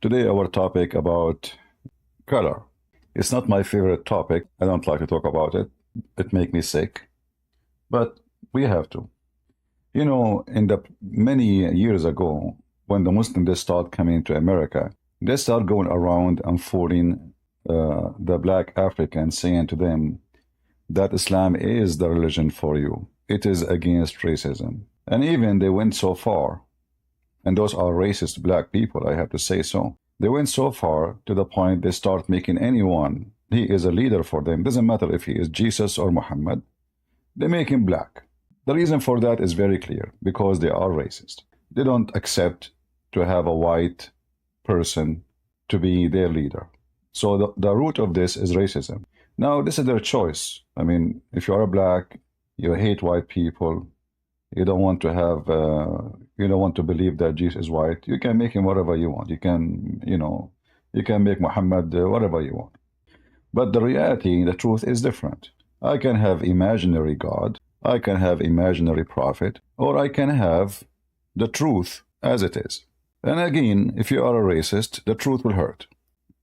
Today our topic about color. It's not my favorite topic. I don't like to talk about it. It makes me sick, but we have to. In the many years ago, when the Muslims they start coming to America, they start going around and fooling the black Africans, saying to them that Islam is the religion for you. It is against racism. And even they went so far, and those are racist black people, I have to say so. They went so far to the point they start making anyone, he is a leader for them. Doesn't matter if he is Jesus or Muhammad, they make him black. The reason for that is very clear, because they are racist. They don't accept to have a white person to be their leader. So the root of this is racism. Now, this is their choice. I mean, if you are black, you hate white people, you don't want to have, you don't want to believe that Jesus is white, you can make him whatever you want. You can, you can make Muhammad whatever you want. But the reality, the truth is different. I can have imaginary God, I can have imaginary prophet, or I can have the truth as it is. And again, if you are a racist, the truth will hurt,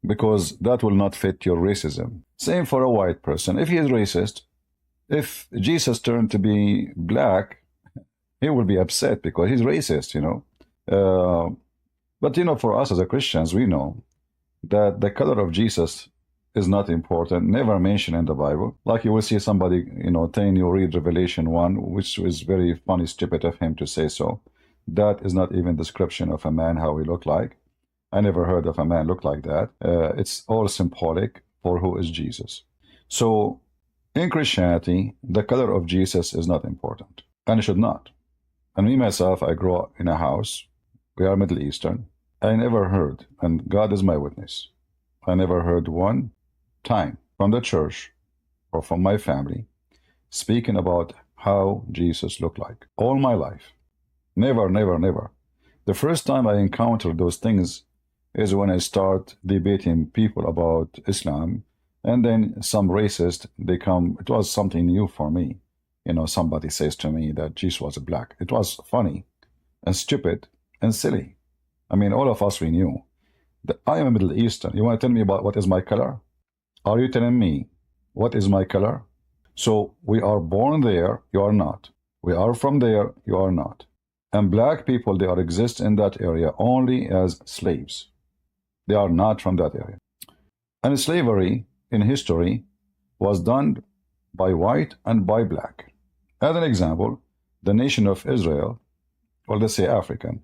because that will not fit your racism. Same for a white person. If he is racist, if Jesus turned to be black, he will be upset because he's racist, But, for us as a Christians, we know that the color of Jesus is not important, never mentioned in the Bible. Like you will see somebody, telling you read Revelation 1, which is very funny, stupid of him to say so. That is not even description of a man, how he looked like. I never heard of a man look like that. It's all symbolic for who is Jesus. So in Christianity, the color of Jesus is not important, and it should not. And me, myself, I grew up in a house. We are Middle Eastern. I never heard, and God is my witness, I never heard one time from the church or from my family speaking about how Jesus looked like. All my life. Never, never, never. The first time I encountered those things is when I start debating people about Islam, and then some racist, they come, it was something new for me. Somebody says to me that Jesus was black. It was funny and stupid and silly. I mean, all of us, we knew that I am a Middle Eastern. You want to tell me about what is my color? Are you telling me what is my color? So we are born there, you are not. We are from there, you are not. And black people, they are exist in that area only as slaves. They are not from that area. And slavery in history was done by white and by black. As an example, the nation of Israel, or let's say African,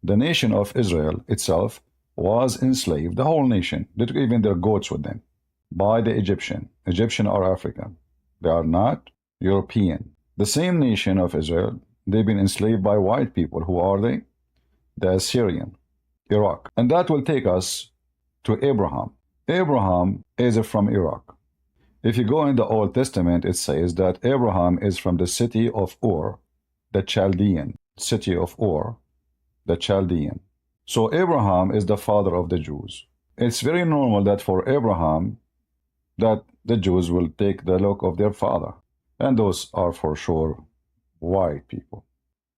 the nation of Israel itself was enslaved, the whole nation. They took even their goats with them, by the Egyptian. Egyptian are African. They are not European. The same nation of Israel, they've been enslaved by white people. Who are they? The Assyrian, Iraq. And that will take us to Abraham. Abraham is from Iraq. If you go in the Old Testament, it says that Abraham is from the city of Ur, the Chaldean, city of Ur, the Chaldean. So Abraham is the father of the Jews. It's very normal that for Abraham, that the Jews will take the look of their father. And those are for sure white people.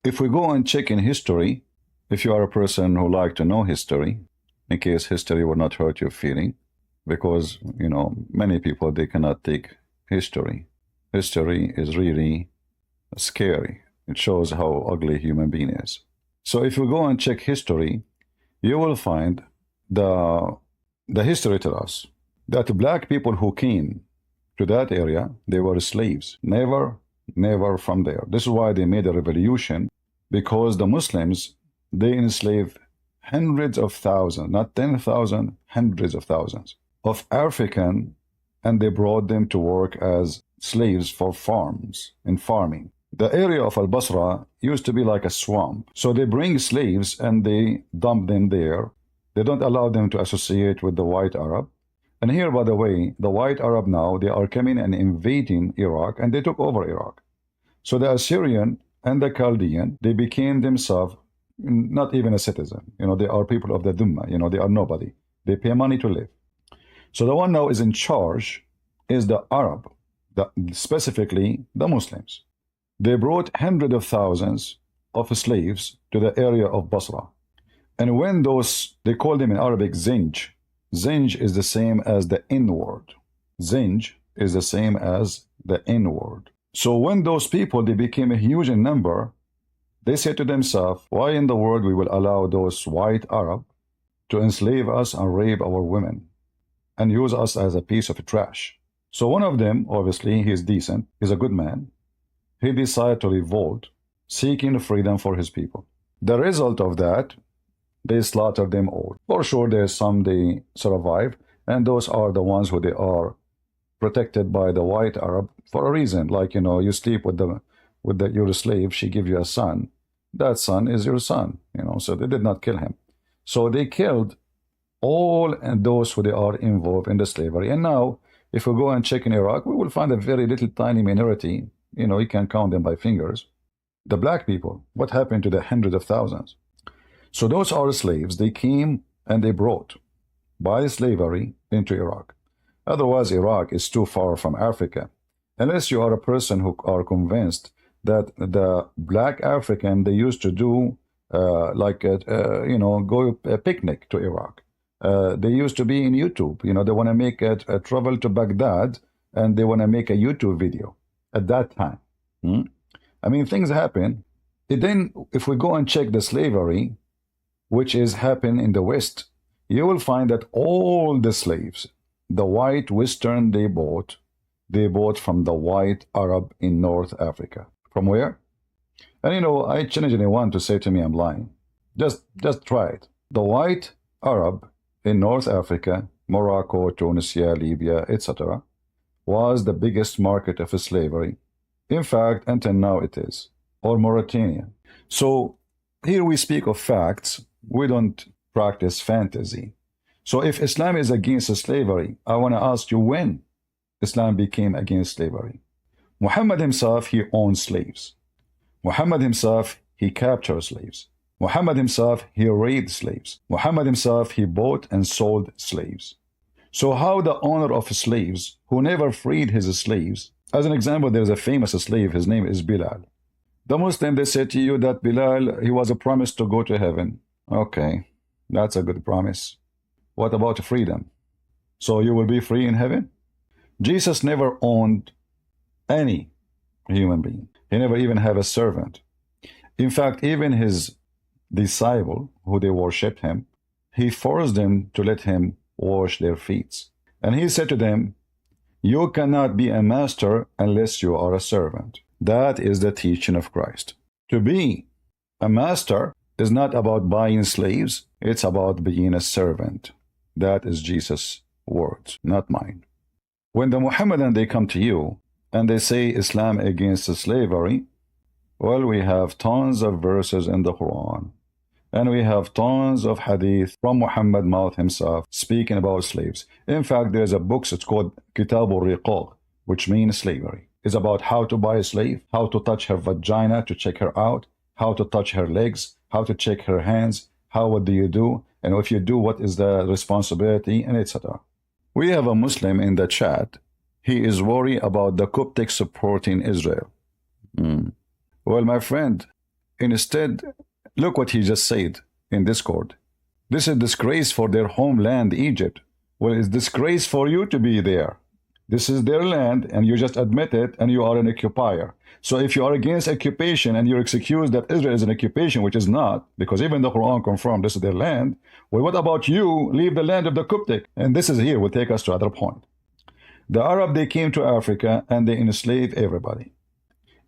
If we go and check in history, if you are a person who like to know history, in case history will not hurt your feeling, because, many people, they cannot take history. History is really scary. It shows how ugly a human being is. So if you go and check history, you will find the history tells us that black people who came to that area, they were slaves. Never, never from there. This is why they made a revolution, because the Muslims, they enslaved hundreds of thousands, not 10,000, hundreds of thousands of African, and they brought them to work as slaves for farms, in farming. The area of Al-Basra used to be like a swamp. So they bring slaves and they dump them there. They don't allow them to associate with the white Arab. And here, by the way, the white Arab now, they are coming and invading Iraq, and they took over Iraq. So the Assyrian and the Chaldean, they became themselves not even a citizen. They are people of the Dhimma. They are nobody. They pay money to live. So the one now is in charge is the Arab, specifically the Muslims. They brought hundreds of thousands of slaves to the area of Basra. And when those, they call them in Arabic zinj. Zinj is the same as the N word. Zinj is the same as the N word. So when those people, they became a huge in number, they said to themselves, why in the world we will allow those white Arab to enslave us and rape our women and use us as a piece of trash? So one of them, obviously, he's decent, he's a good man. He decided to revolt, seeking freedom for his people. The result of that, they slaughtered them all. For sure, there's some they survive, and those are the ones who they are protected by the white Arab for a reason. Like, you know, you sleep with your slave, she gives you a son. That son is your son, you know, so they did not kill him. So they killed all those who they are involved in the slavery. And now, if we go and check in Iraq, we will find a very little tiny minority. You know, you can count them by fingers. The black people, what happened to the hundreds of thousands? So those are slaves. They came and they brought by slavery into Iraq. Otherwise, Iraq is too far from Africa. Unless you are a person who are convinced that the black African, they used to do you know, go a picnic to Iraq. They used to be in YouTube. You know, they want to make a travel to Baghdad and they want to make a YouTube video at that time. I mean, things happen. Then, if we go and check the slavery, which is happening in the West, you will find that all the slaves, the white Western they bought from the white Arab in North Africa. From where? And you know, I challenge anyone to say to me I'm lying. Just try it. The white Arab in North Africa, Morocco, Tunisia, Libya, etc., was the biggest market of slavery. In fact, until now it is. Or Mauritania. So here we speak of facts. We don't practice fantasy. So if Islam is against slavery, I want to ask you when Islam became against slavery. Muhammad himself, he owned slaves. Muhammad himself, he captured slaves. Muhammad himself, he raped slaves. Muhammad himself, he bought and sold slaves. So how the owner of slaves, who never freed his slaves, as an example, there's a famous slave, his name is Bilal. The Muslim, they say to you that Bilal, he was promised to go to heaven. Okay, that's a good promise. What about freedom? So you will be free in heaven? Jesus never owned any human being. He never even had a servant. In fact, even his disciple, who they worshipped him, he forced them to let him wash their feet. And he said to them, you cannot be a master unless you are a servant. That is the teaching of Christ. To be a master is not about buying slaves, it's about being a servant. That is Jesus' words, not mine. When the Muhammadan, they come to you and they say Islam against slavery, well, we have tons of verses in the Quran. And we have tons of hadith from Muhammad mouth himself speaking about slaves. In fact, there's a book, it's called Kitab al-Riqaq, which means slavery. It's about how to buy a slave, how to touch her vagina to check her out, how to touch her legs, how to check her hands, what do you do, and if you do, what is the responsibility, and etc. We have a Muslim in the chat. He is worried about the Coptic supporting Israel. Well, my friend, instead, look what he just said in Discord. This is disgrace for their homeland, Egypt. Well, it's disgrace for you to be there. This is their land, and you just admit it, and you are an occupier. So if you are against occupation and you're accused that Israel is an occupation, which is not, because even the Quran confirmed this is their land, well, what about you leave the land of the Coptic? And this is here, will take us to another point. The Arab, they came to Africa, and they enslaved everybody.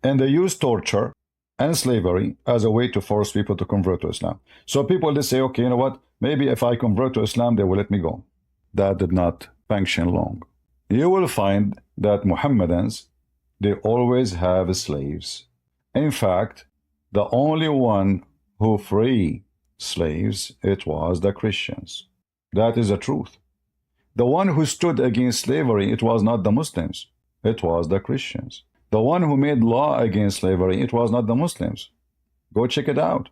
And they used torture and slavery as a way to force people to convert to Islam. So people, they say, okay, you know what? Maybe if I convert to Islam, they will let me go. That did not function long. You will find that Muhammadans, they always have slaves. In fact, the only one who freed slaves, it was the Christians. That is the truth. The one who stood against slavery, it was not the Muslims. It was the Christians. The one who made law against slavery, it was not the Muslims. Go check it out.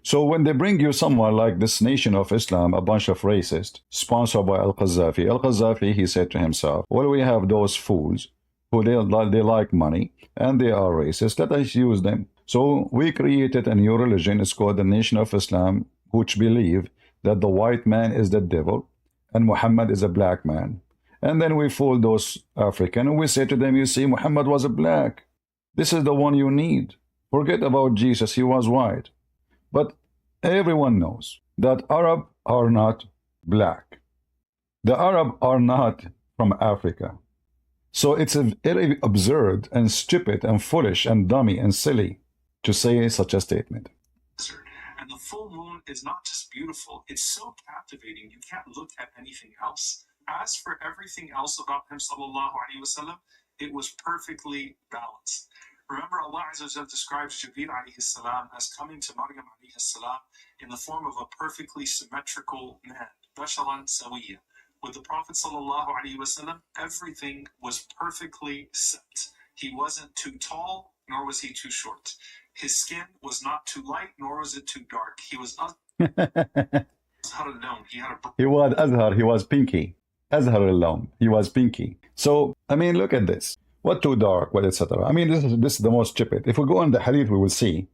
So when they bring you someone like this Nation of Islam, a bunch of racists, sponsored by Al-Qaddafi, he said to himself, well, we have those fools who they like money and they are racist. Let us use them. So we created a new religion. It's called the Nation of Islam, which believe that the white man is the devil and Muhammad is a black man. And then we fool those African and we say to them, you see, Muhammad was a black. This is the one you need. Forget about Jesus, he was white. But everyone knows that Arab are not black. The Arab are not from Africa. So it's very absurd and stupid and foolish and dummy and silly to say such a statement. And the full moon is not just beautiful, it's so captivating, you can't look at anything else. As for everything else about him, sallallahu alaihi wasallam, it was perfectly balanced. Remember, Allah Azza wa Jalla describes Jibreel alayhi salam as coming to Maryam alayhi salam in the form of a perfectly symmetrical man, basharan sawiyya. With the Prophet sallallahu alaihi wasallam, everything was perfectly set. He wasn't too tall, nor was he too short. His skin was not too light, nor was it too dark. He was Azhar al-Lawn. He was Azhar, he was pinky. Azhar al-Lawn, he was pinky. So, I mean, look at this. What too dark, what etc. I mean, this is the most stupid. If we go on the hadith, we will see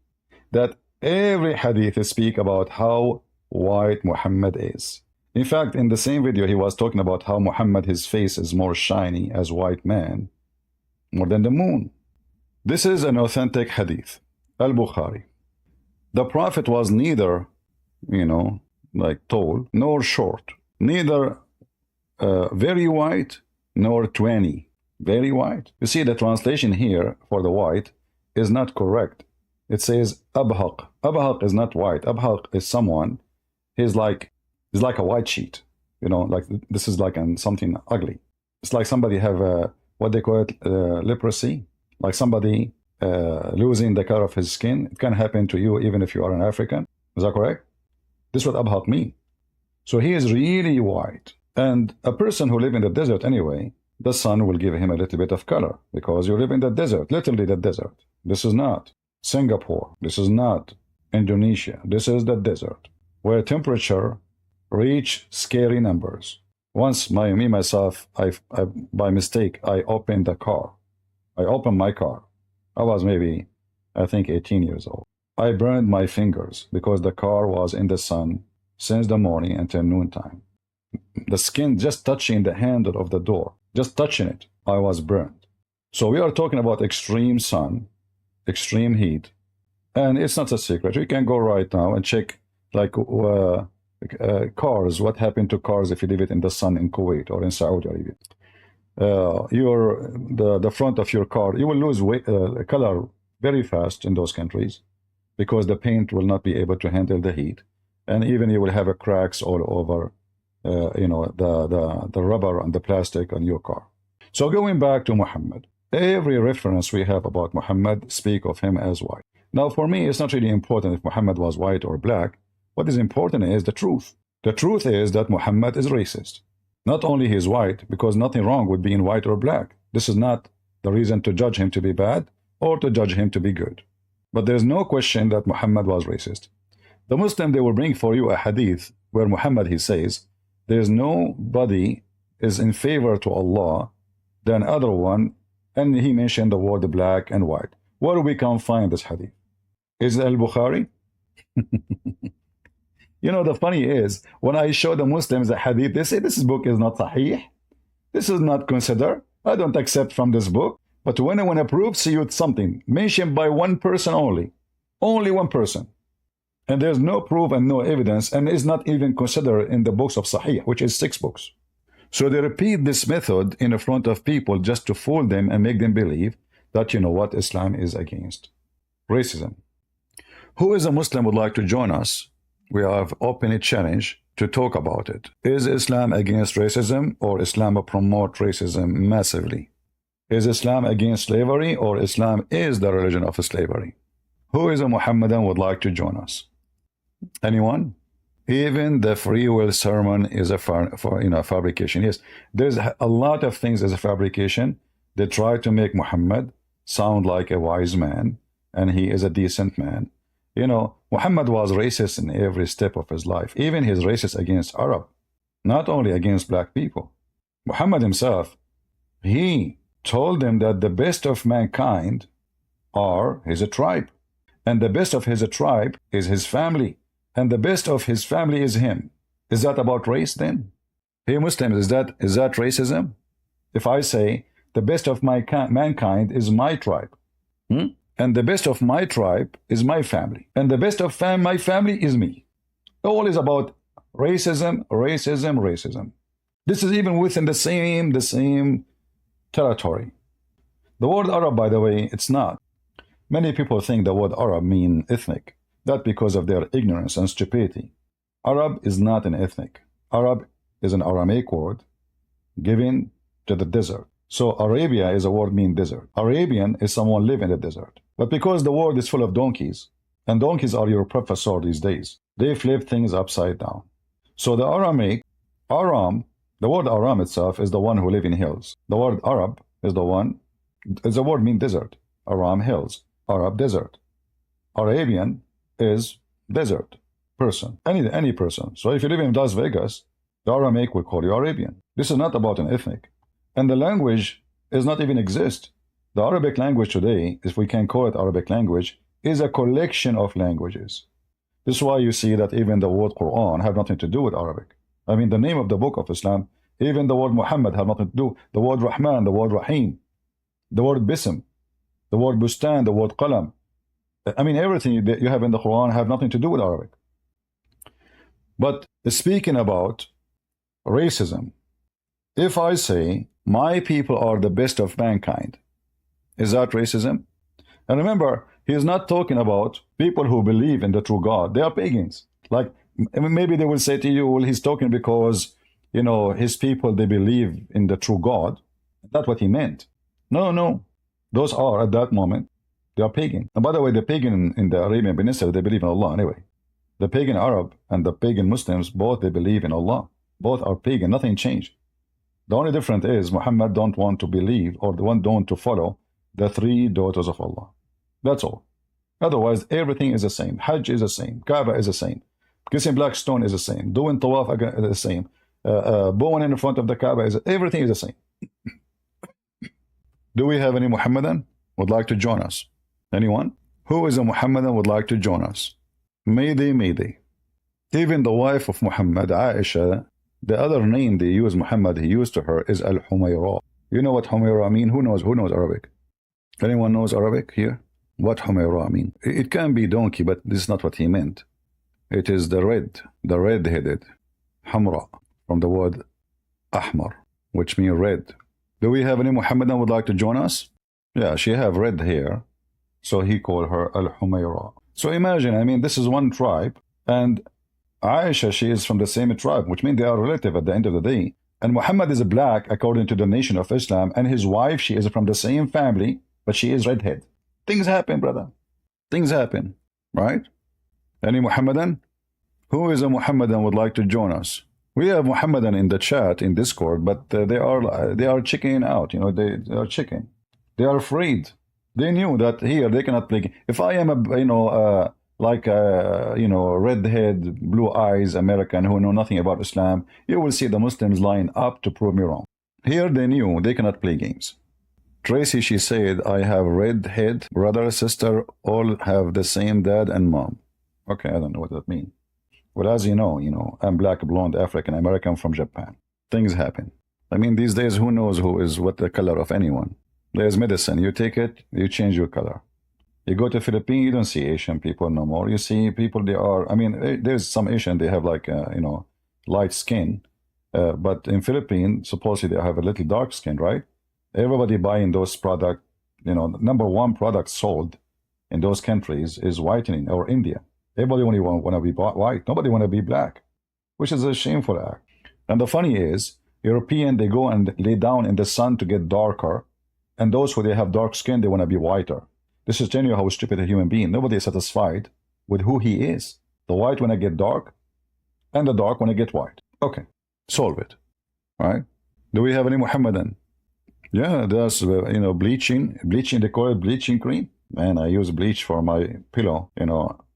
that every hadith speak about how white Muhammad is. In fact, in the same video, he was talking about how Muhammad, his face is more shiny as white man, more than the moon. This is an authentic hadith. Al-Bukhari. The Prophet was neither, like tall, nor short, neither very white, nor 20. Very white. You see, the translation here for the white is not correct. It says abhaq. Abhaq is not white. Abhaq is someone, he's like a white sheet. Like this is like something ugly. It's like somebody have what they call it, leprosy. Like somebody losing the color of his skin. It can happen to you even if you are an African. Is that correct? This is what abhaq means. So he is really white. And a person who lives in the desert anyway, the sun will give him a little bit of color because you live in the desert, literally the desert. This is not Singapore. This is not Indonesia. This is the desert where temperature reach scary numbers. Once myself, by mistake, I opened the car. I opened my car. I was maybe, I think, 18 years old. I burned my fingers because the car was in the sun since the morning until noontime. The skin just touching the handle of the door, just touching it, I was burned. So we are talking about extreme sun, extreme heat, and it's not a secret. You can go right now and check like cars, what happened to cars if you leave it in the sun in Kuwait or in Saudi Arabia. The front of your car, you will lose color very fast in those countries because the paint will not be able to handle the heat, and even you will have cracks all over the rubber and the plastic on your car. So going back to Muhammad, every reference we have about Muhammad speak of him as white. Now for me, it's not really important if Muhammad was white or black. What is important is the truth. The truth is that Muhammad is racist. Not only he is white, because nothing wrong with being white or black. This is not the reason to judge him to be bad or to judge him to be good. But there's no question that Muhammad was racist. The Muslim, they will bring for you a hadith where Muhammad, he says, there's nobody is in favor to Allah than other one, and he mentioned the word black and white. Where we can find this hadith? Is it Al-Bukhari? The funny is, when I show the Muslims the hadith, they say this book is not sahih. This is not considered. I don't accept from this book. But when I want to prove to you something mentioned by one person only one person, and there's no proof and no evidence, and is not even considered in the books of Sahih, which is 6 books. So they repeat this method in the front of people just to fool them and make them believe that, what Islam is against racism. Who is a Muslim would like to join us? We have opened a challenge to talk about it. Is Islam against racism, or Islam promote racism massively? Is Islam against slavery, or Islam is the religion of slavery? Who is a Muhammadan would like to join us? Anyone? Even the free will sermon is a fabrication. Yes, there's a lot of things as a fabrication. They try to make Muhammad sound like a wise man, and he is a decent man. Muhammad was racist in every step of his life. Even he's racist against Arab, not only against black people. Muhammad himself, he told them that the best of mankind are his tribe, and the best of his tribe is his family. and the best of his family is him. Is that about race then? Hey Muslims, is that racism? If I say the best of mankind is my tribe, and the best of my tribe is my family, and the best of my family is me. All is about racism, racism, racism. This is even within the same territory. The word Arab, by the way, it's not. Many people think the word Arab mean ethnic. That because of their ignorance and stupidity. Arab is not an ethnic. Arab is an Aramaic word given to the desert. So Arabia is a word mean desert. Arabian is someone live in the desert. But because the world is full of donkeys, and donkeys are your professor these days, they flip things upside down. So the Aramaic, Aram, the word Aram itself is the one who live in hills. The word Arab is the word mean desert. Aram hills, Arab desert. Arabian is desert person, any person. So if you live in Las Vegas, the Aramaic will call you Arabian. This is not about an ethnic. And the language does not even exist. The Arabic language today, if we can call it Arabic language, is a collection of languages. This is why you see that even the word Quran have nothing to do with Arabic. I mean, the name of the book of Islam, even the word Muhammad have nothing to do. The word Rahman, the word Rahim, the word Bism, the word Bustan, the word Qalam. I mean, everything that you have in the Quran have nothing to do with Arabic. But speaking about racism, if I say my people are the best of mankind, is that racism? And remember, he is not talking about people who believe in the true God. They are pagans. Like, maybe they will say to you, well, he's talking because, you know, his people, they believe in the true God. That's what he meant. No, no. Those are, at that moment, they are pagan. And by the way, the pagan in the Arabian Peninsula, they believe in Allah anyway. The pagan Arab and the pagan Muslims, both they believe in Allah. Both are pagan. Nothing changed. The only difference is Muhammad don't want to believe or don't want to follow the three daughters of Allah. That's all. Otherwise, everything is the same. Hajj is the same. Kaaba is the same. Kissing black stone is the same. Doing tawaf is the same. Bowing in front of the Kaaba is everything is the same. Do we have any Muhammadan would like to join us? Anyone? Who is a Muhammadan would like to join us? Mayday, mayday. Even the wife of Muhammad, Aisha, the other name they use Muhammad, he used to her is Al-Humayra. You know what Humayra mean? Who knows Arabic? Anyone knows Arabic here? What Humayra mean? It can be donkey, but this is not what he meant. It is the red-headed, Hamra, from the word Ahmar, which means red. Do we have any Muhammadan would like to join us? Yeah, she have red hair, so he called her Al-Humayra. So imagine, I mean, this is one tribe, and Aisha, she is from the same tribe, which means they are relative at the end of the day. And Muhammad is black according to the nation of Islam, and his wife, she is from the same family, but she is redhead. Things happen, brother. Things happen, right? Any Muhammadan? Who is a Muhammadan would like to join us? We have Muhammadan in the chat in Discord, but they are chickening out. You know, they are chicken. They are afraid. They knew that here they cannot play. If I am a redhead, blue eyes American who know nothing about Islam, you will see the Muslims line up to prove me wrong. Here they knew they cannot play games. Tracy, she said, I have red head, brother, sister, all have the same dad and mom. Okay, I don't know what that means. Well, as you know, I'm black, blonde, African American from Japan. Things happen. I mean, these days, who knows who is what the color of anyone? There's medicine. You take it, you change your color. You go to Philippines, you don't see Asian people no more. You see people, they are, I mean, there's some Asian, they have like, light skin. But in Philippines, supposedly they have a little dark skin, right? Everybody buying those products, number one product sold in those countries is whitening, or India. Everybody only want to be white. Nobody want to be black, which is a shameful act. And the funny is, European, they go and lay down in the sun to get darker. And those who they have dark skin, they want to be whiter. This is genuinely how stupid a human being. Nobody is satisfied with who he is. The white want to get dark, and the dark want to get white. Okay, solve it. All right? Do we have any Muhammadan? Yeah, there's, bleaching. Bleaching, they call it bleaching cream. Man, I use bleach for my pillow.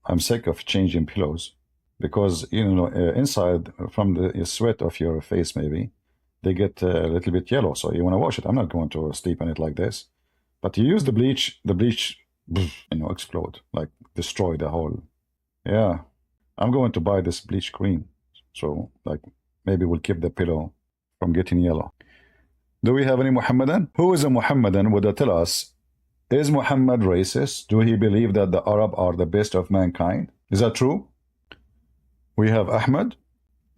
I'm sick of changing pillows because, inside from the sweat of your face, maybe, they get a little bit yellow. So you want to wash it. I'm not going to sleep on it like this. But you use the bleach, explode, like destroy the whole. Yeah. I'm going to buy this bleach cream. So, like, maybe we'll keep the pillow from getting yellow. Do we have any Muhammadan? Who is a Muhammadan? Would tell us, is Muhammad racist? Do he believe that the Arab are the best of mankind? Is that true? We have Ahmad?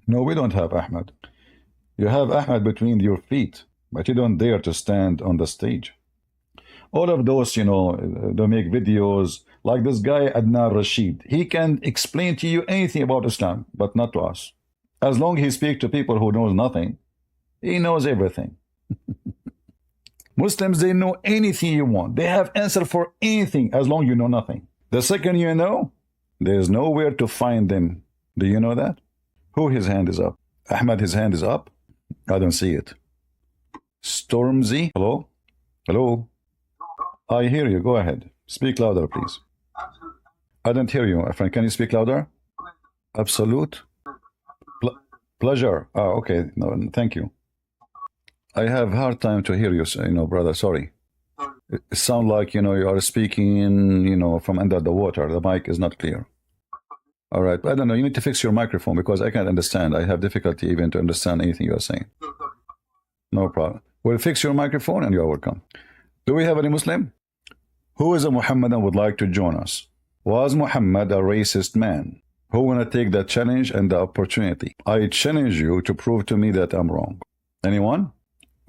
No, we don't have Ahmad. You have Ahmad between your feet, but you don't dare to stand on the stage. All of those, you know, they make videos like this guy Adnan Rashid. He can explain to you anything about Islam, but not to us. As long as he speaks to people who knows nothing, he knows everything. Muslims, they know anything you want. They have answer for anything as long as you know nothing. The second you know, there's nowhere to find them. Do you know that? Who his hand is up? Ahmad, his hand is up? I don't see it. Stormzy, hello? Hello? I hear you. Go ahead. Speak louder, please. I don't hear you, my friend. Can you speak louder? Absolute? Pleasure. Oh, okay. No, thank you. I have hard time to hear you, brother. Sorry. It sounds like, you are speaking, from under the water. The mic is not clear. All right. I don't know. You need to fix your microphone because I can't understand. I have difficulty even to understand anything you are saying. No problem. We'll fix your microphone and you are welcome. Do we have any Muslim? Who is a Muhammadan would like to join us? Was Muhammad a racist man? Who want to take the challenge and the opportunity? I challenge you to prove to me that I'm wrong. Anyone?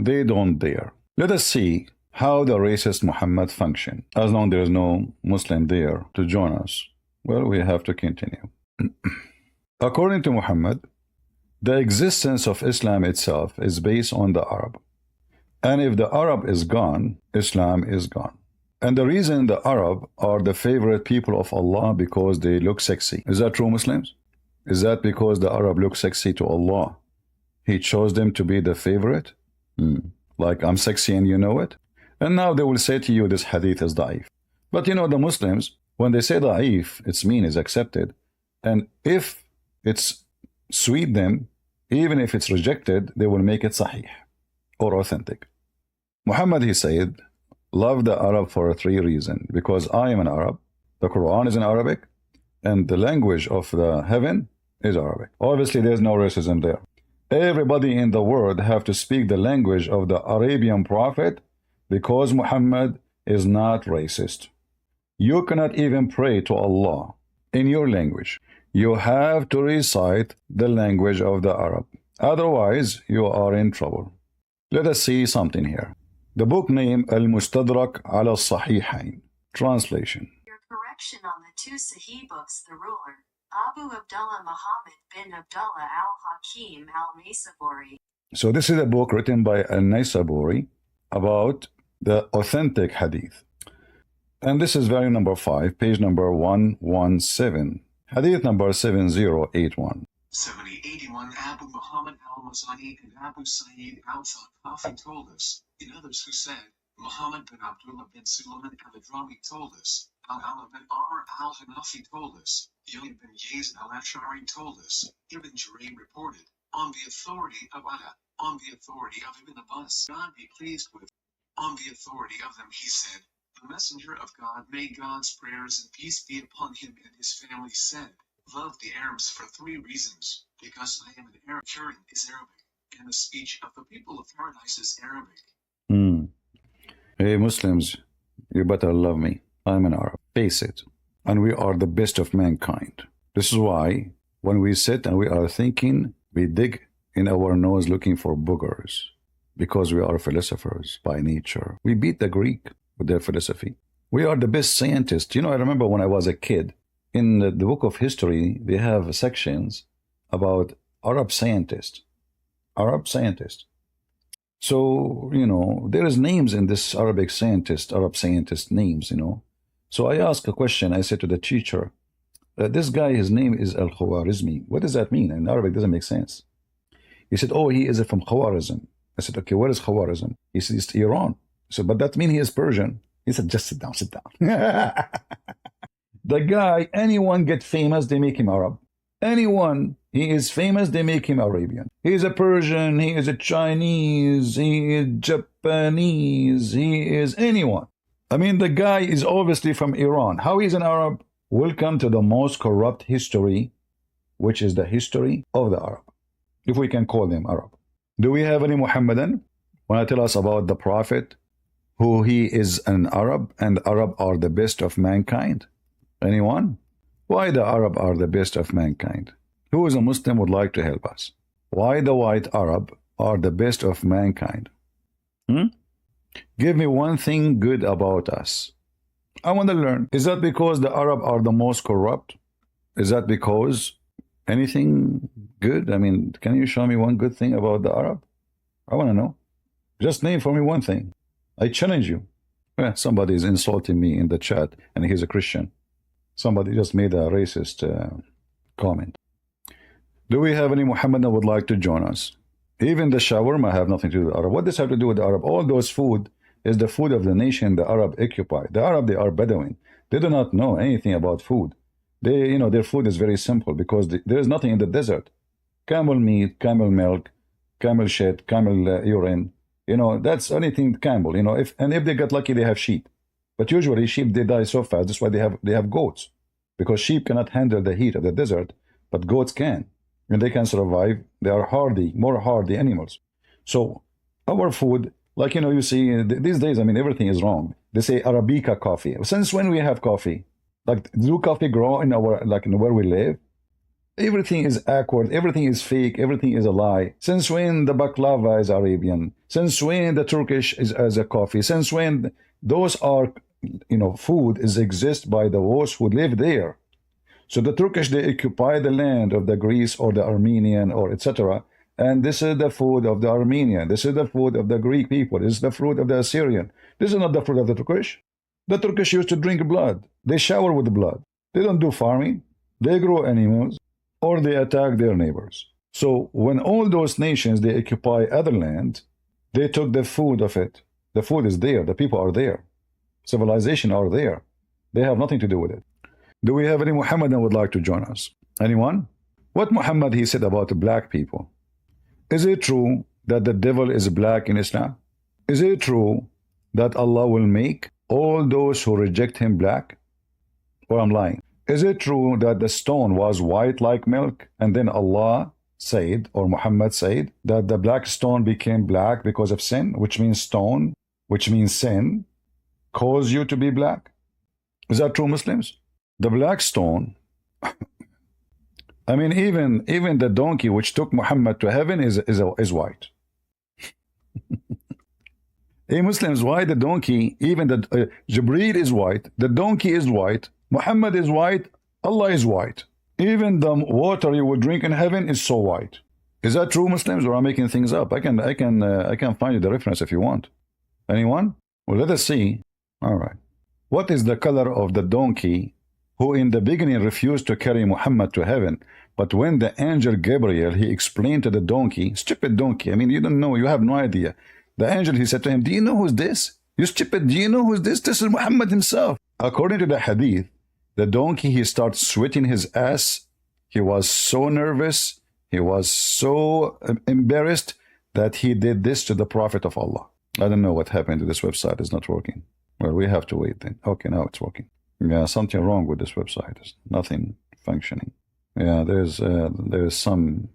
They don't dare. Let us see how the racist Muhammad function. As long as there is no Muslim there to join us, well, we have to continue. According to Muhammad, the existence of Islam itself is based on the Arab. And if the Arab is gone, Islam is gone. And the reason the Arab are the favorite people of Allah because they look sexy. Is that true, Muslims? Is that because the Arab look sexy to Allah? He chose them to be the favorite? Like I'm sexy and you know it? And now they will say to you this hadith is da'if. But the Muslims, when they say da'if, its mean is accepted. And if it's sweet them, even if it's rejected, they will make it sahih or authentic. Muhammad, he said, love the Arab for 3 reasons. Because I am an Arab, the Quran is in Arabic, and the language of the heaven is Arabic. Obviously, there's no racism there. Everybody in the world have to speak the language of the Arabian prophet because Muhammad is not racist. You cannot even pray to Allah in your language. You have to recite the language of the Arab. Otherwise, you are in trouble. Let us see something here. The book name Al-Mustadrak ala Sahihain. Translation. Your correction on the 2 Sahih books, the ruler, Abu Abdullah Muhammad bin Abdullah al-Hakim al-Naysaburi. So this is a book written by al-Naysaburi about the authentic hadith. And this is volume number 5, page number 117. Hadith number 7081. 7081 Abu Muhammad al-Mazani and Abu Sa'id al-Thaqafi told us, in others who said, Muhammad bin Abdullah bin Sulaiman al-Adrami told us, Al-Ala bin Amr al-Hanafi told us, Yahya bin Yazid al-Ash'ari told us, Ibn Jurayr reported, on the authority of Allah, on the authority of Ibn Abbas, God be pleased with, on the authority of them he said, the messenger of God, may God's prayers and peace be upon him and his family said, love the Arabs for 3 reasons, because I am an Arab, Quran is Arabic, and the speech of the people of paradise is Arabic. Hey Muslims, you better love me. I'm an Arab. Face it. And we are the best of mankind. This is why when we sit and we are thinking, we dig in our nose looking for boogers. Because we are philosophers by nature. We beat the Greek with their philosophy. We are the best scientists. I remember when I was a kid, in the book of history, they have sections about Arab scientists. Arab scientists. So, there is names in this Arab scientist names, So I asked a question. I said to the teacher, this guy, his name is Al-Khwarizmi. What does that mean? In Arabic, it doesn't make sense. He said, oh, he is from Khwarizm. I said, okay, what is Khwarizm? He said, it's Iran. I said, but that means he is Persian. He said, just sit down, sit down. The guy, anyone get famous, they make him Arab. Anyone, he is famous, they make him Arabian. He is a Persian, he is a Chinese, he is Japanese, he is anyone. I mean, the guy is obviously from Iran. How is an Arab? Welcome to the most corrupt history which is the history of the Arab, if we can call them Arab. Do we have any Muhammadan? Want to tell us about the Prophet, who he is an Arab, and Arab are the best of mankind? Anyone? Why the Arab are the best of mankind? Who is a Muslim would like to help us? Why the white Arab are the best of mankind? Give me one thing good about us. I want to learn. Is that because the Arab are the most corrupt? Is that because anything good? I mean, can you show me one good thing about the Arab? I want to know. Just name for me one thing. I challenge you. Somebody is insulting me in the chat, and he's a Christian. Somebody just made a racist comment. Do we have any Muhammad that would like to join us? Even the shawarma have nothing to do with the Arab. What does have to do with the Arab? All those food is the food of the nation the Arab occupy. The Arab, they are Bedouin. They do not know anything about food. They, you know, their food is very simple because there is nothing in the desert. Camel meat, camel milk, camel shit, camel urine. You know, that's anything camel. You know, if they get lucky, they have sheep. But usually sheep, they die so fast. That's why they have goats, because sheep cannot handle the heat of the desert, but goats can, and they can survive. They are hardy, more hardy animals. So our food, like, you know, you see these days, I mean, everything is wrong. They say Arabica coffee. Since when we have coffee? Like, do coffee grow in our, like, in where we live? Everything is awkward. Everything is fake. Everything is a lie. Since when the baklava is Arabian? Since when the Turkish is as a coffee? Since when those are, you know, food is exist by those who live there? So the Turkish, they occupy the land of the Greece or the Armenian or etc. And this is the food of the Armenian. This is the food of the Greek people. This is the fruit of the Assyrian. This is not the fruit of the Turkish. The Turkish used to drink blood. They shower with blood. They don't do farming. They grow animals, or they attack their neighbors. So when all those nations, they occupy other land, they took the food of it. The food is there. The people are there. Civilization are there. They have nothing to do with it. Do we have any Muhammadan would like to join us? Anyone? What Muhammad he said about black people? Is it true that the devil is black in Islam? Is it true that Allah will make all those who reject him black? Or I'm lying? Is it true that the stone was white like milk, and then Allah said, or Muhammad said, that the black stone became black because of sin, which means stone, which means sin, cause you to be black? Is that true, Muslims? The black stone, I mean, even the donkey which took Muhammad to heaven is white. Hey, Muslims, why the donkey, even the Jibreel is white, the donkey is white, Muhammad is white, Allah is white. Even the water you would drink in heaven is so white. Is that true, Muslims, or I'm making things up? I can find you the reference if you want. Anyone? Well, let us see. All right. What is the color of the donkey who in the beginning refused to carry Muhammad to heaven, but when the angel Gabriel, he explained to the donkey, stupid donkey, I mean, you don't know, you have no idea. The angel, he said to him, do you know who's this? You stupid, do you know who's this? This is Muhammad himself. According to the hadith, the donkey, he starts sweating his ass. He was so nervous. He was so embarrassed that he did this to the Prophet of Allah. I don't know what happened to this website. It's not working. Well, we have to wait then. Okay, now it's working. Yeah, something wrong with this website. There's nothing functioning. Yeah, there's some...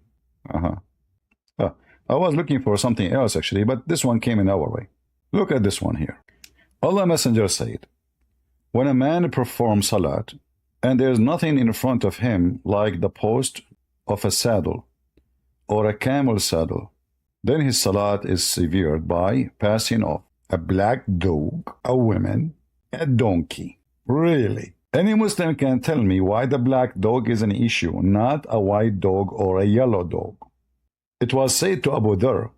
I was looking for something else actually, but this one came in our way. Look at this one here. Allah Messenger said, when a man performs salat, and there is nothing in front of him like the post of a saddle or a camel saddle, then his salat is severed by passing off a black dog, a woman, a donkey. Really? Any Muslim can tell me why the black dog is an issue, not a white dog or a yellow dog. It was said to Abu Dhar,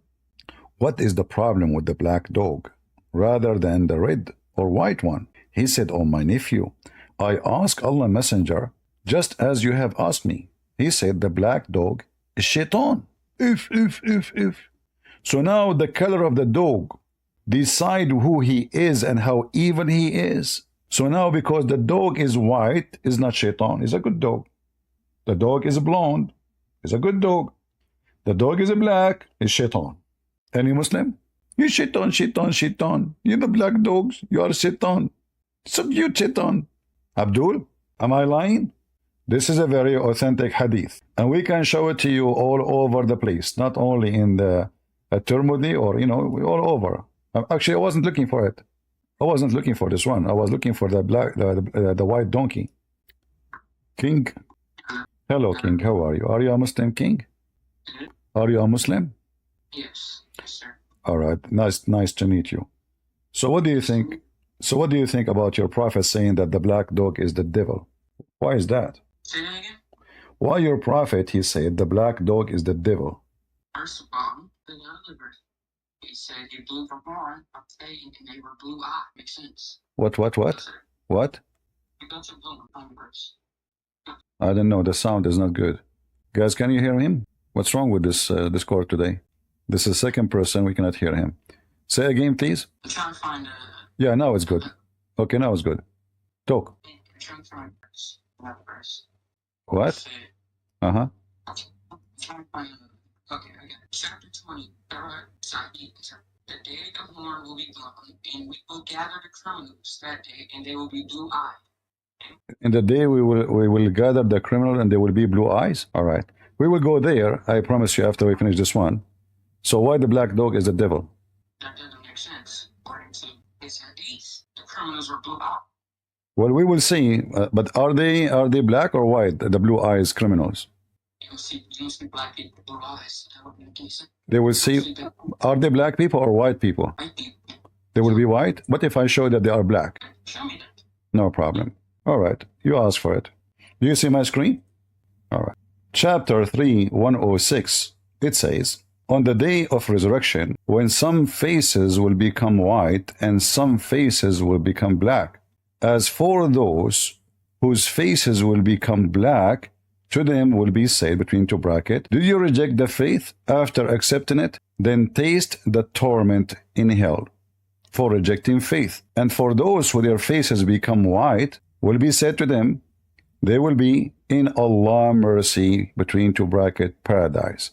what is the problem with the black dog rather than the red or white one? He said, oh my nephew, I ask Allah Messenger just as you have asked me. He said the black dog is shaitan. If. So now the color of the dog decide who he is and how evil he is. So now because the dog is white, is not shaitan, is a good dog. The dog is blonde, is a good dog. The dog is black, is shaitan. Any Muslim? You shaitan. You're the black dogs, you are shaitan. So you shaitan. Abdul, am I lying? This is a very authentic hadith. And we can show it to you all over the place, not only in the Tirmidhi or, all over. Actually, I wasn't looking for it. I wasn't looking for this one. I was looking for the white donkey. King. Hello, King. How are you? Are you a Muslim, King? Are you a Muslim? Yes, sir. All right. Nice to meet you. So what do you think? So what do you think about your prophet saying that the black dog is the devil? Why is that? Say that again? Why your prophet, he said, the black dog is the devil? First of all, the other verse. He said you blew the horn, okay, and they were blue eye. Makes sense. What? Yes, sir. What? You got to blow the verse. I don't know. The sound is not good. Guys, can you hear him? What's wrong with this Discord today? This is second person. We cannot hear him. Say again, please. I'm trying to find Yeah, now it's good. Okay, now it's good. Talk. I'm trying to find a verse. That verse. What? Said, Uh-huh. I'm trying to find okay, I got it. Chapter 20. The day the horn will be blown, and we will gather the criminals that day, and they will be blue-eyed. In the day we will gather the criminal and there will be blue eyes. All right. We will go there, I promise you, after we finish this one. So why the black dog is the devil? That doesn't make sense. According to his hadith, the criminals were blue-eyed. Well, we will see. But are they black or white, the blue eyes criminals? You don't see black people with blue eyes. That would make sense. They will see. Are they black people or white people? White people. They will be white? What if I show that they are black? Show me that. No problem. All right. You ask for it. Do you see my screen? All right. Chapter 3, 106. It says, on the day of resurrection, when some faces will become white and some faces will become black. As for those whose faces will become black, to them will be said, between two brackets, did you reject the faith after accepting it? Then taste the torment in hell for rejecting faith. And for those who their faces become white, will be said to them, they will be in Allah mercy, between two brackets, paradise.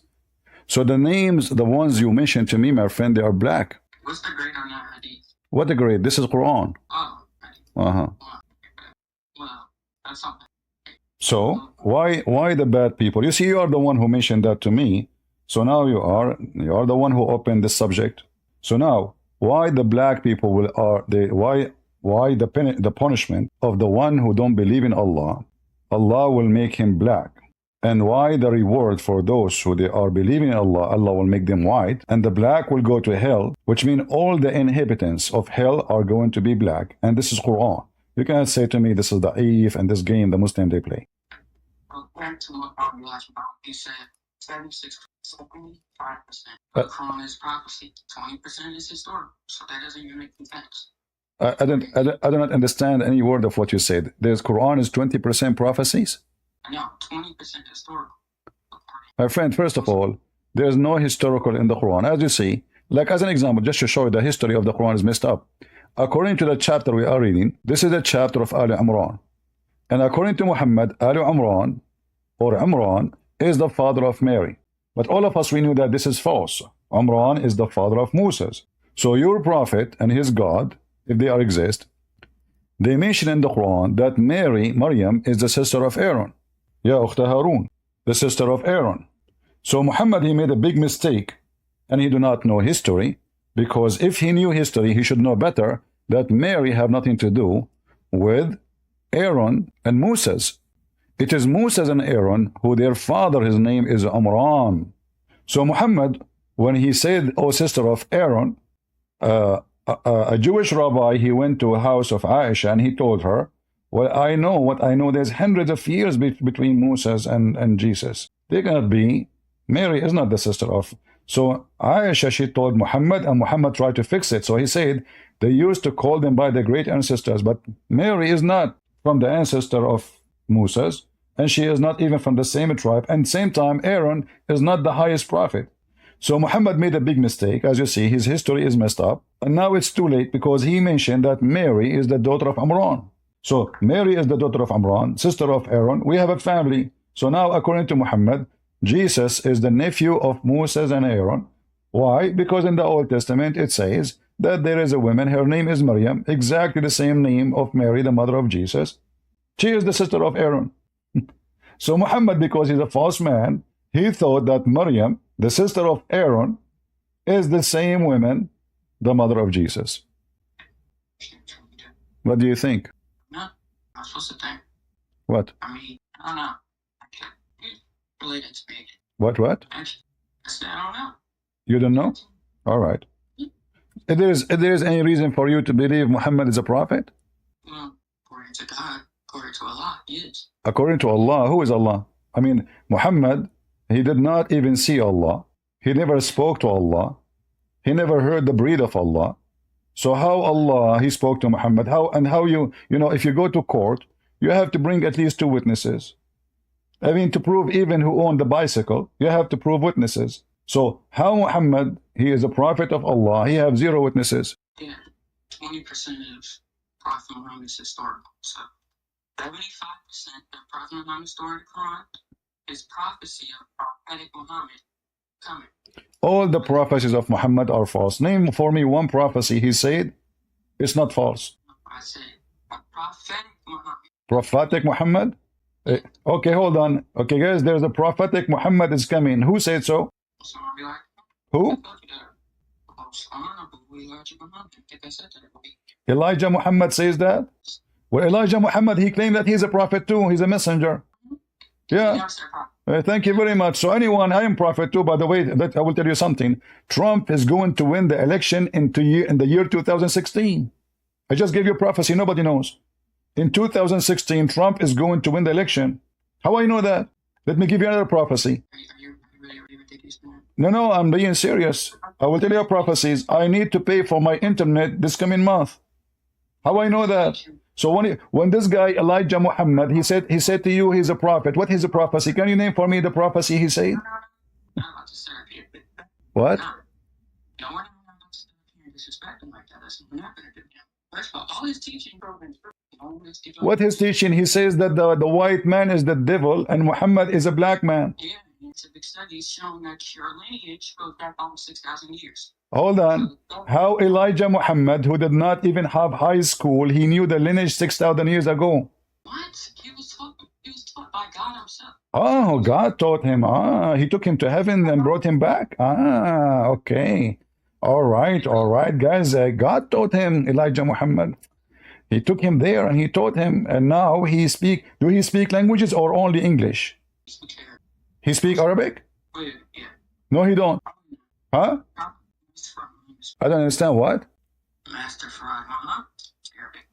So the names, the ones you mentioned to me, my friend, they are black. What's the grade on that hadith? What the grade? This is Quran. Oh, Uh-huh. well, that's something. So why the bad people? You see, you are the one who mentioned that to me. So now you are the one who opened the subject. So now, why the black people why the punishment of the one who don't believe in Allah? Allah will make him black. And why the reward for those who they are believing in Allah? Allah will make them white, and the black will go to hell, which means all the inhabitants of hell are going to be black. And this is Quran. You cannot say to me this is the Eve and this game the Muslim they play. Back to what Bobby last about, he said 76, 75%. The Quran is prophecy, 20% is historical. So that doesn't even make sense. I do not understand any word of what you said. There's Quran is 20% prophecies? No, 20% historical. My friend, first of all, there's no historical in the Quran. As you see, like as an example, just to show you the history of the Quran is messed up. According to the chapter we are reading, this is the chapter of Ali Imran. And according to Muhammad, Ali Imran, or Imran, is the father of Mary. But all of us, we knew that this is false. Imran is the father of Moses. So your prophet and his God, if they are exist, they mention in the Quran that Mary, Maryam, is the sister of Aaron. Ya Ukhta Harun, the sister of Aaron. So Muhammad, he made a big mistake, and he do not know history, because if he knew history, he should know better that Mary have nothing to do with Aaron and Moses. It is Moses and Aaron who their father, his name is Imran. So Muhammad, when he said, oh sister of Aaron, a Jewish rabbi, he went to a house of Aisha and he told her, well, I know what I know. There's hundreds of years between Moses and Jesus. They cannot be. Mary is not the sister of. So Aisha, she told Muhammad, and Muhammad tried to fix it. So he said, they used to call them by their great ancestors, but Mary is not from the ancestor of Moses, and she is not even from the same tribe. And same time, Aaron is not the highest prophet. So Muhammad made a big mistake. As you see, his history is messed up. And now it's too late because he mentioned that Mary is the daughter of Imran. So Mary is the daughter of Imran, sister of Aaron. We have a family. So now, according to Muhammad, Jesus is the nephew of Moses and Aaron. Why? Because in the Old Testament, it says that there is a woman, her name is Maryam, exactly the same name of Mary, the mother of Jesus. She is the sister of Aaron. So Muhammad, because he's a false man, he thought that Maryam, the sister of Aaron, is the same woman, the mother of Jesus. What do you think? No, I'm supposed to think. What? I mean, I don't know. I can't relate it to me. What? I said, I don't know. You don't know? All right. If there is any reason for you to believe Muhammad is a prophet? Well, according to God, according to Allah, he is. According to Allah, who is Allah? I mean, Muhammad, he did not even see Allah. He never spoke to Allah. He never heard the breath of Allah. So how Allah, he spoke to Muhammad? How you know, if you go to court, you have to bring at least 2 witnesses. I mean, to prove even who owned the bicycle, you have to prove witnesses. So how Muhammad, he is a prophet of Allah, he have 0 witnesses. Yeah, 20% of Prophet Muhammad is historical. So 75% of Prophet Muhammad's story, Quran, is prophecy of prophetic Muhammad coming. All the prophecies of Muhammad are false. Name for me one prophecy he said it's not false. I said prophetic Muhammad. Prophetic Muhammad? Okay, hold on. Okay, guys, there's a prophetic Muhammad is coming. Who said so? Somebody like, Who? Elijah Muhammad. I think I said that. Elijah Muhammad says that? Well, Elijah Muhammad, he claimed that he's a prophet too. He's a messenger. Yeah. Thank you very much. So anyone, I am prophet too. By the way, that I will tell you something. Trump is going to win the election in the year 2016. I just gave you a prophecy. Nobody knows. In 2016, Trump is going to win the election. How I know that? Let me give you another prophecy. Are you really ridiculous, man? No, I'm being serious. I will tell you prophecies. I need to pay for my internet this coming month. How I know that? So when this guy Elijah Muhammad, he said to you he's a prophet. What is a prophecy? Can you name for me the prophecy he said? What? No, we're not disrespecting like that. That's not going to do. First of all his teaching programs. What his teaching? He says that the white man is the devil and Muhammad is a black man. Yeah, scientific studies showing that your lineage goes back almost 6,000 years. Hold on. How Elijah Muhammad, who did not even have high school, he knew the lineage 6,000 years ago? What? He was taught by God himself. Oh, God taught him. He took him to heaven and brought him back. Okay. All right, guys. God taught him, Elijah Muhammad. He took him there and he taught him, and now do he speak languages or only English? He speak Arabic? Yeah. No, he don't. Huh? I don't understand what? Master Farad Muhammad, Arabic.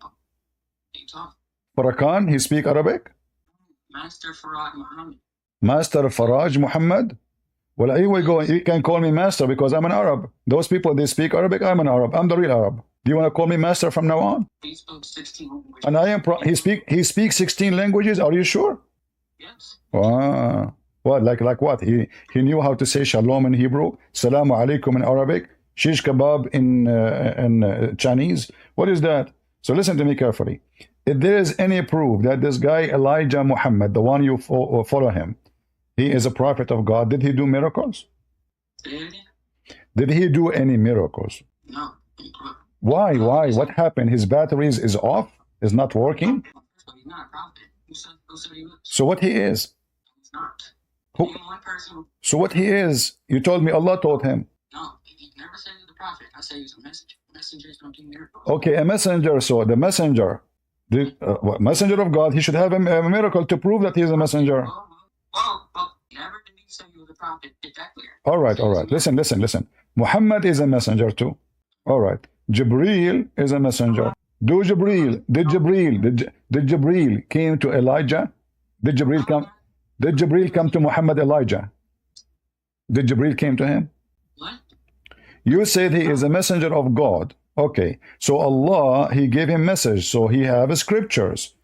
He taught. Farrakhan, he speak Arabic? Master Farad Muhammad. Master Faraj Muhammad? Well, here we go. You can call me master because I'm an Arab. Those people, they speak Arabic. I'm an Arab. I'm the real Arab. Do you want to call me master from now on? He spoke 16 languages. And I am he speaks 16 languages. Are you sure? Yes. Wow. What? Like what? He knew how to say shalom in Hebrew, salamu alaikum in Arabic, shish kebab in Chinese. What is that? So listen to me carefully. If there is any proof that this guy Elijah Muhammad, the one you follow him, he is a prophet of God, did he do miracles? Did he do any miracles? No. Why? What happened? His batteries is off? Is not working? He's not a prophet. Who said he was? So what he is? He's not. Who? So what he is? You told me Allah taught him. No, he never said he was a prophet. I said he was a messenger. Messengers don't do miracles. Okay, a messenger. So the messenger, messenger of God, he should have a miracle to prove that he is a messenger. Never did he say he was a prophet. Get that clear. All right. Listen. Muhammad is a messenger too. All right. Jibreel is a messenger. Did Jibreel came to Elijah? Did Jibreel come to Muhammad Elijah? Did Jibreel came to him? What? You said he is a messenger of God. Okay. So Allah, he gave him message. So he have scriptures.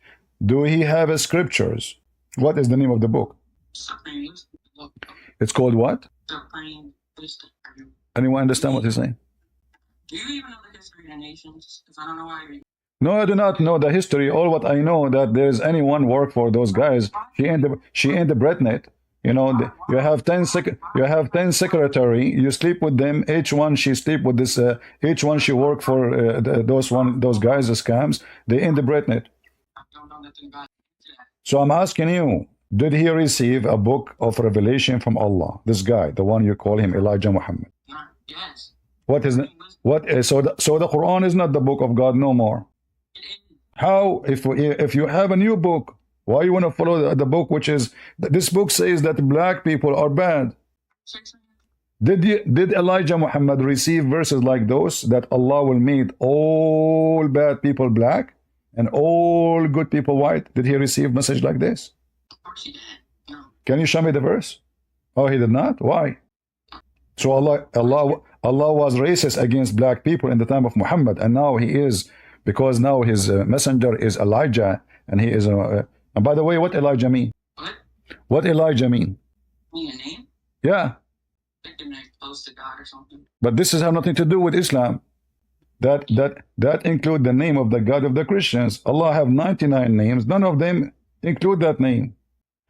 Do he have scriptures? What is the name of the book? Supreme Wisdom. It's called what? Supreme Wisdom. Anyone understand what he's saying? Do you even know the history of the nations? Because I don't know why you're... No, I do not know the history. All what I know that there's anyone work for those guys. She ain't the breadnet. You know, you have 10 secretary. You sleep with them. Each one she sleep with this. Each one she work for those guys, the scams. They ain't the breadnet. I don't know nothing about that. So I'm asking you, Did he receive a book of revelation from Allah? This guy, the one you call him Elijah Muhammad. Yes. What is what? So the Quran is not the book of God no more. How? If you have a new book, why you want to follow the book which is this book says that black people are bad? Did Elijah Muhammad receive verses like those that Allah will make all bad people black and all good people white? Did he receive message like this? Of course he did. No. Can you show me the verse? Oh, he did not? Why? So Allah was racist against black people in the time of Muhammad, and now he is, because now his messenger is Elijah, and he is and by the way, what Elijah mean? What? What Elijah mean? Mean a name? Yeah. Like they're close to God or something. But this has nothing to do with Islam. That include the name of the God of the Christians. Allah have 99 names. None of them include that name.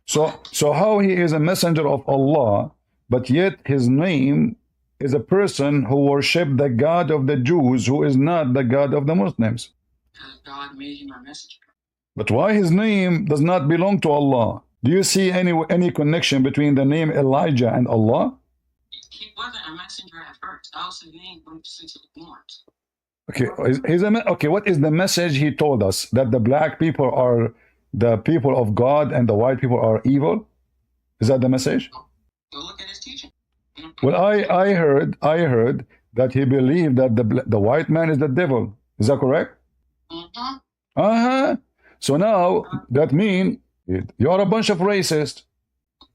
So how he is a messenger of Allah, but yet his name is a person who worship the God of the Jews, who is not the God of the Muslims. Because God made him a messenger. But why his name does not belong to Allah? Do you see any connection between the name Elijah and Allah? He wasn't a messenger at first. That was his name since he was born. Okay, okay. What is the message he told us? That the black people are the people of God and the white people are evil? Is that the message? Go look at his teaching. Well, I heard that he believed that the white man is the devil. Is that correct? Mm-hmm. So now that means you are a bunch of racists.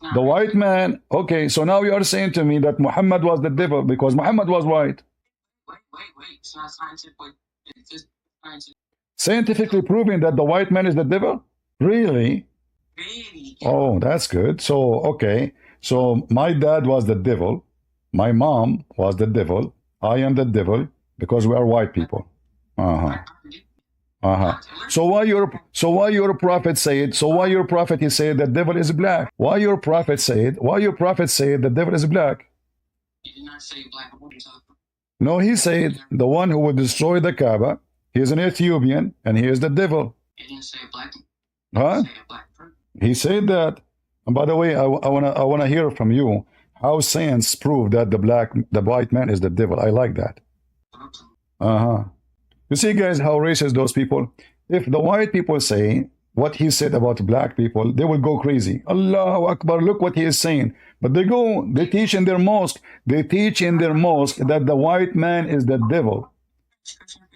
No. The white man. Okay, so now you are saying to me that Muhammad was the devil because Muhammad was white. Wait. It's not scientific. It's just scientific. Scientifically proving that the white man is the devil? Really? Really? Oh, that's good. So, okay. So my dad was the devil. My mom was the devil. I am the devil because we are white people. So why your prophet said? So why your prophet he said the devil is black? Why your prophet said the devil is black? He did not say black. No, he said the one who will destroy the Kaaba. He is an Ethiopian and he is the devil. He didn't say black. Huh? He said that. And by the way, I wanna hear from you how science prove that the white man is the devil. I like that. You see, guys, how racist those people. If the white people say what he said about black people, they will go crazy. Allahu Akbar, look what he is saying. But they teach in their mosque. They teach in their mosque that the white man is the devil.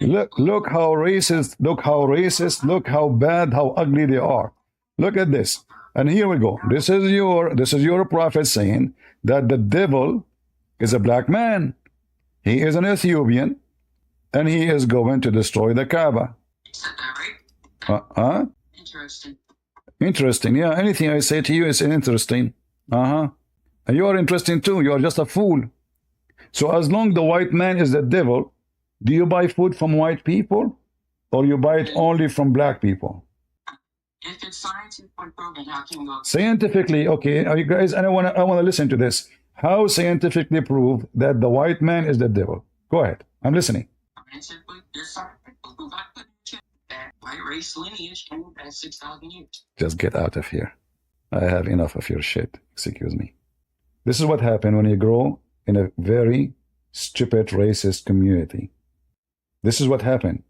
Look how racist, look how bad, how ugly they are. Look at this. And here we go. This is your prophet saying that the devil is a black man. He is an Ethiopian and he is going to destroy the Kaaba. Is that right? Interesting. Interesting. Yeah, anything I say to you is interesting. And you are interesting too. You are just a fool. So as long the white man is the devil, do you buy food from white people or you buy it only from black people? If it's scientifically proven, how can you go? Scientifically, okay, you guys, I want to listen to this. How scientifically prove that the white man is the devil? Go ahead, I'm listening. Scientifically, there's scientific proof. I put that white race lineage came back 6,000 years. Just get out of here. I have enough of your shit. Excuse me. This is what happened when you grow in a very stupid racist community. This is what happened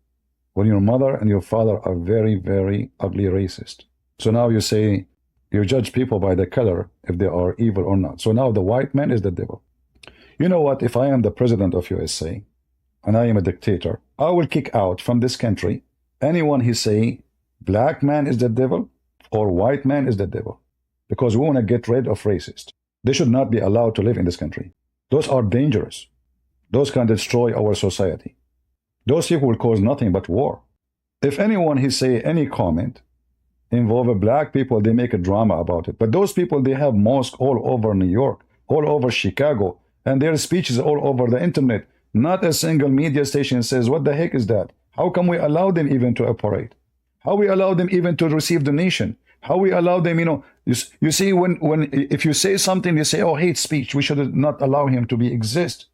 when your mother and your father are very, very ugly racist. So now you say, you judge people by the color, if they are evil or not. So now the white man is the devil. You know what? If I am the president of USA and I am a dictator, I will kick out from this country anyone who say black man is the devil or white man is the devil. Because we want to get rid of racists. They should not be allowed to live in this country. Those are dangerous. Those can destroy our society. Those people will cause nothing but war. If anyone he say any comment involve black people, they make a drama about it. But those people, they have mosques all over New York, all over Chicago, and their speeches all over the internet. Not a single media station says, what the heck is that? How come we allow them even to operate? How we allow them even to receive donation? How we allow them, you see, if you say something, they say, oh, hate speech. We should not allow him to exist.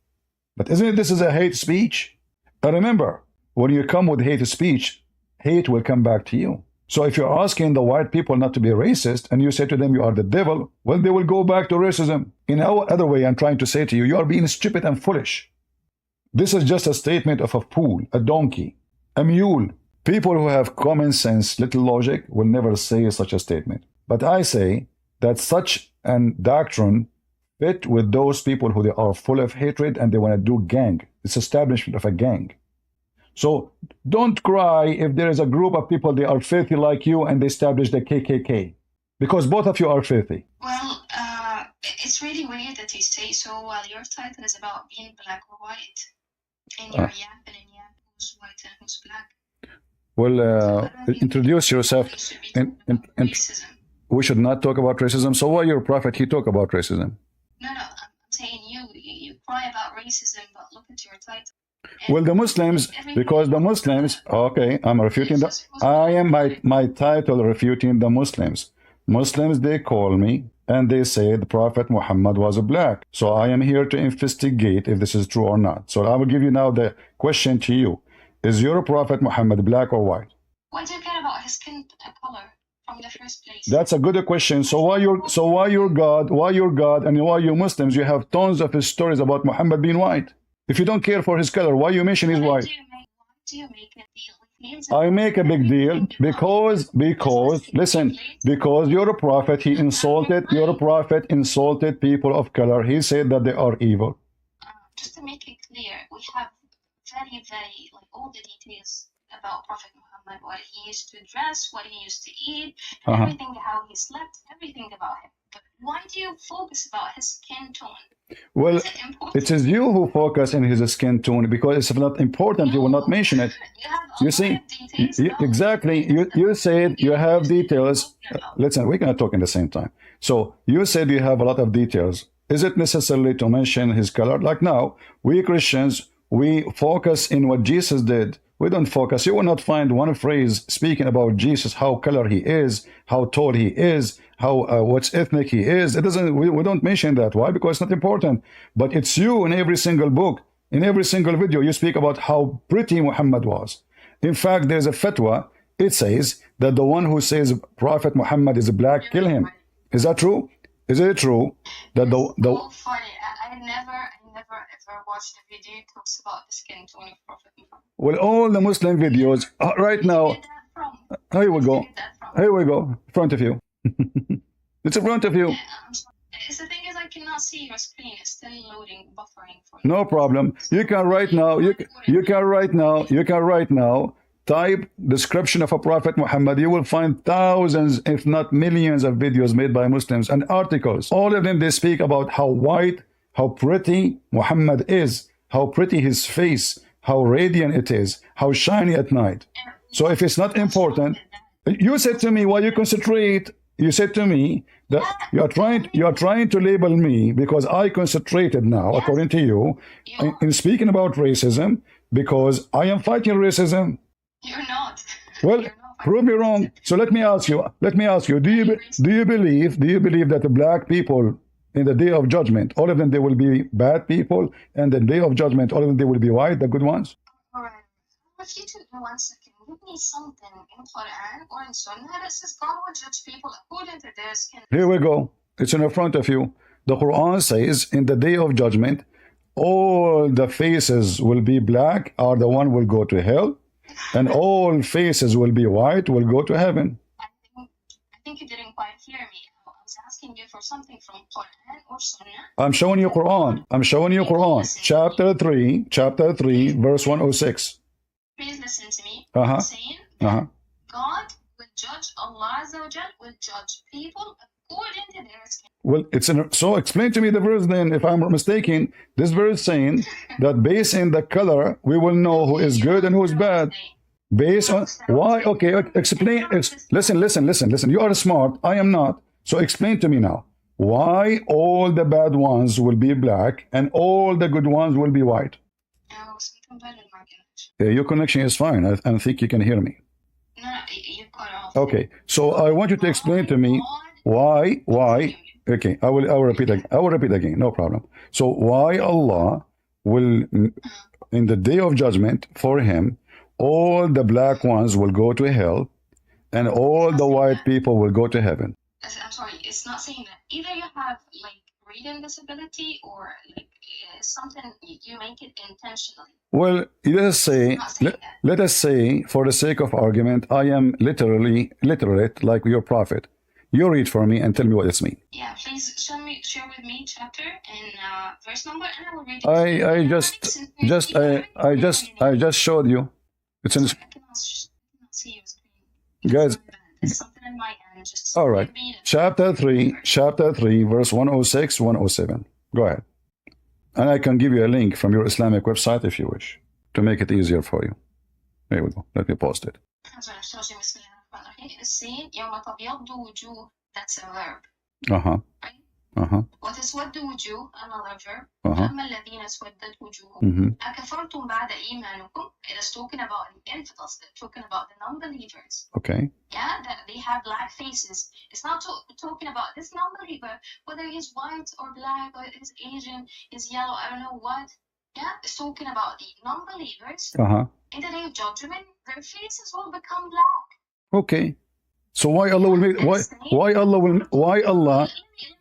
But isn't it, this is a hate speech? And remember, when you come with hate speech, hate will come back to you. So if you're asking the white people not to be racist and you say to them you are the devil, well, they will go back to racism. In no other way, I'm trying to say to you, you are being stupid and foolish. This is just a statement of a fool, a donkey, a mule. People who have common sense, little logic, will never say such a statement. But I say that such an doctrine fit with those people who they are full of hatred and they want to do gang. It's establishment of a gang. So don't cry if there is a group of people, they are filthy like you and they establish the KKK. Because both of you are filthy. Well, it's really weird that you say so while your title is about being black or white. And you're yapping and yapping who's white and who's black. Well, introduce yourself. And racism. we should not talk about racism. So why your prophet, he talk about racism? No, I'm saying you cry about racism, but look at your title. Well, the Muslims, because the Muslims, okay, I'm refuting that. I am my title refuting the Muslims. Muslims, they call me and they say the Prophet Muhammad was a black. So I am here to investigate if this is true or not. So I will give you now the question to you. Is your Prophet Muhammad black or white? What do you care about his skin color from the first place? That's a good question. So why your God, and why you Muslims, you have tons of stories about Muhammad being white? If you don't care for his color, why you mention he's white? Do you make a deal? I make a big deal because listen, because your prophet, your prophet insulted people of color. He said that they are evil. Just to make it clear, we have very like all the details about Prophet Muhammad, what he used to dress, what he used to eat, everything, how he slept, everything about him. But why do you focus about his skin tone? Well, it is you who focus in his skin tone, because it's not important, you will not mention it. You see, exactly. You said you have details. Listen, we cannot talk in the same time. So you said you have a lot of details. Is it necessarily to mention his color? Like now, we Christians, we focus in what Jesus did. We don't focus. You will not find one phrase speaking about Jesus, how color he is, how tall he is, how what ethnic he is. It doesn't. We don't mention that. Why? Because it's not important. But it's you in every single book, in every single video. You speak about how pretty Muhammad was. In fact, there's a fatwa. It says that the one who says Prophet Muhammad is black, kill him. Is that true? Is it true that the so funny. I never ever watched a video that talks about the skin tone of Prophet Muhammad. Well, all the Muslim videos right now. Here we go. Here we go. In front of you. It's in front of you. The thing is, I cannot see your screen. It's still loading, buffering for no problem. You can right now. You can right now. Type description of a Prophet Muhammad. You will find thousands, if not millions, of videos made by Muslims and articles. All of them, they speak about how white, how pretty Muhammad is, how pretty his face, how radiant it is, how shiny at night. So if it's not important, you said to me, why you concentrate? You said to me that you are trying to label me because I concentrated now, according to you, in speaking about racism, because I am fighting racism. You're not. Well, prove me wrong. So let me ask you. Do you believe that the black people in the day of judgment, all of them, they will be bad people, and the day of judgment, all of them, they will be white, the good ones? All right. If you took me 1 second, give me something in Quran or in Sunnah that says God will judge people according to their skin. Here we go. It's in front of you. The Quran says, in the day of judgment, all the faces will be black, or the one will go to hell, and all faces will be white, will go to heaven. I think you didn't quite hear me. I was asking you for something from Quran or Sunnah. I'm showing you Quran. Chapter 3, verse 106. Please listen to me. I'm saying God will judge, Allah Azza wa Jal will judge people according to their skin. Well, so explain to me the verse then, if I'm mistaken. This verse saying that based on the color, we will know who is good and who is bad. Based on why? Okay, explain. Listen. You are smart. I am not. So explain to me now why all the bad ones will be black and all the good ones will be white. Your connection is fine. I think you can hear me. No, you cut off. Okay, so I want you to explain to me why. Okay, I will repeat again. No problem. So why Allah will, in the day of judgment, for him, all the black ones will go to hell, and all the white people will go to heaven. I'm sorry, it's not saying that. Either you have like reading disability or like something you make it intentionally. Well, let us say, for the sake of argument, I am literally literate like your prophet. You read for me and tell me what it's mean. Yeah, please share with me chapter and verse number, and I will read it. I just showed you. It's in. I cannot see your screen. Guys. There's something in my end. Just all right. Chapter 3, verse 106, 107. Go ahead. And I can give you a link from your Islamic website if you wish, to make it easier for you. There we go. Let me post it. It's saying, that's a verb. Uh-huh. Right? Uh-huh. وتسود وجوه, another verb. Uh-huh. أما الذين اسودت وجوههم أكفرتم بعد إيمانكم. It is talking about the infidels. They're talking about the non-believers. Okay. Yeah, that they have black faces. It's not talking about this non-believer, whether he's white or black or he's Asian, he's yellow, I don't know what. Yeah, it's talking about the non-believers. Uh-huh. In the day of judgment, their faces will become black. Okay. So why Allah will make why Allah Let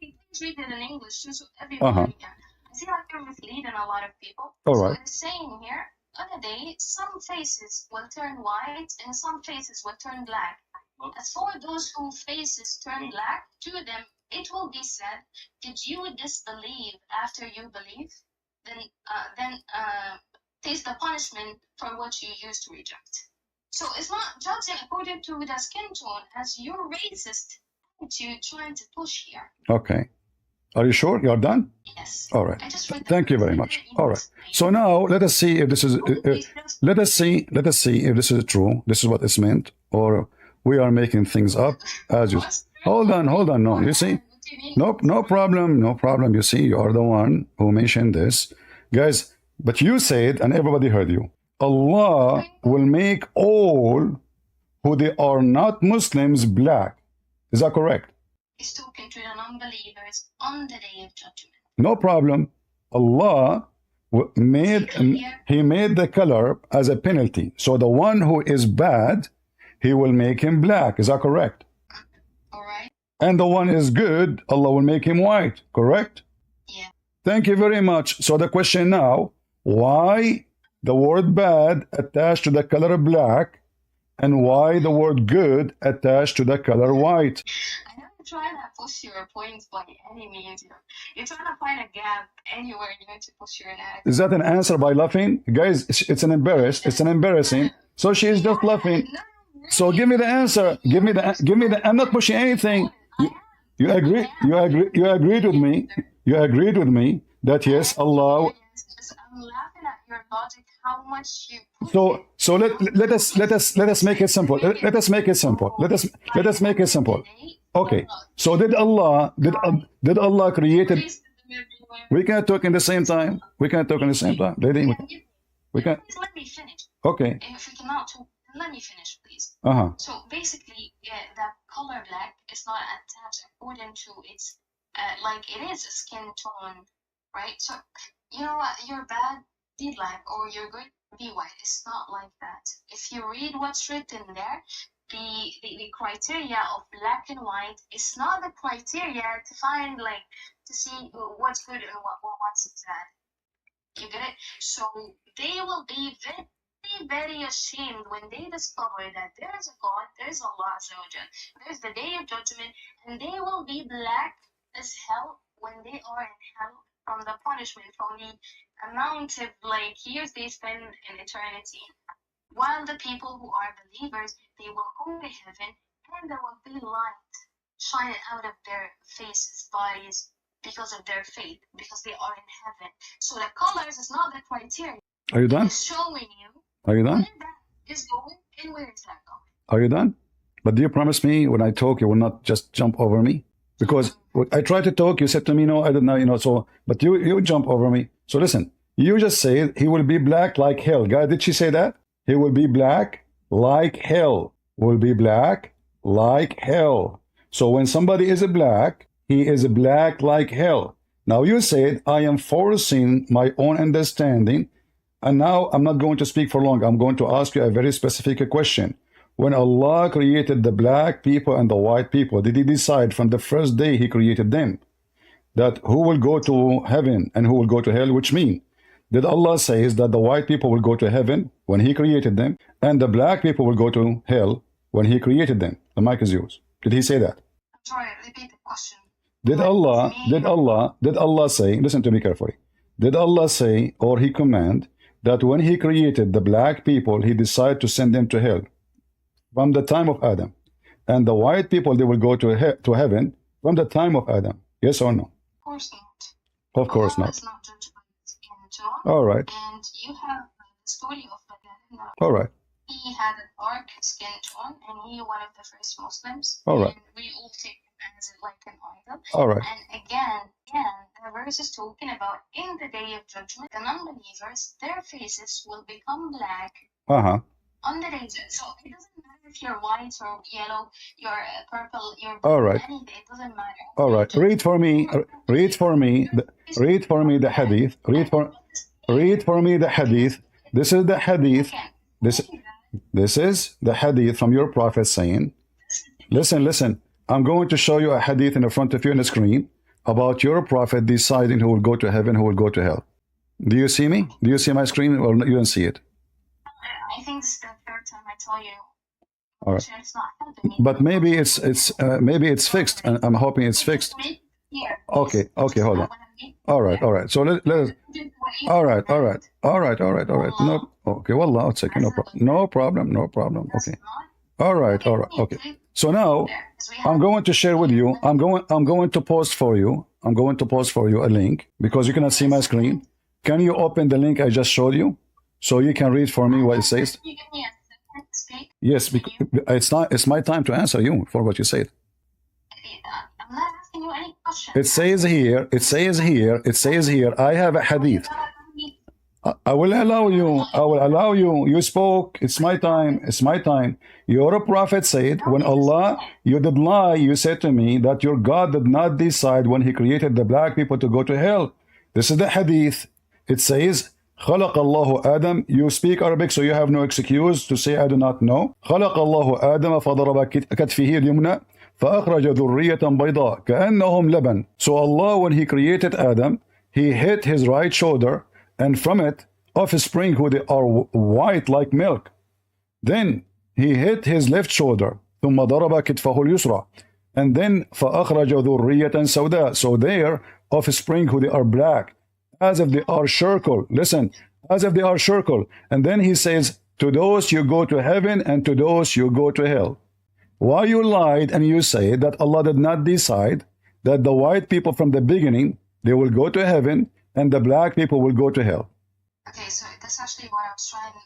me read it in English too, so everybody can. I see like you're misleading a lot of people. All right. So it's saying here, on a day, some faces will turn white and some faces will turn black. As for those whose faces turn black, to them it will be said, did you disbelieve after you believe? Then taste the punishment for what you used to reject. So it's not judging according to the skin tone as your racist attitude trying to push here. Okay. Are you sure? You're done? Yes. All right. I just read Thank you very much. All right. So now let us see if this is let us see if this is true. This is what it's meant, or we are making things up as you. Hold on. No, you see? No problem. You see, you are the one who mentioned this. Guys, but you said, and everybody heard you, Allah will make all who they are not Muslims black. Is that correct? He's talking to the non-believers on the day of judgment. No problem. Allah made the color as a penalty. So the one who is bad, he will make him black. Is that correct? All right. And the one is good, Allah will make him white. Correct? Yeah. Thank you very much. So the question now, why the word bad attached to the color black, and why the word good attached to the color white? I know you're trying to push your points by any means. You're trying to find a gap anywhere you need to push your narrative. Is that an answer by laughing? Guys, it's an embarrassing. So she is just laughing. So give me the answer. Give me the I'm not pushing anything. You agreed with me. You agreed with me that yes, Allah. I'm laughing at your logic, how much you So let us make it simple. Let us make it simple. Okay. So did Allah create it? We can't talk in the same time. Lady, we can't. Please let me finish. Okay. If we cannot talk, let me finish, please. So basically, the color black is not attached according to its like it is a skin tone, right? So you know what? You're bad, be black, or you're good, be white. It's not like that. If you read what's written there, the criteria of black and white is not the criteria to find like to see what's good and what's bad. You get it? So they will be very ashamed when they discover that there is a God, there is Allah Azza wa Jal, there's the day of judgment, and they will be black as hell when they are in hell from the punishment, from the amount of like years they spend in eternity. While the people who are believers, they will go to heaven and there will be light shining out of their faces, bodies, because of their faith, because they are in heaven. So the colors is not the criteria. Are you done? It's showing you. Are you done? Where that is going and where is that going. Are you done? But do you promise me when I talk, you will not just jump over me? Because I tried to talk, you said to me, no, I don't know, so, but you jump over me. So listen, you just said he will be black like hell. Guy, did she say that? He will be black like hell. Will be black like hell. So when somebody is black, he is black like hell. Now you said, I am forcing my own understanding. And now I'm not going to speak for long. I'm going to ask you a very specific question. When Allah created the black people and the white people, did He decide from the first day He created them that who will go to heaven and who will go to hell? Which mean, did Allah says that the white people will go to heaven when He created them, and the black people will go to hell when He created them? The mic is yours. Did He say that? I'm sorry, repeat the question. Did Allah say, listen to me carefully, did Allah say or He command that when He created the black people, He decided to send them to hell from the time of Adam, and the white people, they will go to heaven from the time of Adam? Yes or no? Of course not. Of course not. It's not judged by in John. All right. And you have the story of the All right. He had a dark skin John, and he one of the first Muslims. All right. And we all take him as like an idol. All right. And again, the verse is talking about in the day of judgment, the non-believers, their faces will become black. On the day, so it doesn't matter if you're white or yellow, you're purple, you're blue, all right. anything, it doesn't matter. All right. Read for me the hadith. Read for me the hadith. This is the hadith. This is the hadith from your prophet saying, listen. I'm going to show you a hadith in the front of you on the screen about your prophet deciding who will go to heaven, who will go to hell. Do you see me? Do you see my screen, or you don't see it? I think it's the third time I tell you. All right. It's not helping me. But maybe it's fixed, and I'm hoping it's fixed. Okay, hold on. All right. So let's. All right. No, okay. Wallah, one second. No problem. Okay. All right. Okay. So now I'm going to share with you. I'm going to post for you. I'm going to post for you a link because you cannot see my screen. Can you open the link I just showed you so you can read for me what it says? Yes, because it's my time to answer you for what you said. I'm not asking you any questions. It says here, I have a hadith. I will allow you. You spoke. It's my time. Your prophet said, when Allah, you did lie, you said to me that your God did not decide when He created the black people to go to hell. This is the hadith. It says, خلق الله آدم. You speak Arabic, so you have no excuse to say I do not know. خلق الله آدم فضرب كتفه اليمنى فأخرج ذرية بيضاء كأنهم لبن. So Allah, when He created Adam, He hit his right shoulder, and from it offspring who they are white like milk. Then He hit his left shoulder, ثم ضرب كتفه اليسرى, and then فأخرج ذرية سوداء. So there offspring who they are black, as if they are circle. Listen, as if they are circle. And then He says, to those you go to heaven, and to those you go to hell. Why you lied and you say that Allah did not decide that the white people from the beginning, they will go to heaven, and the black people will go to hell? Okay, so that's actually what I was trying to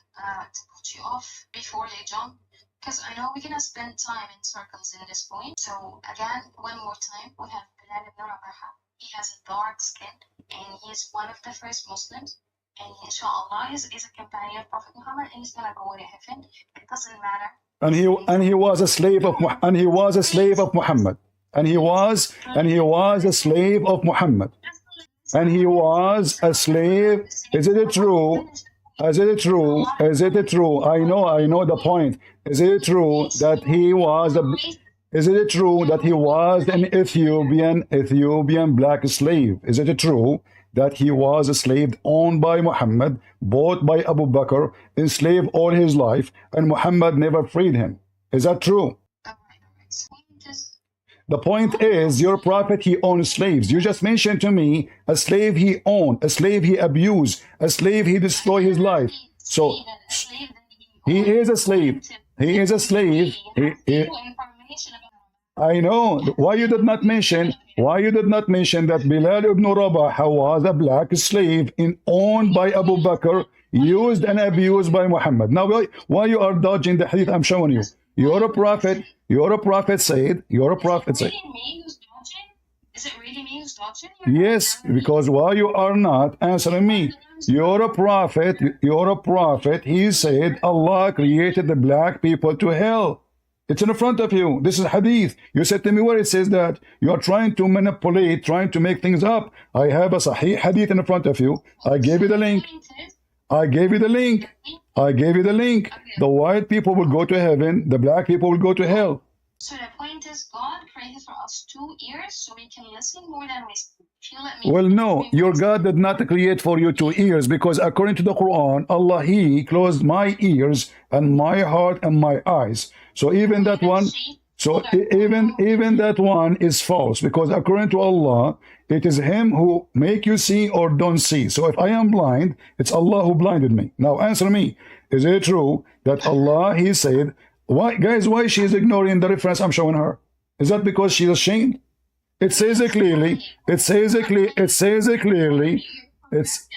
put you off before you jump, because I know we're gonna spend time in circles in this point. So again, one more time, we have Bilal ibn Rabaha. He has a dark skin, and he's one of the first Muslims, and inshallah is a companion of Prophet Muhammad, and he's gonna go to heaven. It doesn't matter. And he was a slave of Muhammad. And he was a slave of Muhammad. And he was a slave of Muhammad. And he was a slave. Is it true? Is it true? Is it true? I know the point. Is it true that he was an Ethiopian black slave? Is it true that he was a slave owned by Muhammad, bought by Abu Bakr, enslaved all his life, and Muhammad never freed him? Is that true? The point is, your prophet, he owned slaves. You just mentioned to me a slave he owned, a slave he abused, a slave he destroyed his life. So he is a slave. He is a slave. I know. Why you did not mention that Bilal ibn Rabah was a black slave owned by Abu Bakr, used and abused by Muhammad? Now, why you are dodging the hadith I'm showing you? Your prophet said. Is it really me who's dodging? Yes, because why you are not answering me? Your prophet, he said Allah created the black people to hell. It's in front of you. This is hadith. You said to me where it says that. You are trying to manipulate, trying to make things up. I have a sahih hadith in front of you. I gave you the link. I gave you the link. I gave you the link. Okay. The white people will go to heaven. The black people will go to hell. So the point is, God created for us 2 ears so we can listen more than we feel it. Well, no, your God did not create for you 2 ears, because according to the Quran, Allah, He closed my ears and my heart and my eyes. So even that one, so even that one is false, because according to Allah, it is Him who make you see or don't see. So if I am blind, it's Allah who blinded me. Now answer me: is it true that Allah, He said, why, guys, why she is ignoring the reference I'm showing her? Is that because she's ashamed? It says it clearly. It says it clearly. It says it clearly. It's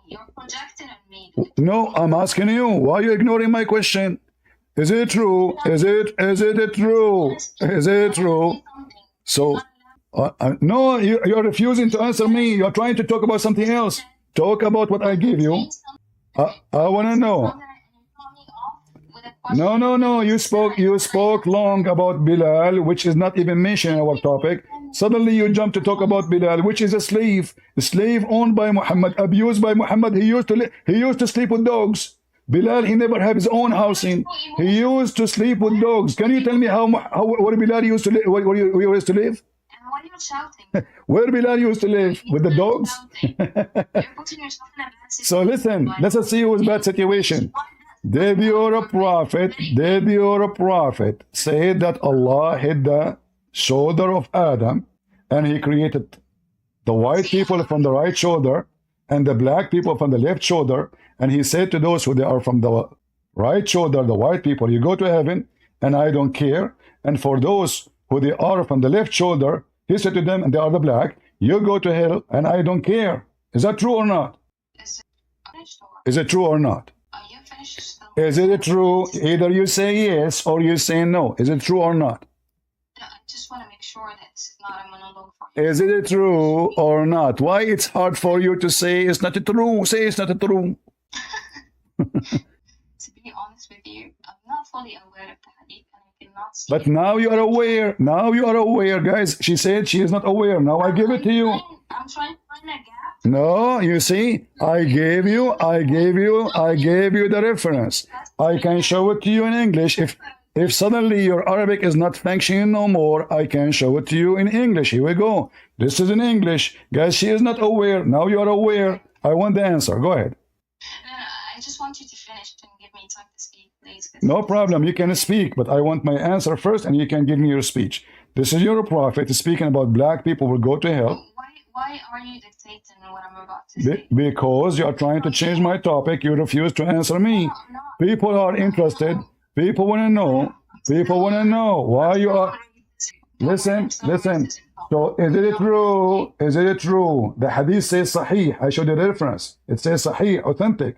You're projecting on me. no. I'm asking you. Why are you ignoring my question? Is it true? Is it true? Is it true? So no, you're refusing to answer me. You're trying to talk about something else. Talk about what I gave you. I want to know. No. You spoke long about Bilal, which is not even mentioned in our topic. Suddenly you jump to talk about Bilal, which is a slave owned by Muhammad, abused by Muhammad. He used to sleep with dogs. Bilal, he never had his own housing. He used to sleep with dogs. Can you tell me how where Bilal used to live? Where he used to live? And why are you shouting? Where Bilal used to live? With the dogs? You're putting yourself in a bad situation. So listen, let's see who's bad situation. Did your prophet say that Allah hit the shoulder of Adam and he created the white people from the right shoulder and the black people from the left shoulder, and he said to those who they are from the right shoulder, the white people, you go to heaven and I don't care, and for those who they are from the left shoulder, he said to them, and they are the black, you go to hell and I don't care. Is that true or not? Is it true or not? Is it true? Either you say yes or you say no. Is it true or not? I just want to make sure that it's not a monologue for you. Is it true or not? Why it's hard for you to say it's not true? Say it's not true. To be honest with you, I'm not fully aware of the hadith and I cannot see. But now you are aware. Now you are aware, guys. She said she is not aware. Now I give it to you. I'm trying to find a gap. No, you see, I gave you the reference. I can show it to you in English. If suddenly your Arabic is not functioning no more, I can show it to you in English. Here we go. This is in English. Guys, she is not aware. Now you are aware. I want the answer. Go ahead. No, I just want you to finish and give me time to speak, please. No problem. You can speak, but I want my answer first, and you can give me your speech. This is your prophet speaking about black people will go to hell. Why are you dictating what I'm about to say? Because you are trying to change my topic. You refuse to answer me. People are interested. People want to know. People want to know why you are. Listen. So is it true? Is it true? The hadith says sahih. I showed you the reference. It says sahih, authentic.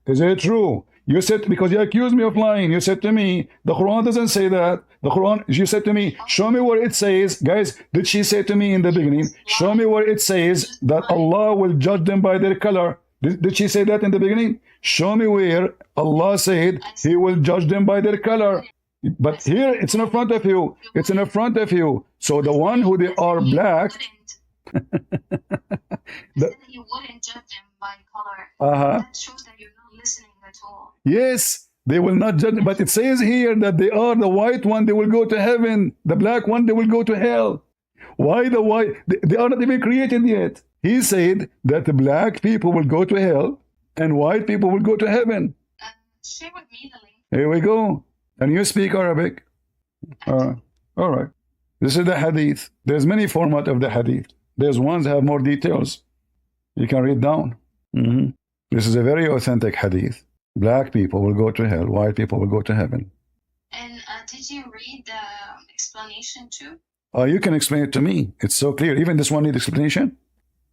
Is it true? You said, because you accused me of lying, you said to me, the Quran doesn't say that. The Quran, you said to me, show me where it says, guys, did she say to me in the beginning, show me where it says that Allah will judge them by their color? Did she say that in the beginning? Show me where Allah said He will judge them by their color. But here, it's in front of you. It's in front of you. So the one who they are black. You wouldn't judge them by color. That shows that you're not listening at all. Yes, they will not judge. But it says here that they are the white one, they will go to heaven. The black one, they will go to hell. Why the white? They are not even created yet. He said that the black people will go to hell and white people will go to heaven. Share with me the link. Here we go. And you speak Arabic? All right. This is the hadith. There's many format of the hadith. There's ones that have more details. You can read down. This is a very authentic hadith. Black people will go to hell. White people will go to heaven. And did you read the explanation too? You can explain it to me. It's so clear. Even this one needs explanation?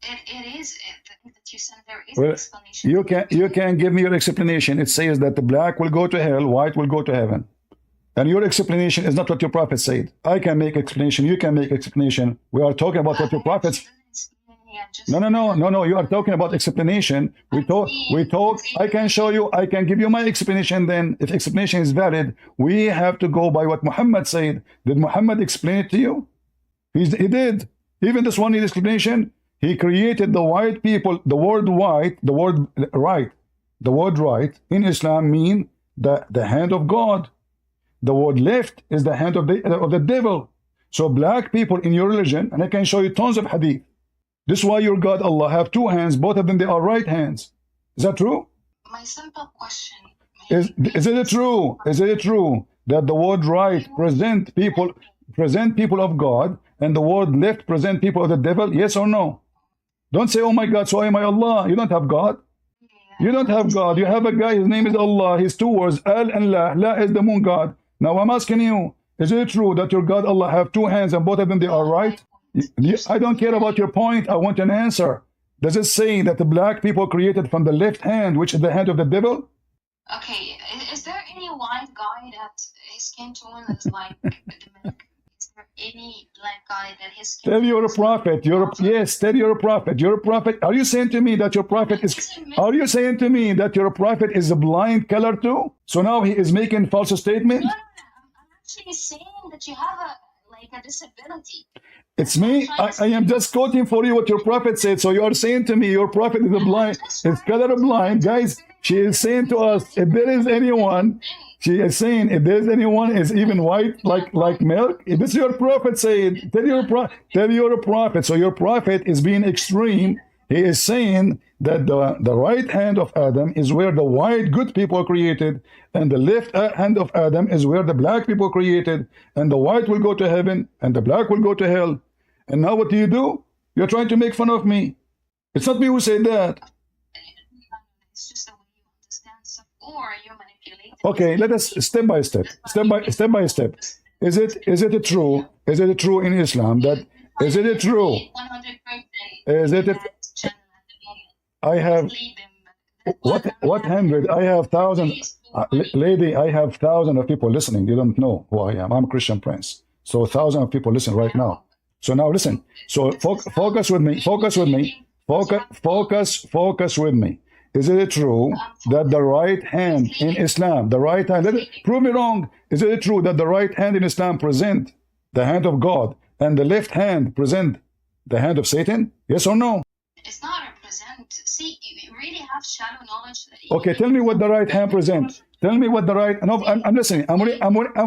It is. That you sent there is an explanation. You can give me your explanation. It says that the black will go to hell, white will go to heaven. And your explanation is not what your prophet said. I can make explanation. You can make explanation. We are talking about what your prophets. No. You are talking about explanation. We talk. I can show you. I can give you my explanation. Then, if explanation is valid, we have to go by what Muhammad said. Did Muhammad explain it to you? He did. Even this one needs explanation. He created the white people. The word white. The word right. the word right in Islam mean the hand of God. The word left is the hand of the devil. So black people in your religion, and I can show you tons of hadith. This is why your God Allah have two hands, both of them they are right hands. Is that true? My simple question. Is it true? Is it true that the word right present people of God, and the word left present people of the devil? Yes or no? Don't say, oh my God, so am I Allah. You don't have God. You don't have God. You have a guy, his name is Allah. His two words, Al and La. La is the moon God. Now I'm asking you, is it true that your God Allah have two hands and both of them they are right? I don't care about your point. I want an answer. Does it say that the black people created from the left hand, which is the hand of the devil? Okay, is there any white guy that his skin tone is like the milk? Is there any black guy that his skin Tell tone you're a is prophet. Yes, tell you're a prophet. You're a prophet. Are you saying to me that your prophet is? Are you saying to me that your prophet is a blind color too? So now he is making false statement. No, I'm actually saying that you have a disability. It's me. I am just quoting for you what your prophet said. So you are saying to me your prophet is a blind, is color blind. Guys, she is saying to us, if there is anyone, she is saying if there is anyone is even white like milk, this is your prophet said. Tell you're a prophet. So your prophet is being extreme. He is saying that the right hand of Adam is where the white good people are created, and the left hand of Adam is where the black people are created, and the white will go to heaven and the black will go to hell. And now what do? You're trying to make fun of me. It's not me who said that. It's just the way you understand stuff, or you're manipulating. Okay, let us step by step. Is it true? Is it true in Islam that is it true? 100%. Is it? I have what 100? I have thousand. Lady, I have thousands of people listening. You don't know who I am. I'm a Christian Prince. So thousands of people listen right now. So now listen. So focus with me. Focus with me. Focus with me. Is it true that the right hand in Islam, the right hand, prove me wrong. Is it true that the right hand in Islam present the hand of God and the left hand present the hand of Satan? Yes or no? It's not represent. See, you really have shallow knowledge. Okay, tell me what the right hand presents. Tell me what the right. No, I'm listening. I'm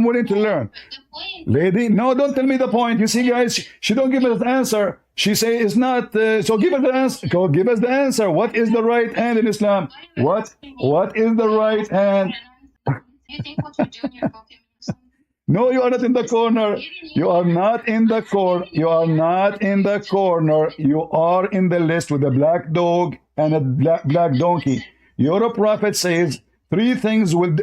willing to learn. Lady, no, don't tell me the point. You see, guys, she don't give us the answer. She say it's not. So give us the answer. Go give us the answer. What is the right hand in Islam? What is the right hand? You think what you're doing, you're cooking something? No, you are not in the corner. You are not in the corner. You are not in the corner. You are in the list with a black dog and a black donkey. Your prophet says three things will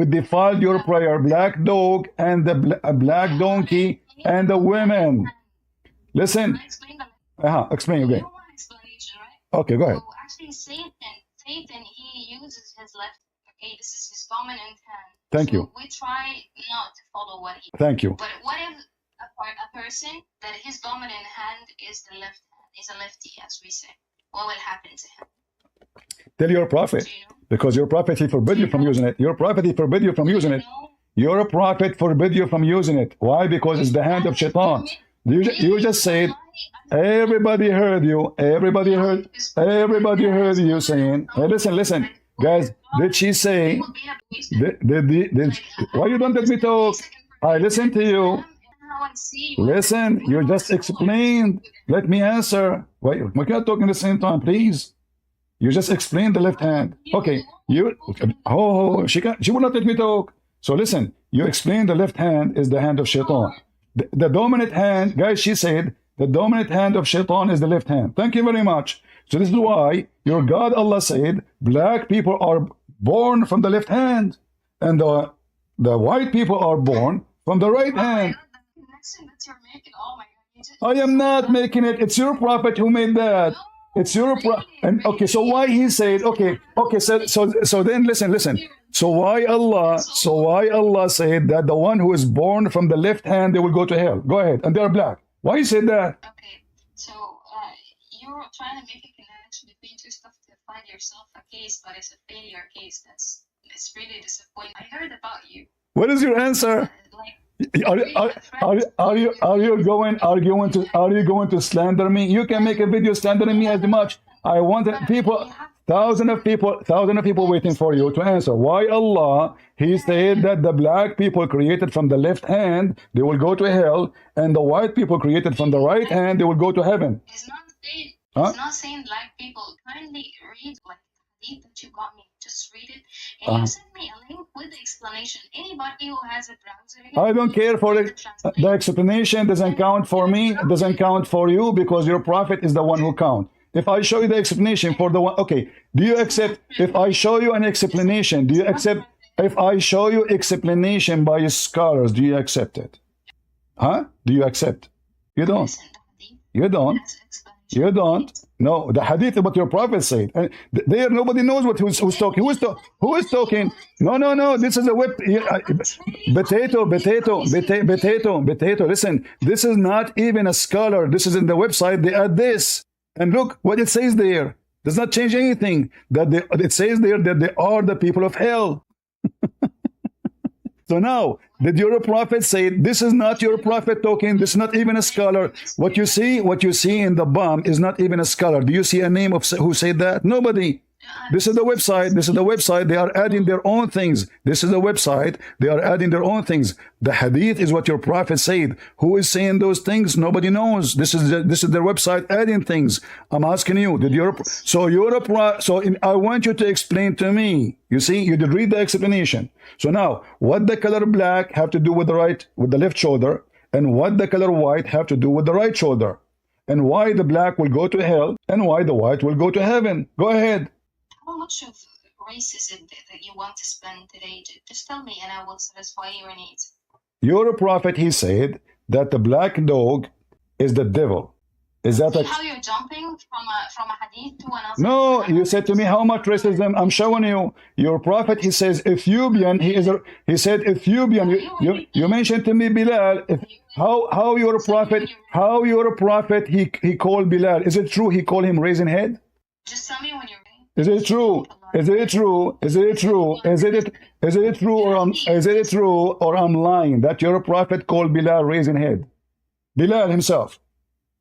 defile your prayer: black dog and the black donkey and the women. Listen. Explain again. You want explanation, right? Okay, go ahead. So actually, Satan, he uses his left. Okay, this is his dominant hand. Thank you. We try not to follow what he. Thank you. But what if a person that his dominant hand is the left hand, is a lefty, as we say? What will happen to him? Tell your prophet, because your prophet he forbid you from using it. Your prophet he forbid you from using it. Your prophet forbid you from using it. Why? Because it's the hand of Shaitan. You just said. Everybody heard you. Everybody heard you saying. Hey, listen, guys. Did she say? Why you don't let me talk? I listen to you. Listen, you just explained. Let me answer. Wait, we can't talk at the same time, please. You just explained the left hand. Okay, she will not let me talk. So listen, you explained the left hand is the hand of Shaitan. The dominant hand, guys, she said, the dominant hand of Shaitan is the left hand. Thank you very much. So this is why your God Allah said, black people are born from the left hand, and the white people are born from the right hand. I am not making it. It's your prophet who made that. It's your prophet. And okay, so why he said, okay, so then listen. So why Allah said that the one who is born from the left hand, they will go to hell. Go ahead. And they're black. Why you said that? Okay, so you're trying to make a connection between two stuff to find yourself a case, but it's a failure case. That's really disappointing. I heard about you. What is your answer? Are you going to slander me? You can make a video slandering me as much I want people, thousands of people waiting for you to answer. Why Allah, He said that the black people created from the left hand, they will go to hell, and the white people created from the right hand, they will go to heaven. It's not saying, Huh? it's not saying black people. Kindly read like the hadith that you got me. Just read it, and you send me a link with the explanation. Anybody who has a browser, I don't care for it. The explanation doesn't count for me. It doesn't count for you because your prophet is the one who counts. If I show you the explanation for the one, okay, do you accept? If I show you an explanation, do you accept? If I show you explanation by scholars, do you accept it? Huh? Do you accept? You don't. You don't. You don't. No, the hadith about your prophet said. And there, nobody knows who's talking. Who is talking? No. This is a web. Potato. Listen, this is not even a scholar. This is in the website. They add this. And look what it says there. Does not change anything. It says there that they are the people of hell. So now, did your prophet say, this is not your prophet talking, this is not even a scholar. What you see in the bomb is not even a scholar. Do you see a name of who said that? Nobody. This is the website. They are adding their own things. This is the website. They are adding their own things. The hadith is what your prophet said. Who is saying those things? Nobody knows. This is their website adding things. I'm asking you, I want you to explain to me. You see, you did read the explanation. So now, what the color black have to do with the left shoulder, and what the color white have to do with the right shoulder, and why the black will go to hell, and why the white will go to heaven? Go ahead. How much of racism that you want to spend today? Just tell me and I will satisfy your needs. Your prophet, he said that the black dog is the devil. Is that how you're jumping from a hadith to another? No, you said to me how much racism. I'm showing you. Your prophet, he says Ethiopian. He said Ethiopian. You mentioned to me Bilal. How your prophet he called Bilal? Is it true he called him raisin head? Just tell me when you're ready. Is it true? Is it true? Is it true? Is it true or I'm lying that your prophet called Bilal raisin head? Bilal himself.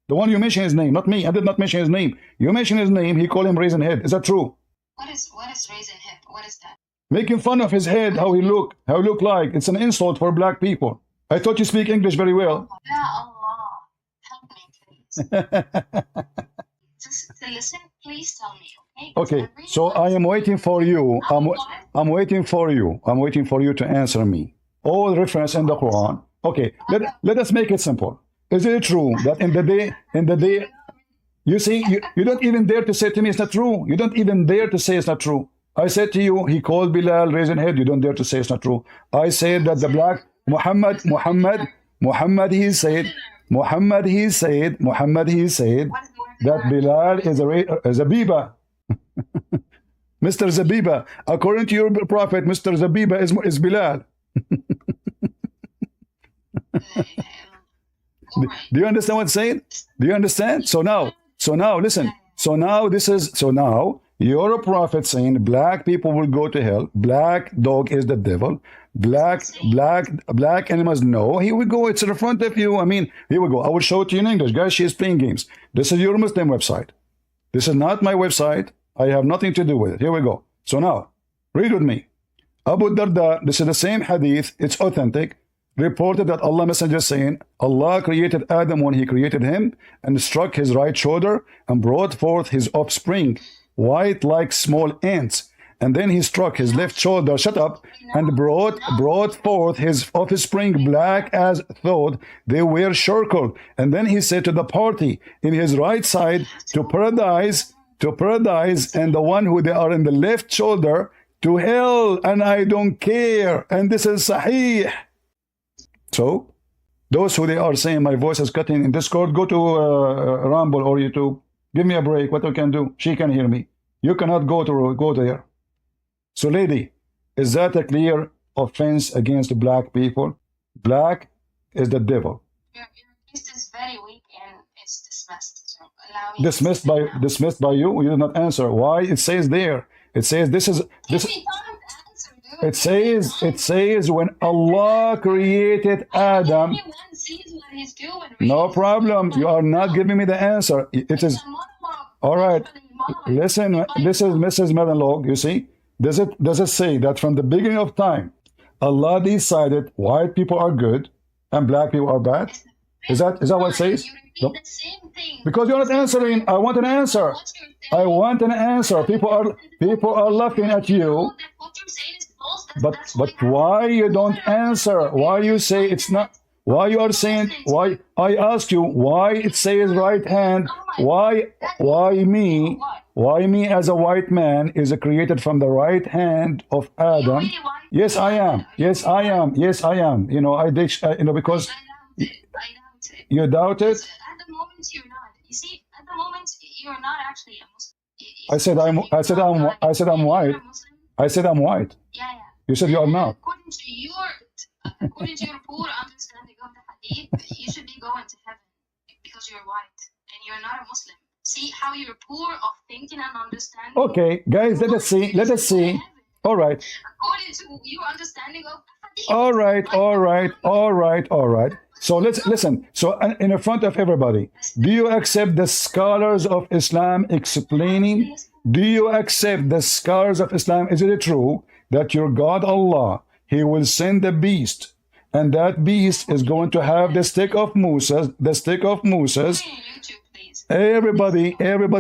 The one you mentioned his name, not me. I did not mention his name. You mentioned his name, he called him raisin head. Is that true? What is raisin head? What is that? Making fun of his head, how he look like. It's an insult for black people. I thought you speak English very well. Ya Allah, help me please. Just listen, please tell me, okay? Okay, so I am waiting for you. I'm waiting for you. I'm waiting for you to answer me. All reference in the Quran. Okay, let us make it simple. Is it true that in the day, you see, you don't even dare to say to me it's not true. You don't even dare to say it's not true. I said to you, he called Bilal raisin head. You don't dare to say it's not true. I said that the black Muhammad, he said that Bilal is a Zabiba. Mr. Zabiba. According to your prophet, Mr. Zabiba is Bilal. Do you understand what I'm saying? Do you understand? So now listen. So now your prophet saying black people will go to hell. Black dog is the devil. Black animals. No, here we go. It's in front of you. I mean, here we go. I will show it to you in English. Guys, she is playing games. This is your Muslim website. This is not my website. I have nothing to do with it. Here we go. So now, read with me. Abu Darda, this is the same hadith. It's authentic. Reported that Allah Messenger saying, Allah created Adam when he created him and struck his right shoulder and brought forth his offspring, white like small ants. And then he struck his left shoulder, shut up, and brought forth his offspring black as thought they were charcoal. And then he said to the party in his right side to paradise, and the one who they are in the left shoulder to hell, and I don't care. And this is Sahih. So, those who they are saying my voice is cutting in Discord, go to Rumble or YouTube. Give me a break. What I can do? She can hear me. You cannot go there. So, lady, is that a clear offense against black people? Black is the devil. Your case is very weak and it's dismissed. So allow me dismissed by you. You did not answer. Why? It says there. It says this. It says when Allah created Adam. No problem. You are not giving me the answer. It is all right. Listen, this is Mrs. Medenlog, you see? Does it say that from the beginning of time, Allah decided white people are good and black people are bad? Is that what it says? Because you're not answering. I want an answer. I want an answer. People are laughing at you. But why you don't answer? Why you say it's not? Why you are saying? Why I ask you why it says right hand? Why me? Why me as a white man is created from the right hand of Adam? Yes, I am. Yes, I am. Yes, I am. You know, because you doubt it. At the moment, you're not. You see, at the moment, you're not actually a Muslim. I said I'm white. I said I'm white. Yeah. You said you are not. According to your poor understanding of the hadith, you should be going to heaven because you're white and you're not a Muslim. See how you're poor of thinking and understanding. Okay, guys, let us see. Let us see. All right. According to your understanding of hadith. All right. So let's listen. So in front of everybody, do you accept the scholars of Islam explaining? Do you accept the scholars of Islam? Is it true that your God Allah, He will send a beast, and that beast is going to have the stick of Moses? The stick of Moses. Everybody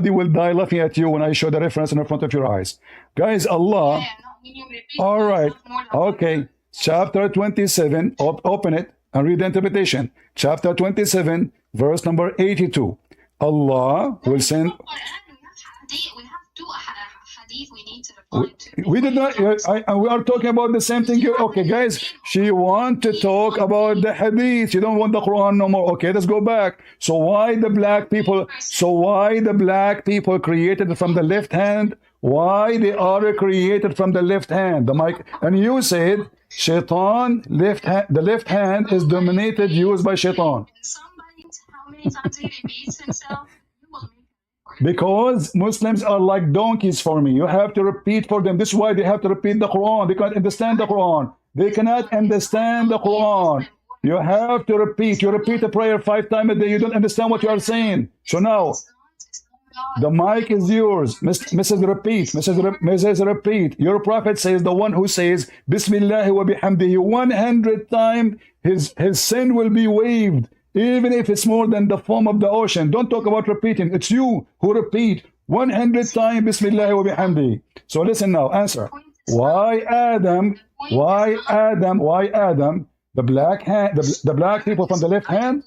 will die laughing at you when I show the reference in front of your eyes, guys. Allah. All right. Okay. Chapter 27. Open it and read the interpretation. Chapter 27, verse number 82. Allah will send. We have two hadith we need to reply to. We did not. We are talking about the same thing here. Okay, guys. She wants to talk about the hadith. She don't want the Quran no more. Okay, let's go back. So why the black people? So why the black people created from the left hand? Why they are created from the left hand? The mic. And you said Shaitan left hand. The left hand is dominated, used by Shaitan. How many times he repeats himself? Because Muslims are like donkeys for me. You have to repeat for them. This is why they have to repeat the Quran. They can't understand the Quran. They cannot understand the Quran. You have to repeat. You repeat a prayer 5 times a day. You don't understand what you are saying. So now, the mic is yours. Mrs. Repeat. Mrs. Repeat. Your prophet says the one who says Bismillah wa bihamdihi 100 times, his sin will be waived. Even if it's more than the foam of the ocean. Don't talk about repeating. It's you who repeat 100 times Bismillah wa bihamdi. So listen now, answer. Why Adam, the black people from the left hand?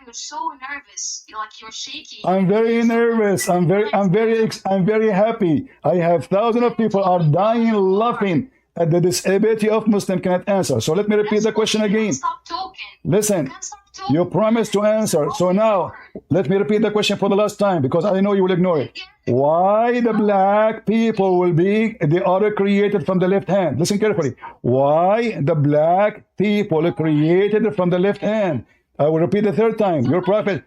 You're so nervous. You're shaking. I'm very nervous. I'm very happy. I have thousands of people are dying laughing at the disability of Muslim cannot answer. So let me repeat the question again. Stop talking. Listen, you promised to answer. So now, let me repeat the question for the last time because I know you will ignore it. Why the black people will be, they are created from the left hand? Listen carefully. Why the black people are created from the left hand? I will repeat the 3rd time. Your prophet,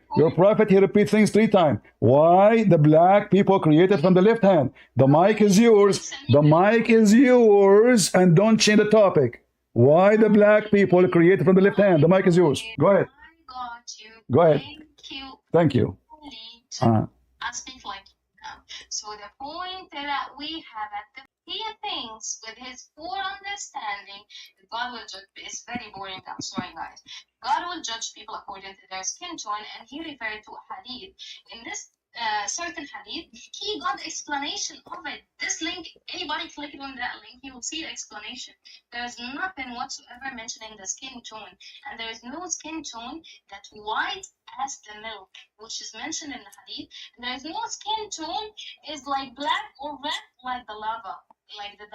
he repeats things 3 times. Why the black people created from the left hand? The mic is yours. The mic is yours, and don't change the topic. Why the black people created from the left hand? The mic is yours. Go ahead. Go ahead. Thank you. I speak like now. So the point that we have at the things with his poor understanding, God will judge. It's very boring. I'm sorry, guys. God will judge people according to their skin tone, and he referred to a hadith. In this certain hadith, he got the explanation of it. This link, anybody clicking on that link, you will see the explanation. There's nothing whatsoever mentioning the skin tone, and there is no skin tone that white as the milk, which is mentioned in the hadith. And there is no skin tone is like black or red like the lava, like the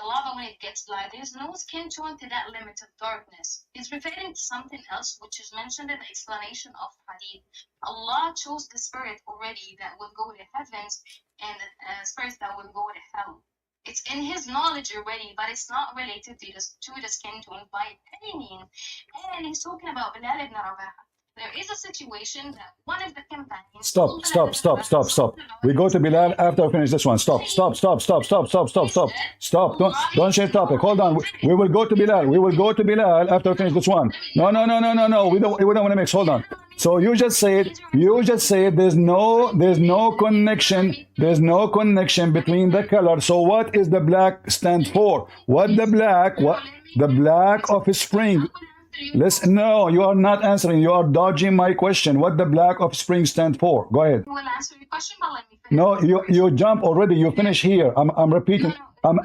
lava when it gets black. There's no skin tone to that limit of darkness. It's referring to something else which is mentioned in the explanation of hadith. Allah chose the spirit already that will go to heavens and spirits that will go to hell. It's in his knowledge already, but it's not related to the skin tone by any means. And he's talking about Bilal ibn Rabah. There is a situation that one of the companions... Stop. We go to Bilal after we finish this one. Stop. Don't change topic. Hold on. We will go to Bilal. After we finish this one. No. We don't want to mix. Hold on. So you just said there's no connection. There's no connection between the color. So what is the black stand for? What the black of spring? Listen, no, you are not answering. You are dodging my question. What the black of spring stand for? Go ahead. You will answer your question, but let me finish. No, you jump already. You finish here. I'm repeating. I'm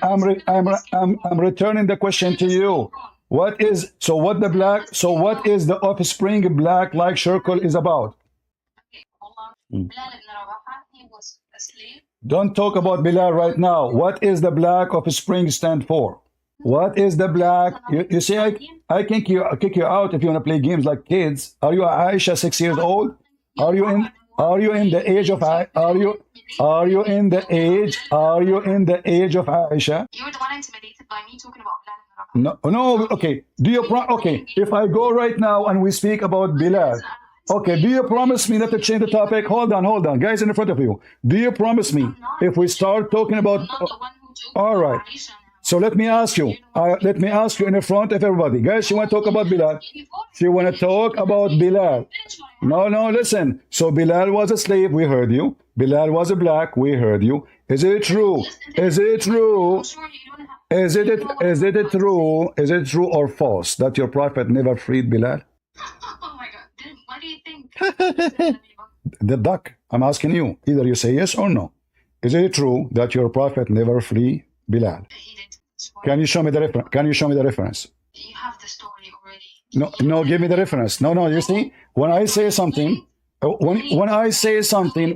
returning the question to you. What is what the offspring black like circle is about? Okay, hold on. Bilal ibn Rabaha, he was a slave. Don't talk about Bilal right now. What is the black offspring stand for? What is the black? You see, I can kick you out if you want to play games like kids. Are you Aisha 6 years old? Are you in the age of are you in the age of Aisha? You were the one intimidated by me talking about Bilal ibn Rabaha. No, okay. Okay, if I go right now and we speak about Bilal, okay, do you promise me not to change the topic? Hold on, guys in front of you. Do you promise me if we start talking about? I'm not the one who joked All right. about Aisha now. So let me ask you. In the front of everybody, guys. You want to talk about Bilal? She want to talk about Bilal. No, listen. So Bilal was a slave. We heard you. Bilal was a black. We heard you. Is it true? Is it true? I'm sure you don't have. Is it true? Is it true or false that your prophet never freed Bilal? Oh my God. Then what do you think? The duck. I'm asking you. Either you say yes or no. Is it true that your prophet never free Bilal? He did. Can you show me the reference? Can you show me the reference? You have the story already. No, give me the reference. No, you see, when I say something, when I say something,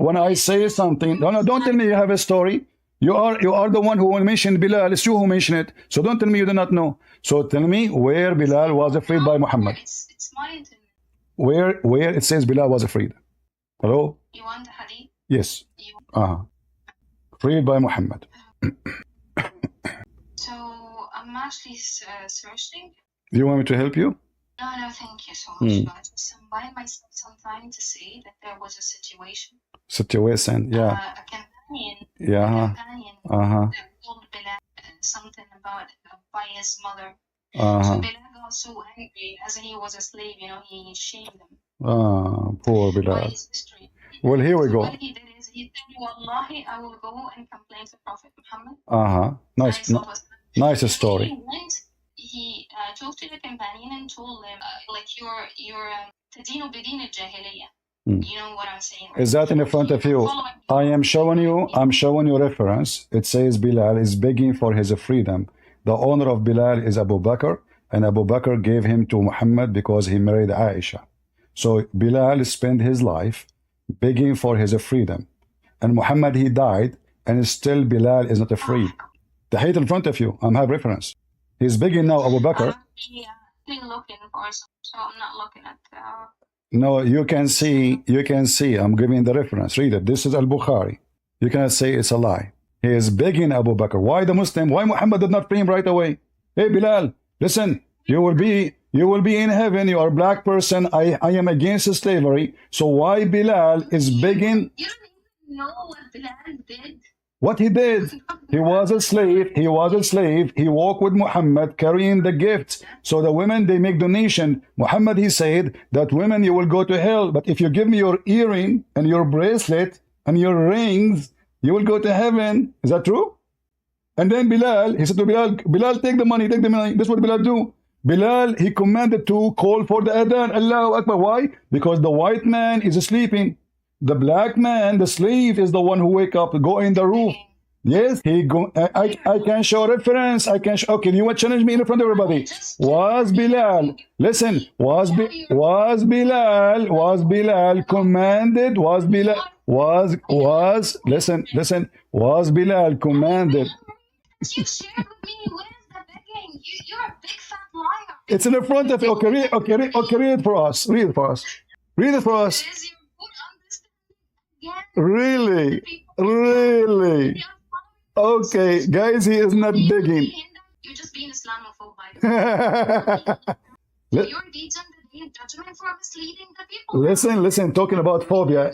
no, don't tell me you have a story. You are the one who mentioned Bilal. It's you who mentioned it. So don't tell me you do not know. So tell me where Bilal was freed by Muhammad. It's my internet. Where it says Bilal was freed. Hello? You want the hadith? Yes. Freed by Muhammad. So I'm actually searching. You want me to help you? No, thank you so much. But I just buying myself some time to say that there was a situation. Yeah. A companion. Yeah. A companion told Bilal something about by his mother. So Bilal got so angry, as he was a slave. He shamed him. Poor By Bilal. his history. Well, here we So go. what he did is he said, "Wallahi, I will go and complain to Prophet Muhammad." Nice story. He went. He talked to the companion and told him, like you're tadinu bidin al-jahiliyyah. You know what I'm saying? Right? Is that in front of you? I'm showing you reference. It says Bilal is begging for his freedom. The owner of Bilal is Abu Bakr, and Abu Bakr gave him to Muhammad because he married Aisha. So Bilal spent his life begging for his freedom. And Muhammad, he died, and still Bilal is not freed. The hadith in front of you, I have reference. He's begging now, Abu Bakr. Still looking for some, so I'm not looking at. No, you can see. I'm giving the reference. Read it. This is Al-Bukhari. You cannot say it's a lie. He is begging Abu Bakr. Why the Muslim? Why Muhammad did not free him right away? Hey Bilal, listen. You will be in heaven. You are a black person. I am against slavery. So why Bilal is begging? You don't even know what Bilal did. What he did? He was a slave. He walked with Muhammad carrying the gifts. So the women, they make donation. Muhammad, he said that women, you will go to hell. But if you give me your earring and your bracelet and your rings, you will go to heaven. Is that true? And then Bilal, he said to Bilal, take the money. That's what Bilal do. Bilal, he commanded to call for the adhan. Allahu Akbar. Why? Because the white man is sleeping. The black man, the slave, is the one who wake up, go in the roof. Yes, he go. I can show reference. Okay, you want to challenge me in front of everybody? Was Bilal? Listen. Was Bilal commanded? Listen. Was Bilal commanded? You shared with me. Where's the begging? You're a big fat liar. It's in the front of you. Okay, read it for us. Read it for us. It is your good understanding. Really? Okay, guys, he is not begging. You're just being Islamophobe, by the way. Your deeds on the judgment for misleading the people. Listen, talking about phobia.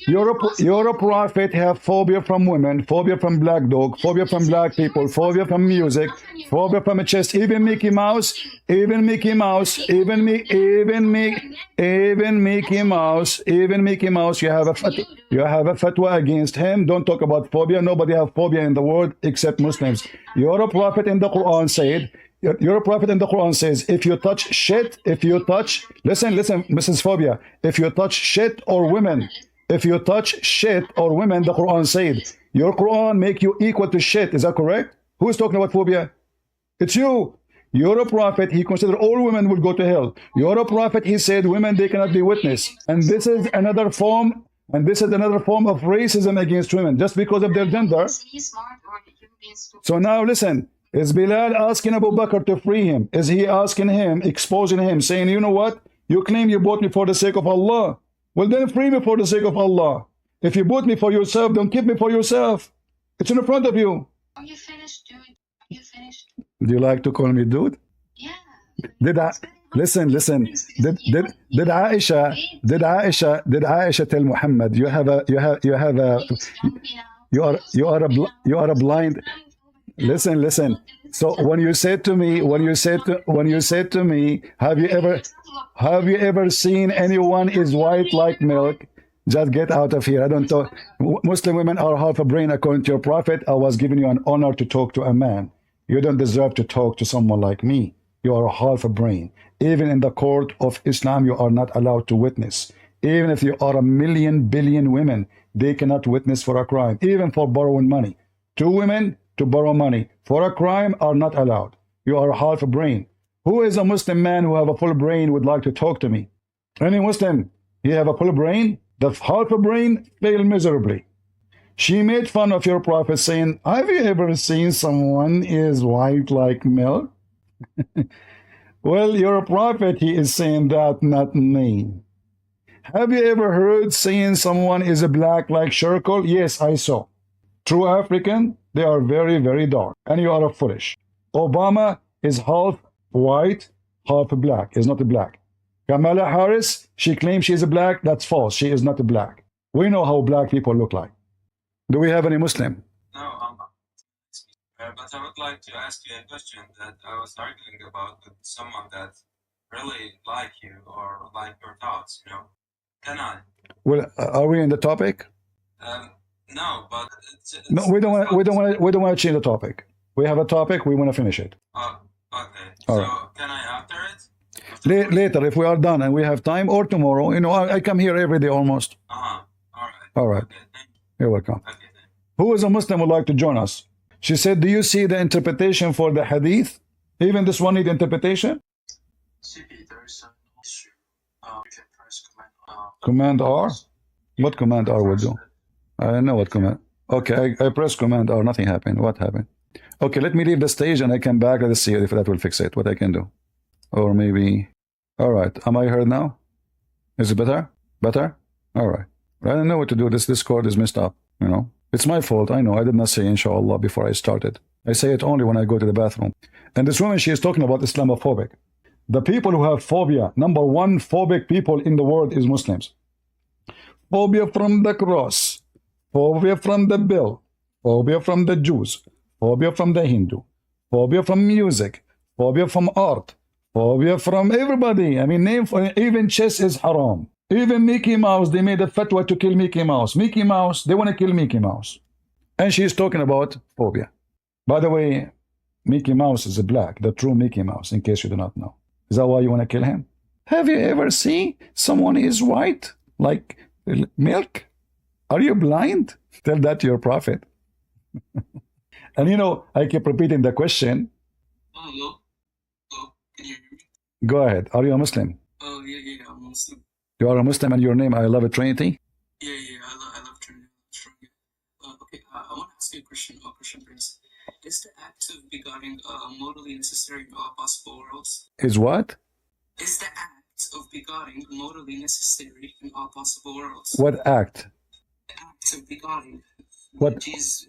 You're a prophet, have phobia from women, phobia from black dog, phobia from black people, phobia from music, phobia from a chest, even Mickey Mouse, even Mickey Mouse, even Mickey Mouse, you have a fatwa against him. Don't talk about phobia. Nobody have phobia in the world except Muslims. You're a prophet in the Quran said, you're a prophet in the Quran says, if you touch shit, listen, Mrs. Phobia, if you touch shit or women, the Quran said, your Quran make you equal to shit. Is that correct? Who is talking about phobia? It's you. You're a prophet. He considered all women will go to hell. You're a prophet. He said women, they cannot be witness. And this is another form of racism against women just because of their gender. So now listen. Is Bilal asking Abu Bakr to free him? Is he asking him, exposing him, saying, you know what? You claim you bought me for the sake of Allah. Well, then free me for the sake of Allah. If you bought me for yourself, don't keep me for yourself. It's in front of you. Are you finished, dude? Are you finished? Do you like to call me dude? Yeah. Did I listen? Did Aisha tell Muhammad you are a blind? Listen. So when you said to me, have you ever seen anyone is white like milk? Just get out of here. I don't talk. Muslim women are half a brain according to your prophet. I was giving you an honor to talk to a man. You don't deserve to talk to someone like me. You are half a brain. Even in the court of Islam, you are not allowed to witness. Even if you are a billion women, they cannot witness for a crime, even for borrowing money. 2 women to borrow money for a crime are not allowed. You are half a brain. Who is a Muslim man who have a full brain would like to talk to me? Any Muslim, you have a full brain? The half a brain failed miserably. She made fun of your prophet saying, have you ever seen someone is white like milk? Well, you're a prophet, he is saying that, not me. Have you ever heard saying someone is a black like charcoal? Yes, I saw. True African, they are very, very dark. And you are foolish. Obama is half white, half black. Is not a black. Kamala Harris, she claims she is a black. That's false. She is not a black. We know how black people look like. Do we have any Muslim? No, but I would like to ask you a question that I was arguing about with someone that really like you or like your thoughts, you know. Can I? Well, are we in the topic? No, but no, we don't want to change the topic. We have a topic. We want to finish it. Oh, okay. All so right. Can I after it? Later, if we are done and we have time, or tomorrow. You know, I come here every day almost. All right. All right. Okay, thank you. You're welcome. Okay, Who is a Muslim would like to join us? She said, do you see the interpretation for the hadith? Even this one need interpretation? CP, there is an issue. You can press Command R? What command R will do? I don't know what command. Okay, I press command R, nothing happened. What happened? Okay, let me leave the stage and I come back. Let's see if that will fix it, what I can do. Or maybe, all right, am I heard now? Is it better? Better? All right. I don't know what to do. This Discord is messed up, you know. It's my fault, I know. I did not say inshallah before I started. I say it only when I go to the bathroom. And this woman, she is talking about Islamophobic. The people who have phobia, number one phobic people in the world is Muslims. Phobia from the cross, phobia from the bill, phobia from the Jews, phobia from the Hindu, phobia from music, phobia from art, phobia from everybody. I mean, even chess is haram. Even Mickey Mouse, they made a fatwa to kill Mickey Mouse. Mickey Mouse, they want to kill Mickey Mouse. And she's talking about phobia. By the way, Mickey Mouse is a black, the true Mickey Mouse, in case you do not know. Is that why you want to kill him? Have you ever seen someone is white like milk? Are you blind? Tell that to your prophet. And you know, I keep repeating the question. Hello? Hello? Can you hear me? Go ahead. Are you a Muslim? Oh, yeah, I'm Muslim. You are a Muslim and your name, I love it, Trinity? Yeah, I love Trinity. Okay, I want to ask you a question, Prince. Is the act of begotten morally necessary in all possible worlds? Is what? Is the act of begotten morally necessary in all possible worlds? What act? The act of begotten. What? Jesus.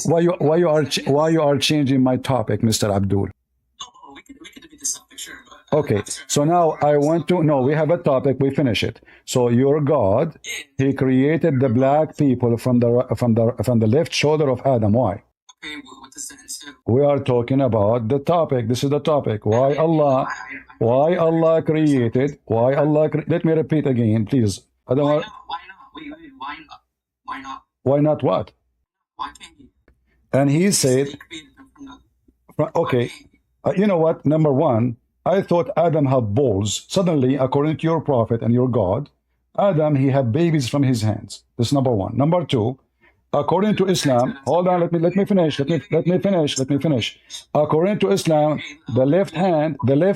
Why you are changing my topic, Mr. Abdul? Oh, we could debate this topic, sure. But Okay, so now I want to, no, we have a topic, we finish it. So your God, he created the black people from the left shoulder of Adam. Why? Okay, what does that entail? We are talking about the topic. This is the topic. Why Allah created, let me repeat again, please. I don't Why want, not? Why not? Wait, why not? Why not? why not what? Why can't he? And he said, He created them from the... okay, you know what? Number one, I thought Adam had balls. Suddenly, according to your prophet and your God, Adam, he had babies from his hands. That's number one. Number two, according to Islam, hold on, let me finish. According to Islam, the left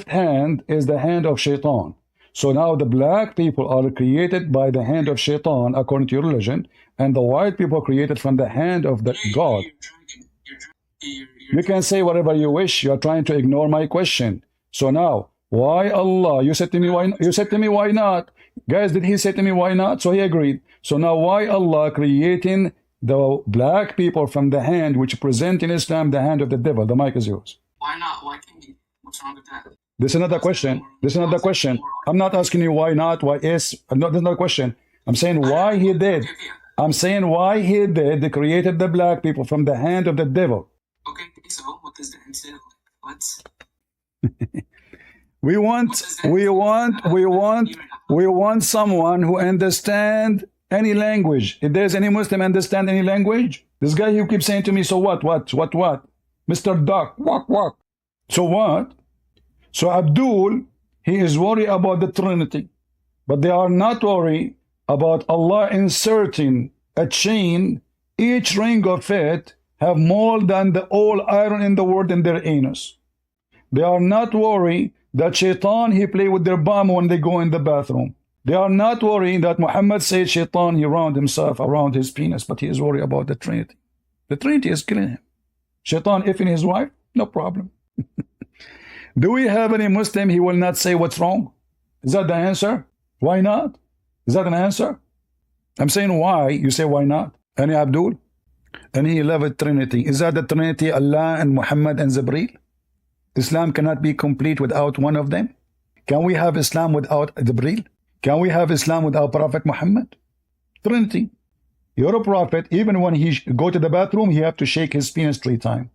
hand is the hand of Shaitan. So now the black people are created by the hand of Shaitan, according to your religion, and the white people are created from the hand of the God. You can say whatever you wish. You are trying to ignore my question. So now, why Allah? You said to me, why? You said to me, why not? Guys, did he say to me, why not? So he agreed. So now, why Allah creating the black people from the hand which present in Islam the hand of the devil? The mic is yours. Why not? Why can't he? What's wrong with that? This is another question. I'm not asking you why not, why is. No, this is not a question. I'm saying why he did. I'm saying why he did. They created the black people from the hand of the devil. Okay, so what does that entail? What? We want someone who understand any language. If there's any Muslim understand any language, this guy who keeps saying to me, so what? Mr. Duck, walk. So what? So Abdul, he is worried about the Trinity, but they are not worried about Allah inserting a chain, each ring of it have more than the all iron in the world in their anus. They are not worried that Shaitan, he play with their bum when they go in the bathroom. They are not worried that Muhammad said Shaitan, he round himself around his penis, but he is worried about the Trinity. The Trinity is killing him. Shaitan, if in his wife, no problem. Do we have any Muslim, he will not say what's wrong? Is that the answer? Why not? Is that an answer? I'm saying why, you say why not? Any Abdul? Any 11th Trinity? Is that the Trinity, Allah and Muhammad and Jibreel? Islam cannot be complete without one of them. Can we have Islam without Jibreel? Can we have Islam without Prophet Muhammad? Trinity. Your prophet, even when he go to the bathroom, he have to shake his penis 3 times.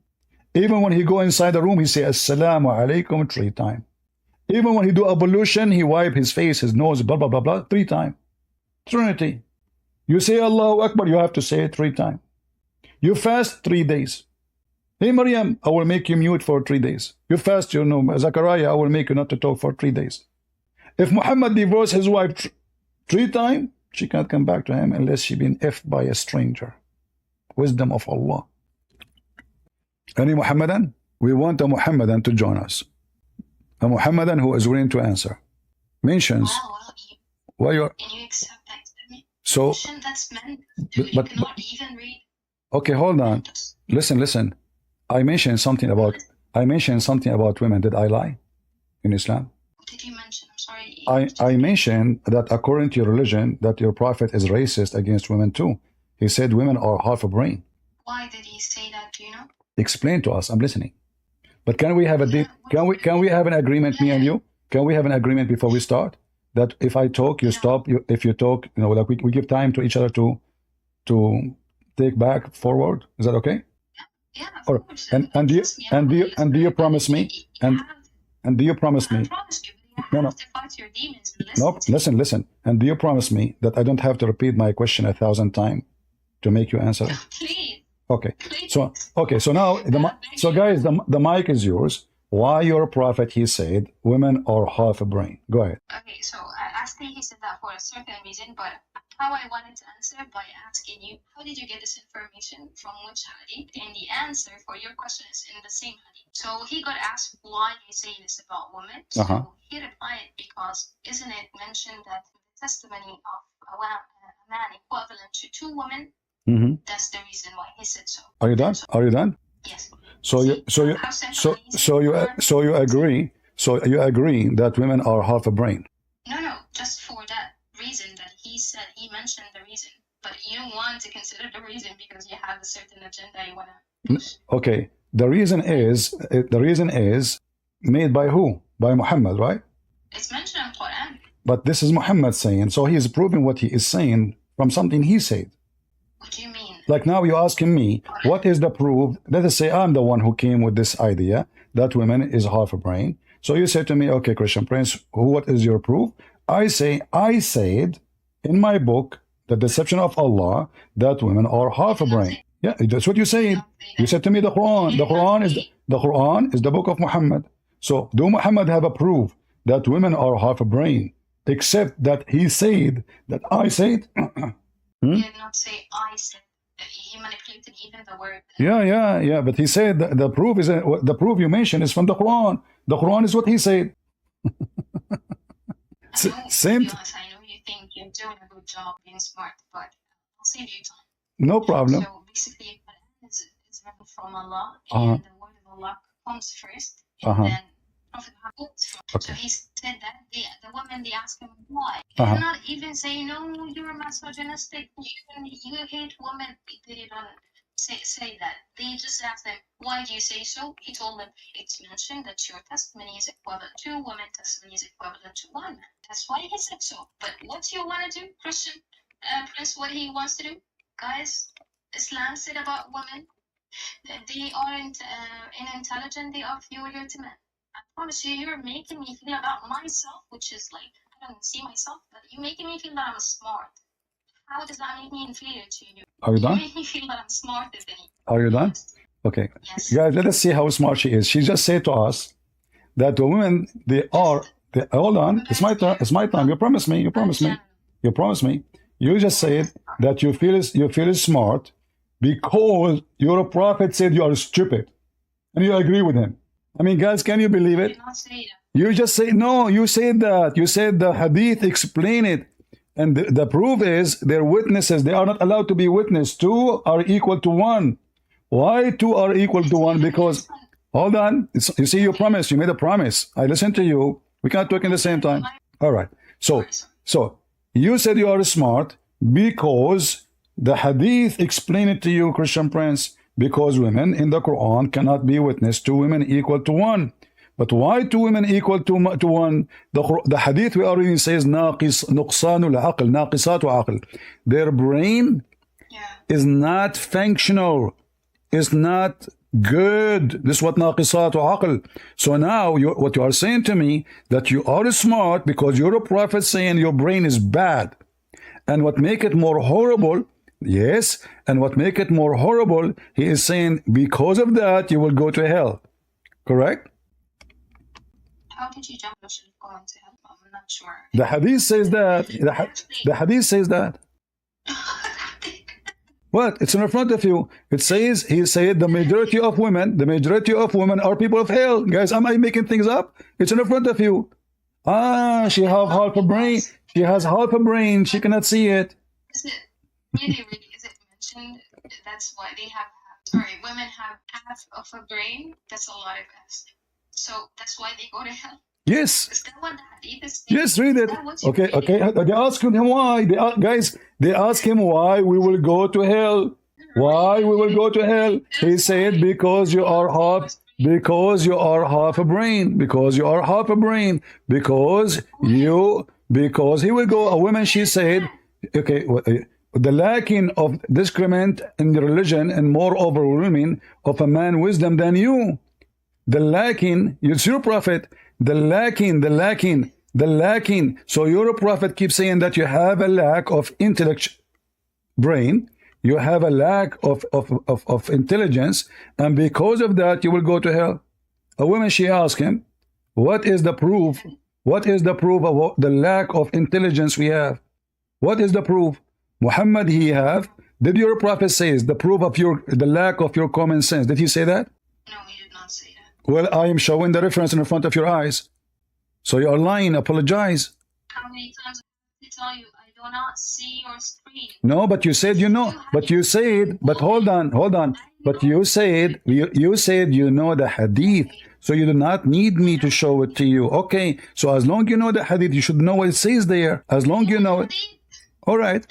Even when he go inside the room, he say Assalamu alaikum 3 times. Even when he do ablution, he wipe his face, his nose, blah, blah, blah, blah, 3 times. Trinity. You say Allahu Akbar, you have to say it 3 times. You fast 3 days. Hey Maryam, I will make you mute for 3 days. You fast, you know, Zachariah, I will make you not to talk for 3 days. If Muhammad divorced his wife 3 times, she can't come back to him unless she been effed by a stranger. Wisdom of Allah. Any Muhammadan? We want a Muhammadan to join us. A Muhammadan who is willing to answer. Mentions. Why you are? Can you accept that? So, that's meant to, you cannot even read. Okay, hold on. Listen. I mentioned something about women. Did I lie in Islam? What did you mention? I'm sorry. I mentioned that according to your religion, that your prophet is racist against women too. He said women are half a brain. Why did he say that? Do you know? Explain to us. I'm listening. But can we have a deep? Can we have an agreement, me and you? Can we have an agreement before we start? That if I talk, you stop. If you talk, you know, like we give time to each other to take back forward. Is that okay? Yeah, or, of course. and do you promise me? And do you promise me? I promise you, but you have to fight your demons and listen. No, listen. And do you promise me that I don't have to repeat my question 1,000 times to make you answer? Please. Okay. Please. So now guys, the mic is yours. Why your prophet, he said women are half a brain. Go ahead. Okay, so I think he said that for a certain reason, but how I wanted to answer by asking you, how did you get this information, from which hadith? And the answer for your question is in the same hadith. So he got asked why you say this about women. So he replied, because isn't it mentioned that the testimony of a man equivalent to 2 women? That's the reason why he said so. Are you done? Are you done? Yes. So you agree that women are half a brain? No, just for that reason that he said, he mentioned the reason, but you don't want to consider the reason because you have a certain agenda you want to push. Okay, the reason is made by who? by Muhammad, right? It's mentioned in Quran. But this is Muhammad saying, so he is proving what he is saying from something he said. What do you mean? Like now you're asking me, what is the proof? Let us say I'm the one who came with this idea that women is half a brain. So you say to me, okay, Christian Prince, what is your proof? I say, I said in my book, The Deception of Allah, that women are half a brain. Yeah, that's what you said. You said to me the Quran. The Quran is the book of Muhammad. So do Muhammad have a proof that women are half a brain, except that he said that I said? He did not say I said. He manipulated even the word. Yeah. But he said the proof is the proof you mentioned is from the Quran. The Quran is what he said. Same. I know you think you're doing a good job being smart, but I'll save you time. No problem. So basically, Quran is written from Allah, and the word of Allah comes first, and then Prophet Muhammad comes first. Okay. So he said that the women, they ask him why. He did not even say, no, you're misogynistic, you hate women. They don't say that. They just asked them, why do you say so? He told them, it's mentioned that your testimony is equivalent to women, testimony is equivalent to one man. That's why he said so. But what do you want to do, Christian Prince? What he wants to do? Guys, Islam said about women that they aren't intelligent, they are inferior to men. I promise you, you're making me feel about myself, which is like, I don't see myself, but you're making me feel that I'm smart. How does that make me inferior to you? Are you done? You make me feel that I'm smarter than you. Are you done? Okay. Yes. Guys, let us see how smart she is. She just said to us that the women, hold on, it's my turn. It's my time. You promised me. You just said that you feel smart because your prophet said you are stupid. And you agree with him. I mean, guys, can you believe it? You just say, no, you said that. You said the hadith explain it. And the proof is their witnesses, they are not allowed to be witness. 2 are equal to 1. Why 2 are equal to 1? Because, hold on, you see, you promised, you made a promise. I listened to you. We can't talk in the same time. All right. So you said you are smart because the hadith explained it to you, Christian Prince, because women in the Quran cannot be witness. 2 women equal to 1. But why 2 women equal to 1? The hadith we already says nuqsanul aql, naqisatu aql. Their brain is not functional, is not good. This is what naqisatu aql. So now what you are saying to me, that you are smart because you're a prophet saying your brain is bad. And what make it more horrible, yes, and what make it more horrible, he is saying because of that you will go to hell. Correct? How did you jump to going to hell? I'm not sure. The hadith says that. The hadith says that. What? It's in front of you. It says, he said the majority of women are people of hell. Guys, am I making things up? It's in front of you. She have half a brain. She has half a brain. She cannot see it. Is it really, is it mentioned? That's why they have, women have half of a brain. That's a lot of F's. So that's why they go to hell. Yes. Is that what the hadith is? Yes, read it. Okay. They ask him why. They ask him why we will go to hell. Why we will go to hell? He said because you are half a brain. Because you are half a brain. Because he will go. A woman, she said, okay, the lacking of discriminant in the religion and more overwhelming of a man wisdom than you. The lacking, it's your prophet, the lacking. So your prophet keeps saying that you have a lack of intellect, brain, you have a lack of intelligence, and because of that you will go to hell. A woman, she asked him, what is the proof? What is the proof of the lack of intelligence we have? What is the proof? Muhammad, he have. Did your prophet say the proof of the lack of your common sense? Did he say that? No, he did not say that. Well, I am showing the reference in front of your eyes. So you are lying. Apologize. How many times did I tell you I do not see your screen? No, but you said you know. But you said, but hold on. But you said you know the hadith. So you do not need me to show it to you. Okay. So as long you know the hadith, you should know what it says there. As long you know it. All right.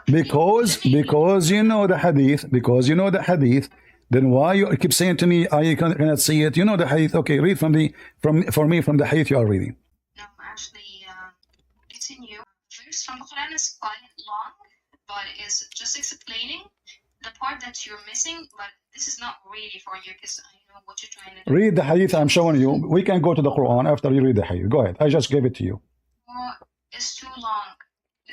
Because you know the hadith, Then why you keep saying to me, I cannot see it? You know the hadith. Okay, read from the for me from the hadith you are reading. No, actually, continue. Verse from the Quran is quite long, but it's just explaining the part that you're missing. But this is not really for you because I know what you're trying to do. Read the hadith I'm showing you. We can go to the Quran after you read the hadith. Go ahead. I just gave it to you. It's too long.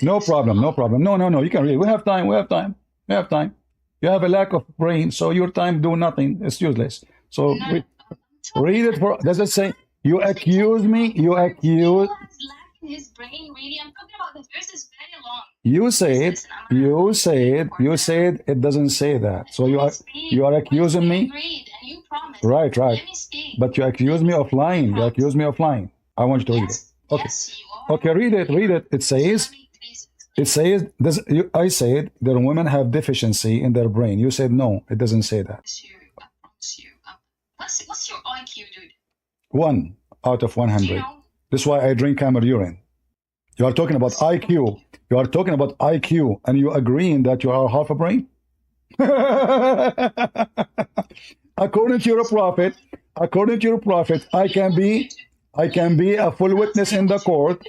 No problem. No problem. No. You can read. We have time. We have time. We have time. You have a lack of brain, so your time do nothing. It's useless. So read it for. Does it say you accuse me? You accuse. His brain, really. I'm talking about the verse is very long. You said it doesn't say that. So you are accusing me. Right. But you accuse me of lying. You accuse me of lying. I want you to read it. Okay. Okay, read it. It says. I said that women have deficiency in their brain. You said no. It doesn't say that. What's your IQ, dude? 1 out of 100. This is why I drink camel urine. You are talking about IQ. You are talking about IQ, and you agreeing that you are half a brain? According to your prophet, I can be a full witness in the court.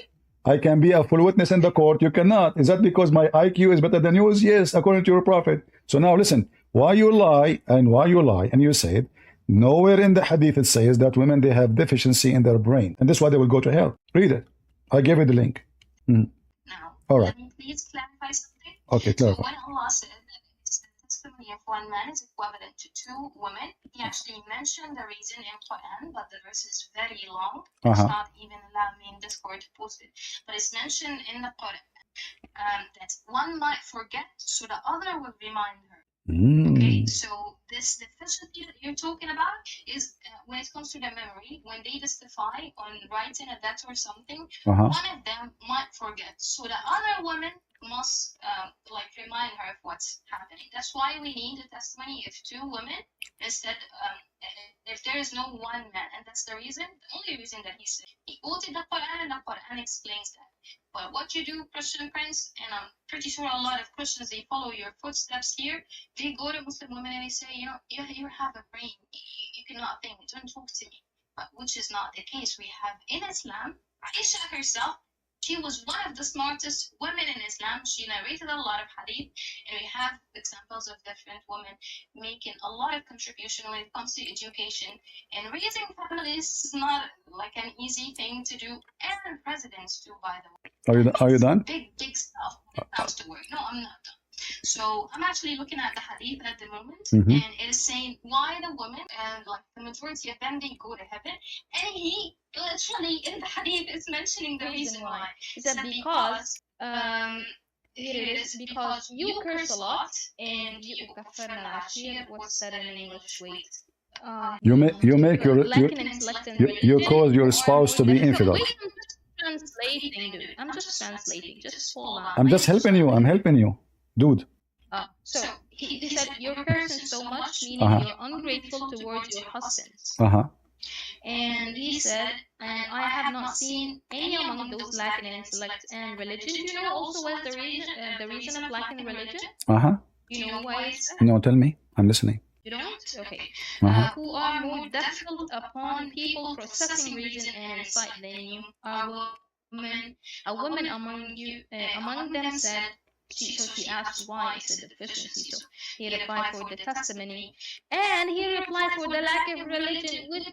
I can be a full witness in the court. You cannot. Is that because my IQ is better than yours? Yes, according to your prophet. So now listen. Why you lie, and you said nowhere in the hadith it says that women, they have deficiency in their brain, and this is why they will go to hell. Read it. I gave you the link. Now, all right. Let me please clarify something. Okay, clarify. So when Allah said that the testimony of one man is equivalent to 2 women, he actually mentioned the reason in Quran, but the verse is very long. It's not even allowed me in Discord to post it. But it's mentioned in the Quran that one might forget, so the other will remind her. Okay, so this deficiency that you're talking about is when it comes to the memory, when they testify on writing a debt or something, one of them might forget. So the other woman must remind her of what's happening. That's why we need a testimony of 2 women instead if there is no one man. And that's the reason, the only reason that he said. He quoted the Quran and the Quran explains that. But what you do, Christian Prince, and I'm pretty sure a lot of Christians, they follow your footsteps here. They go to Muslim women and they say, you have a brain. You cannot think. Don't talk to me. But which is not the case. We have in Islam, Aisha herself, she was one of the smartest women in Islam. She narrated a lot of hadith, and we have examples of different women making a lot of contribution when it comes to education. And raising families is not like an easy thing to do, and presidents too, by the way. Are you done? Big stuff when it comes to work. No, I'm not done. So I'm actually looking at the hadith at the moment, and it is saying why the women, and the majority of them, they go to heaven. And he literally in the hadith is mentioning the reason why. He said because here it is, because you curse a lot and you what's that in English? Wait. You cause your spouse to be infidel. I'm just translating. Just hold on. I'm just helping you. I'm helping you. Dude. So he said you're cursing so much, meaning you're ungrateful towards your husbands. And he said, and I have not seen any among those lacking in intellect and religion. Do you know also what's the reason of lacking in religion? You know why is that? No, tell me. I'm listening. You don't? Okay. Who are more difficult upon people processing reason and insight than you? A woman among them said. She asked why is it deficiency. So he replied for the testimony, and he replied for the lack of religion, which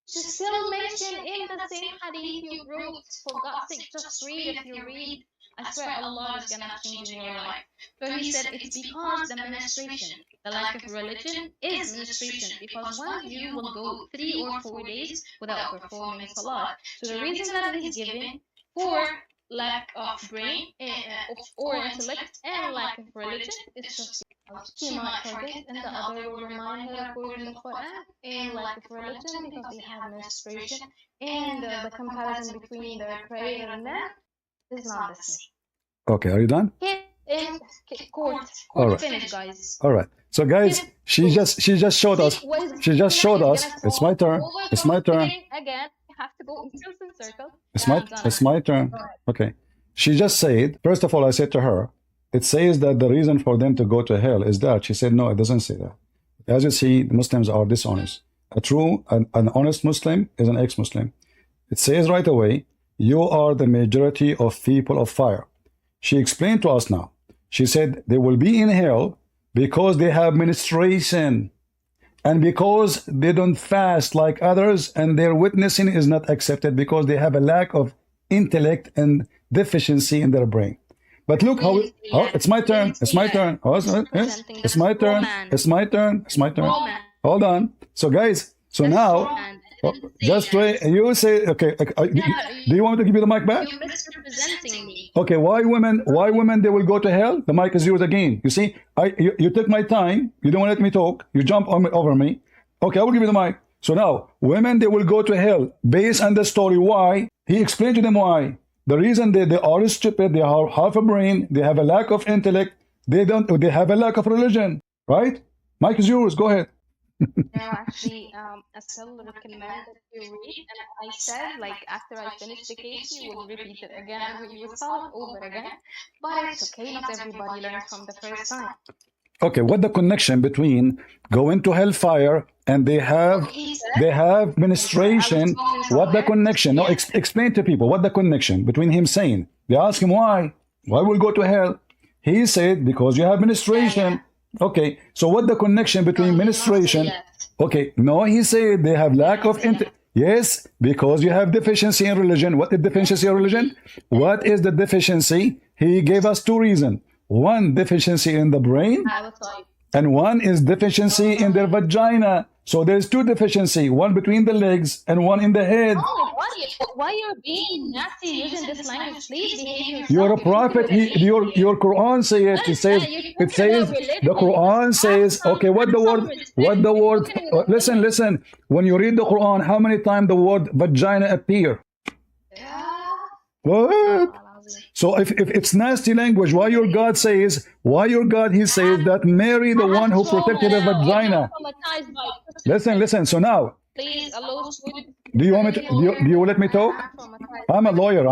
is still mentioned in the same hadith you wrote. For God's sake, just read. If you read, I swear Allah is gonna change in your life. So he said it's because the menstruation, the lack of religion is menstruation, because one of you will go 3 or 4 days without performing salat. So the reason that it is given for lack of brain or intellect and lack of religion is just she might forget, and the other will remind her according to the Quran, and lack of religion because they have menstruation, and the comparison between their prayer and men is not the same. Okay, are you done? In court right. Finish, guys. All right. So guys, she just showed us. She just showed us. It's my turn. It's my turn. Again. Have to go in circle. It's my turn. Okay. She just said, first of all, I said to her, it says that the reason for them to go to hell is that. She said, no, it doesn't say that. As you see, the Muslims are dishonest. An honest Muslim is an ex-Muslim. It says right away, you are the majority of people of fire. She explained to us now. She said they will be in hell because they have menstruation and because they don't fast like others, and their witnessing is not accepted because they have a lack of intellect and deficiency in their brain. But look how it's my turn. It's my turn. It's my turn. It's my turn. It's my turn. Hold on. So guys, so now just wait. You say, okay, do you want me to give you the mic back? You're misrepresenting me. Okay, why women they will go to hell? The mic is yours again. You see, you took my time. You don't want to let me talk. You jump over me. Okay, I will give you the mic. So now, women, they will go to hell based on the story. Why? He explained to them why. The reason they are stupid, they have half a brain, they have a lack of intellect, they have a lack of religion, right? Mike is yours, go ahead. No, actually, Asel recommended you read, and I said, like, after I finish the case, you will repeat it again, you will start over again, but it's okay, not everybody learns from the first time. Okay, what the connection between going to hellfire and they have menstruation? What the connection? No, explain to people what the connection between him saying. They ask him why will go to hell. He said because you have menstruation. Okay, so what the connection between menstruation? Okay, no, he said they have lack of yes, because you have deficiency in religion. What is deficiency in religion? What is the deficiency? He gave us two reasons. One, deficiency in the brain, and one is deficiency in their vagina. So there's two deficiency, one between the legs and one in the head. Oh, why you're being nasty using this language? Please behave yourself. You're a prophet. Your Quran says the Quran says, okay, what the word, listen, when you read the Quran, how many times the word vagina appear? What? So if it's nasty language, why your God he says that Mary, the one who protected the vagina. Listen. So now, do you want me to, do you let me talk? I'm a lawyer.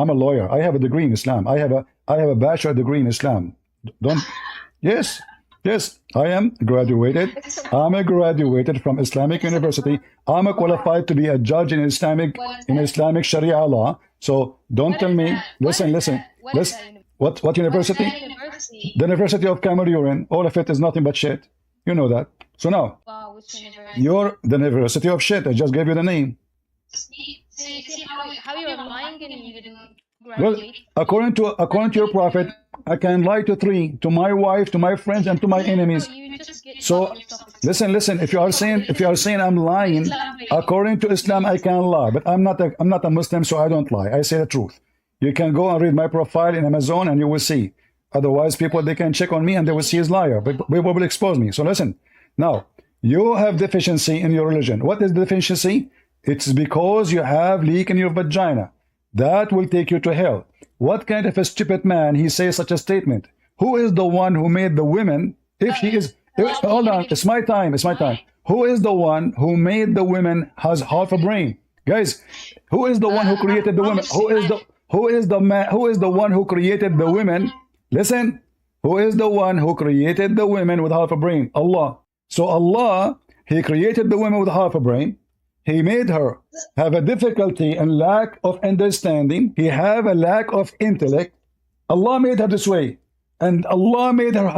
I have a degree in Islam. I have a bachelor degree in Islam. Yes, I am graduated. I'm a graduated from Islamic University. I'm a qualified to be a judge in Islamic Sharia law. So don't tell me. Listen. What university? The University of Cameroon. All of it is nothing but shit. You know that. So now, you're the University of shit. I just gave you the name. How you're lying and you didn't graduate? Well, according to your prophet, I can lie to three: to my wife, to my friends, and to my enemies. So listen. If you are saying I'm lying, according to Islam, I can lie, but I'm not a Muslim, so I don't lie. I say the truth. You can go and read my profile in Amazon, and you will see. Otherwise, people they can check on me and they will see his liar. But people will expose me. So listen. Now, you have deficiency in your religion. What is the deficiency? It's because you have leak in your vagina. That will take you to hell. What kind of a stupid man he says such a statement? Who is the one who made the women? Hold on, it's my time. Who is the one who made the women has half a brain? Guys, who is the one who created the women? Who is the one who created the women? Listen, who is the one who created the women with half a brain? Allah. So Allah, He created the women with half a brain. He made her have a difficulty and lack of understanding. He have a lack of intellect. Allah made her this way. And Allah made her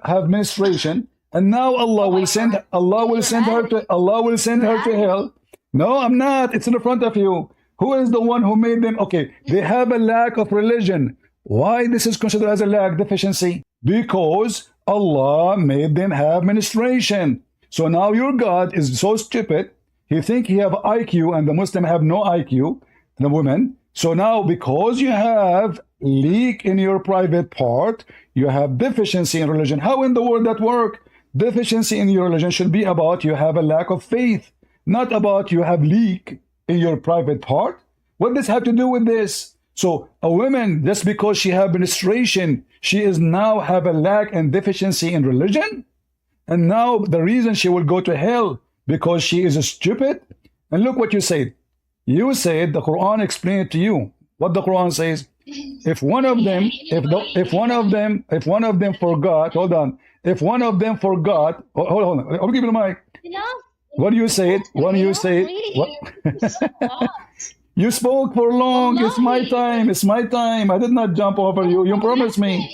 have menstruation. And now Allah will send her to hell. No, I'm not. It's in front of you. Who is the one who made them? Okay, they have a lack of religion. Why this is considered as a lack deficiency? Because Allah made them have menstruation. So now your God is so stupid. He think he have IQ and the Muslim have no IQ, the women. So now because you have leak in your private part, you have deficiency in religion. How in the world that work? Deficiency in your religion should be about you have a lack of faith, not about you have leak in your private part. What does have to do with this? So a woman, just because she have menstruation, she is now have a lack and deficiency in religion? And now the reason she will go to hell because she is stupid? And look what you said. You said the Quran explained to you what the Quran says. If one of them forgot, hold on. if one of them forgot, hold on, I'll give you the mic. Enough. What you said, what you said, what? You spoke for long. It's my time. It's my time. I did not jump over you. You promised me.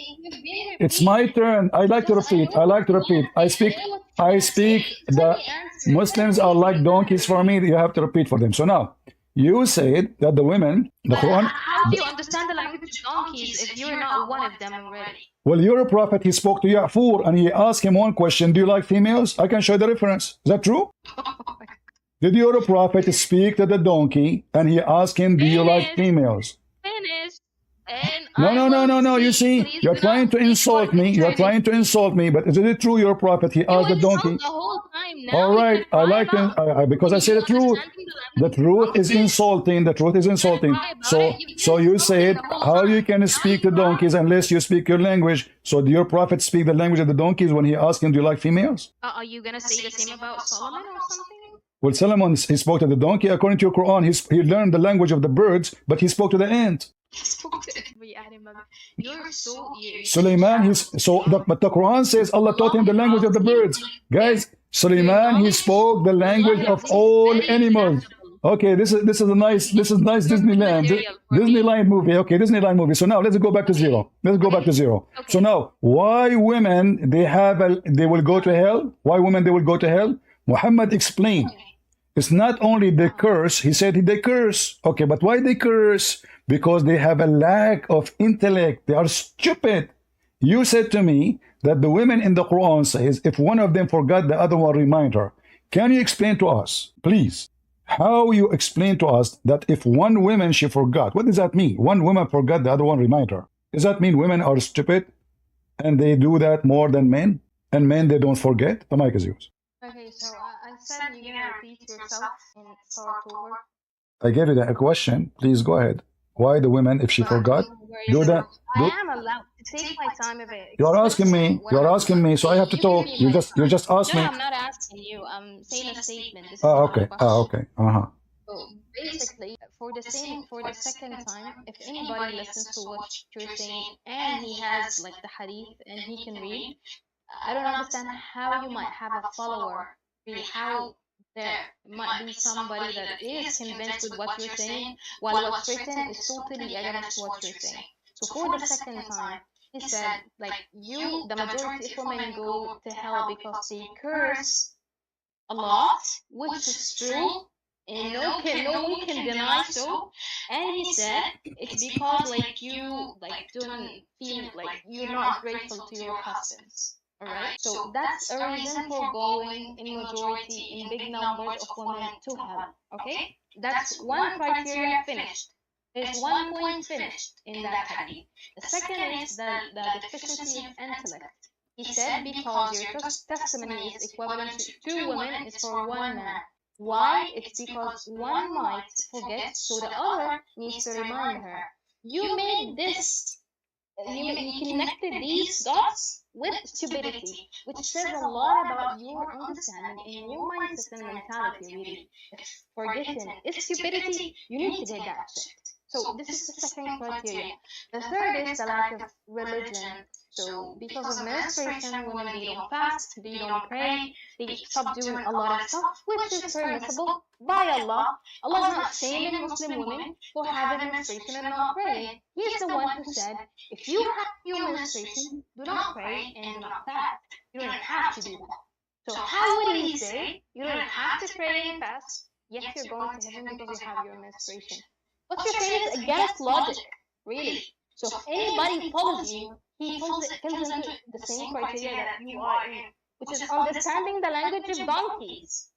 It's my turn. I like to repeat. I like to repeat. I speak. The Muslims are like donkeys for me. You have to repeat for them. So now, you said that the women, the Quran. How do you understand the language of donkeys if you're not one of them already? Well, you're a prophet. He spoke to Ya'fur and he asked him one question. Do you like females? I can show you the reference. Is that true? Did your prophet speak to the donkey and he asked him, do you like females? Finish. And No. You see, you're trying to insult me. You're trying to insult me. But is it true your prophet, he asked the donkey? The whole time now. All right, I like it because I say the truth. The truth is insulting. The truth is insulting. So you said how you can speak to donkeys unless you speak your language. So do your prophet speak the language of the donkeys when he asked him, do you like females? Are you going to say the same about Solomon or something? Well, Solomon, he spoke to the donkey. According to your Quran, he learned the language of the birds, but he spoke to the ant. You're so Sulaiman, but the Quran says Allah taught him the language of the birds. Guys, Sulaiman, he spoke the language of all animals. Okay, this is nice Disneyland movie. Okay, Disneyland movie. So now let's go back to zero. Okay. So now, why women they will go to hell? Why women they will go to hell? Muhammad explained. It's not only the curse. He said they curse. Okay, but why they curse? Because they have a lack of intellect. They are stupid. You said to me that the women in the Quran says if one of them forgot, the other one remind her. Can you explain to us, please, how you explain to us that if one woman she forgot? What does that mean? One woman forgot, the other one remind her. Does that mean women are stupid and they do that more than men? And men, they don't forget? The mic is yours. Okay, so I said you're going to repeat yourself and start over. I gave you a question. Please go ahead. Why the women, if she forgot, do that? I am allowed to take my time of it. You're asking me, so I have to talk. You just asked me. No, I'm not asking you. I'm saying a statement. This is okay. Okay. So basically, for the second time, if anybody listens to what you're saying and he has like the hadith and he can read, I don't understand how you might have a follower, really how there might be somebody that is convinced with what you're saying, while what's written is totally against what you're saying. So for the second time, he said, like, the majority of women go to hell because they curse a lot, which is true, and no one can deny so. And he said, it's because, like, you, like, don't feel like you're not grateful to your husbands. Alright, so that's a reason for going in majority in big numbers of women to hell. Okay, that's one criteria finished. There's 1 point finished in that hadith. The second is the deficiency of intellect. He said because your testimony is equivalent to 2 women is for 1 man. Why? It's because one might forget, so the other needs to remind her. You made this. You connected these dots with stupidity, which says a lot about your understanding and your mindset and mentality, really. If forgetting is stupidity, you need to get that checked. So this is the second criteria. The third is the lack of religion. So because of menstruation, women, they don't fast, they don't pray, they stop doing a lot of stuff, which is permissible by Allah. Allah is not shaming Muslim women for having menstruation and not praying. He is the one who said, if you have your menstruation, do not pray and do not fast. You don't have to do that. So how would he say, you don't have to pray and fast, yet you're going to heaven because you have your menstruation? What you're saying is against logic, really. So if anybody follows you, he falls into the same criteria that you are in, which is understanding the language of donkeys.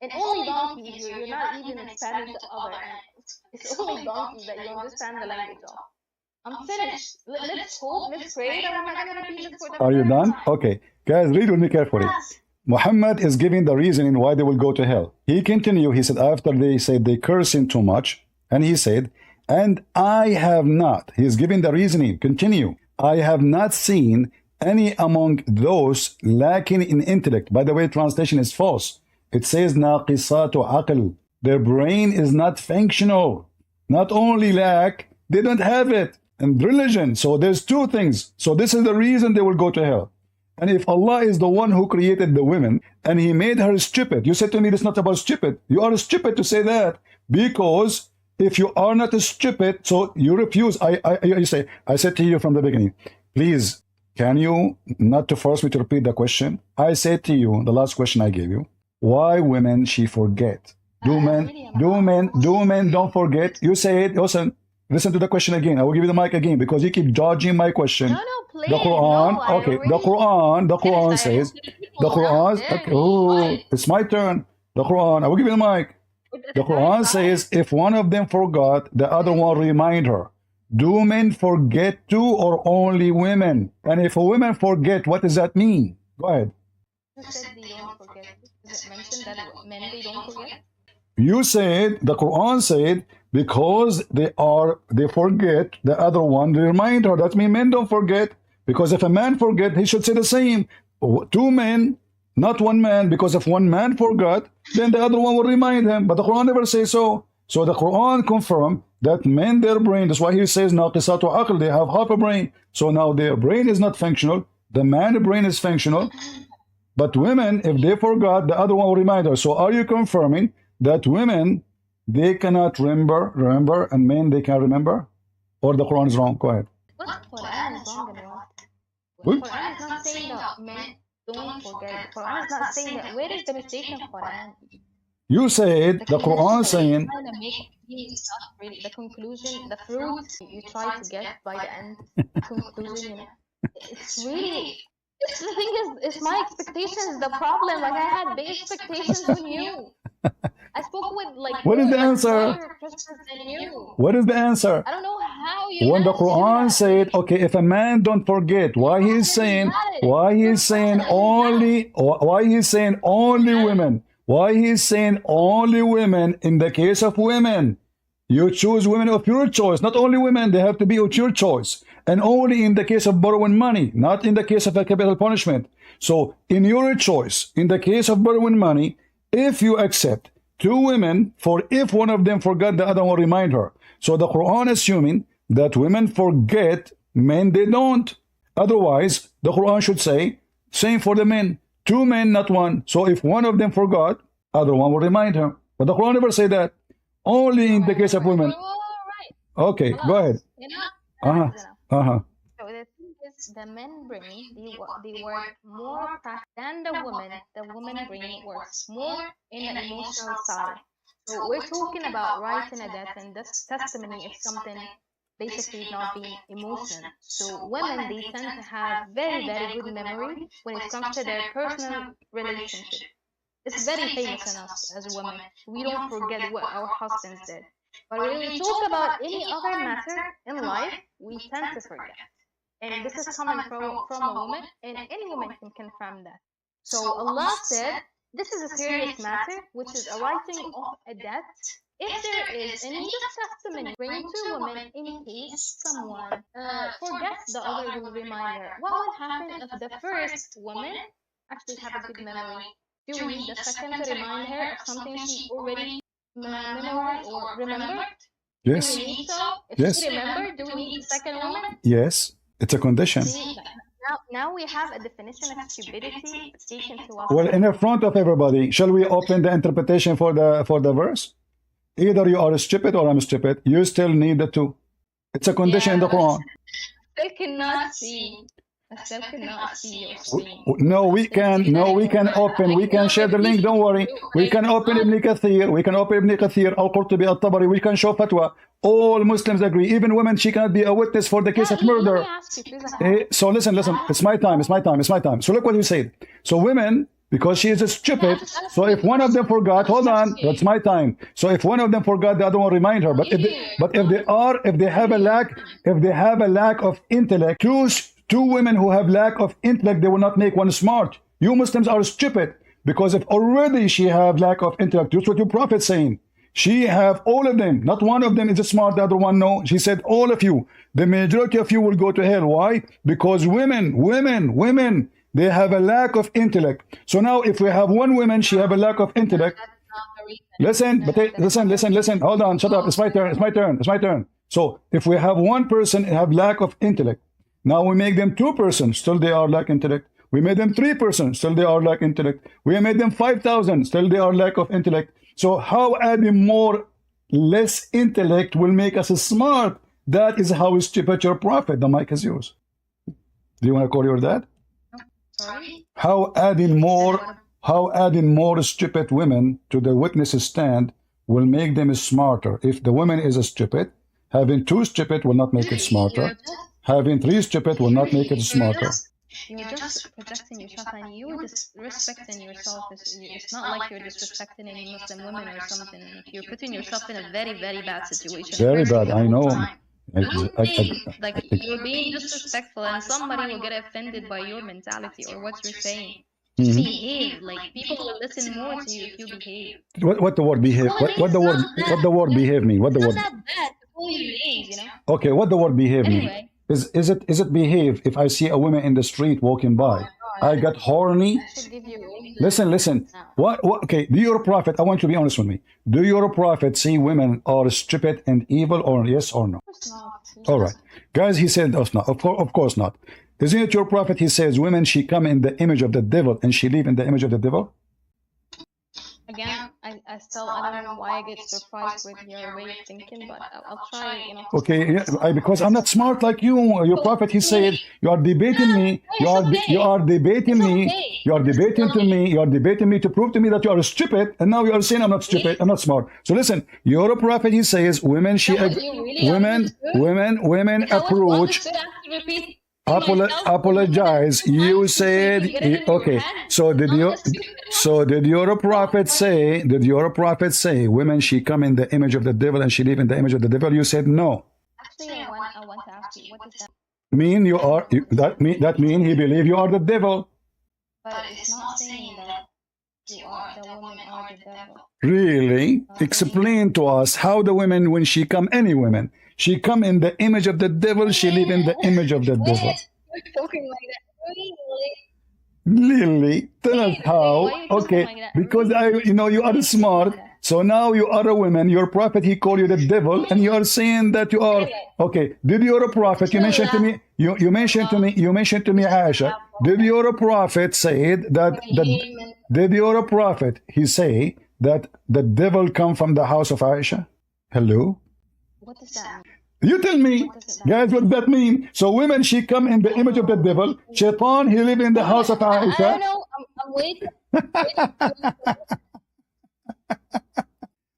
And only donkeys, you're not even expanding to other animals. It's only donkeys that you understand the language of. I'm finished. Let's hope, let's pray that I'm not going to repeat this for the Are you done? Okay. Guys, read with me carefully. Muhammad is giving the reasoning why they will go to hell. He continued, he said, after they said they cursing too much, and he said, and I have not. He is giving the reasoning. Continue. I have not seen any among those lacking in intellect. By the way, translation is false. It says naqisatu aql. Their brain is not functional. Not only lack, they don't have it. And religion. So there's 2 things. So this is the reason they will go to hell. And if Allah is the one who created the women and he made her stupid, you said to me it's not about stupid. You are stupid to say that, because if you are not stupid, so you refuse. I said to you from the beginning, please, can you not to force me to repeat the question? I said to you, the last question I gave you, why women she forget? Do men don't forget? You said, listen to the question again. I will give you the mic again because you keep dodging my question. No, please. The Quran, no, okay, the Quran says, the Quran, okay, oh, it's my turn. The Quran, I will give you the mic. The Quran says, if one of them forgot, the other one remind her. Do men forget too, or only women? And if women forget, what does that mean? Go ahead. You said they don't forget. Does it mention that men they don't forget? You said, the Quran said, because they forget, the other one, they remind her. That means men don't forget. Because if a man forget, he should say the same. Two men, not one man, because if one man forgot, then the other one will remind him. But the Quran never says so. So the Quran confirmed that men, their brain, that's why he says, naqisatu aql, they have half a brain. So now their brain is not functional. The man's brain is functional. But women, if they forgot, the other one will remind her. So are you confirming that women, they cannot remember, and men, they can remember? Or the Quran is wrong? Go ahead. What Quran is wrong and What? Quran is not saying that men don't forget. Quran is not saying that. Where is the mistake in Quran? You said, the Quran saying, trying to make things up, really. The conclusion, the fruit you try to get by the end conclusion, you know. It's really, it's the thing is my expectations the problem. Like I had big expectations on you. I spoke with like what is the answer? Than you. What is the answer? I don't know how you. When the Quran said, okay, if a man don't forget, why he is saying only women? Why he is saying only women in the case of women? You choose women of your choice, not only women, they have to be of your choice. And only in the case of borrowing money, not in the case of a capital punishment. So in your choice, in the case of borrowing money, if you accept two women, for if one of them forgot, the other one remind her. So the Quran assuming that women forget, men they don't. Otherwise, the Quran should say, same for the men. Two men, not one. So if one of them forgot, other one will remind her. But the Quran never say that. Only in the case of women. Okay, go ahead. So the thing is, the men brain, they work more fast than the woman. The woman brain works more in the emotional side. So we're talking about writing a death, and this testimony is something basically not being emotional. So women, they tend to have very, very good memory when it comes to their personal relationship. It's very famous in us as women. We don't forget what our husbands did. But when we talk about any other matter in life, we tend to forget. And this is coming from a woman, and any woman can confirm that. So Allah said, this is a serious matter, which is a writing of a debt. If there is a need of testimony, bring to women in case someone forgets, the other will remind her. What will happen if the first woman actually have a good memory? Do we need the second to remind her of something she already memorized or remembered? Yes. Do we need so? If Yes. she remembered, do we need the second woman? Yes. It's a condition. See, now we have a definition of stupidity taken to us. Well, in the front of everybody, shall we open the interpretation for the verse? Either you are stupid or I'm stupid. You still need the two. It's a condition in the Quran. I cannot see. I still cannot see your screen. No, we can open. We can share the link. Don't worry. We can open Ibn Kathir. We can open Ibn Kathir, Al-Qurtubi, Al-Tabari. We can show fatwa. All Muslims agree. Even women, she cannot be a witness for the case of murder. So listen. It's my time. So look what you said. So women, because she is stupid, so if one of them forgot, hold on, that's my time. So if one of them forgot, the other one remind her. But if they have a lack of intellect, two women who have lack of intellect, they will not make one smart. You Muslims are stupid because if already she have lack of intellect, that's what your prophet saying. She have all of them. Not one of them is smart, the other one no. She said all of you. The majority of you will go to hell. Why? Because women, they have a lack of intellect. So now if we have one woman, she have a lack of intellect. Listen. Hold on, shut up. It's my turn. So if we have one person have lack of intellect, now we make them two persons, still they are lack intellect. We made them 3%, still they are lack intellect. We made them 5,000, still they are lack of intellect. So how adding more less intellect will make us smart? That is how stupid your prophet. The mic is yours. Do you want to call your dad? Sorry? How adding more stupid women to the witness stand will make them smarter. If the woman is a stupid, having 2 stupid will not make it smarter. Having 3 stupid will not make it smarter. You're just projecting yourself, and you're disrespecting yourself. It's not like you're disrespecting any Muslim women or something. You're putting yourself in a very, very bad situation. Very bad, I know. Like, you're being disrespectful, and somebody will get offended by your mentality or what you're saying. Just behave. Like, people will listen more to you if you behave. What the word behave? What the word behave mean? What the word? It's not that bad to call you names, you know. Okay, what the word behave mean? Anyway. Is it behave if I see a woman in the street walking by? I got horny. Listen. What? Okay, do your prophet? I want you to be honest with me. Do your prophet see women are stupid and evil, or yes or no? All right, guys. He said, "Of not. Of course not." Isn't it your prophet? He says, "Women, she come in the image of the devil, and she live in the image of the devil." Again, I don't know why I get surprised with your way of thinking, but I'll try, you know. Okay, yeah, because I'm not smart like you. Your prophet, he said, you are debating me. You are debating me. You are debating to me. You are debating me to prove to me that you are stupid. And now you are saying I'm not stupid. I'm not smart. So listen, your prophet, he says, women approach. Apologize. You said okay. So did your prophet say? Did your prophet say women she come in the image of the devil and she live in the image of the devil? You said no. Actually, I want to ask you, what does that mean? That mean he believe you are the devil. But it's not saying that the women are the devil. Really? Explain to us how the women, when she come, any women, she come in the image of the devil, she live in the image of the devil. You're talking like that. Lily, tell us how. Okay, because you are smart. So now you are a woman. Your prophet, he called you the devil, and you are saying that you are okay. Did your prophet? You mentioned to me. You mentioned to me, Aisha. Did your prophet say that? Did your prophet he say that the devil come from the house of Aisha? Hello. What does that mean? You tell me, guys, what that mean? So women, she come in the image of the devil. Shaitan, he live in the house of Aisha. I don't know. I'm waiting.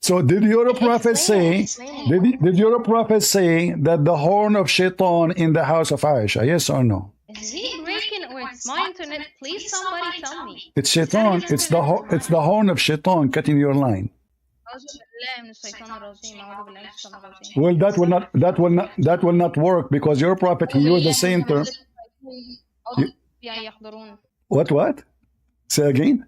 So did your prophet say? Did your prophet say that the horn of Shaitan in the house of Aisha? Yes or no? Is he breaking, or it's my internet? Please, somebody tell me. It's Shaitan. It's the horn of Shaitan cutting your line. Well, that will not work, because your prophet, he used the same term. What? Say again.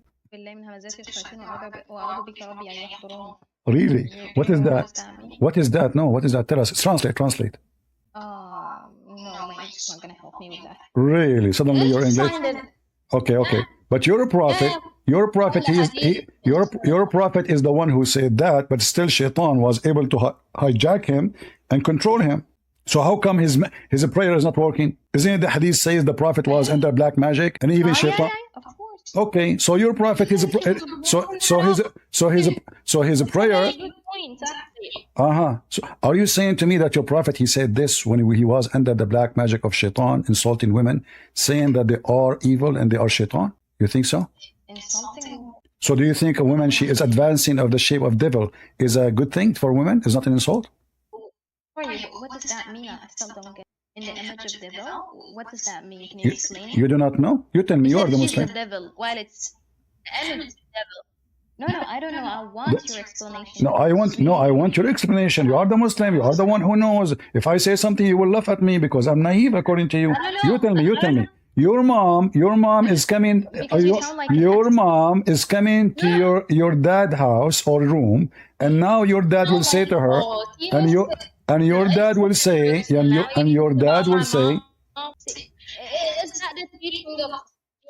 Really? What is that? What is that? No, what is that? Tell us. Translate. No, my English is not going to help me with that. Really? Suddenly your English? Okay. But your prophet, your prophet is the one who said that, but still Shaitan was able to hijack him and control him. So how come his prayer is not working? Isn't it the hadith says the prophet was under black magic, and even Shaitan? Yeah, of course. Okay, so your prophet is his prayer. So are you saying to me that your prophet, he said this when he was under the black magic of Shaitan, insulting women, saying that they are evil and they are Shaitan? You think so? So do you think a woman, she is advancing of the shape of devil, is a good thing for women? Is not an insult? What does that mean? I still don't get. In the image of devil? What does that mean? Can you explain it? You do not know? You tell me. You are the Muslim. The devil, while it's the image of the devil. No, I don't know. I want your explanation. No, I want your explanation. You are the Muslim. You are the one who knows. If I say something, you will laugh at me because I'm naive according to you. You tell me. Your mom is coming. Your mom is coming to your dad house or room, and now your dad will say to her, and your dad will say,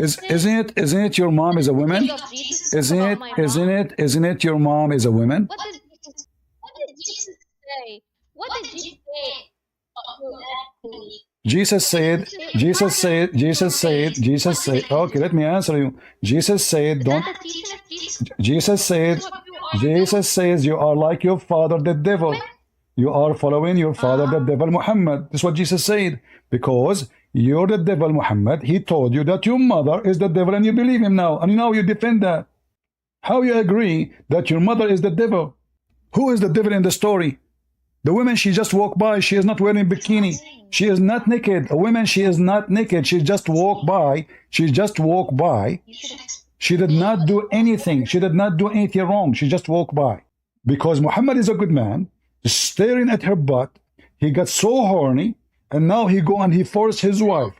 Isn't it your mom is a woman? Isn't it your mom is a woman? What did Jesus say? What did Jesus say? Jesus said, okay, let me answer you. Jesus said, don't, Jesus says, you are like your father, the devil. You are following your father, the devil, Muhammad. That's what Jesus said. Because you're the devil, Muhammad. He told you that your mother is the devil and you believe him now. And now you defend that. How you agree that your mother is the devil? Who is the devil in the story? The woman, she just walked by. She is not wearing bikini. She is not naked. A woman, she is not naked. She just walked by. She just walked by. She did not do anything. She did not do anything wrong. She just walked by. Because Muhammad is a good man, staring at her butt. He got so horny, and now he go and he forced his wife,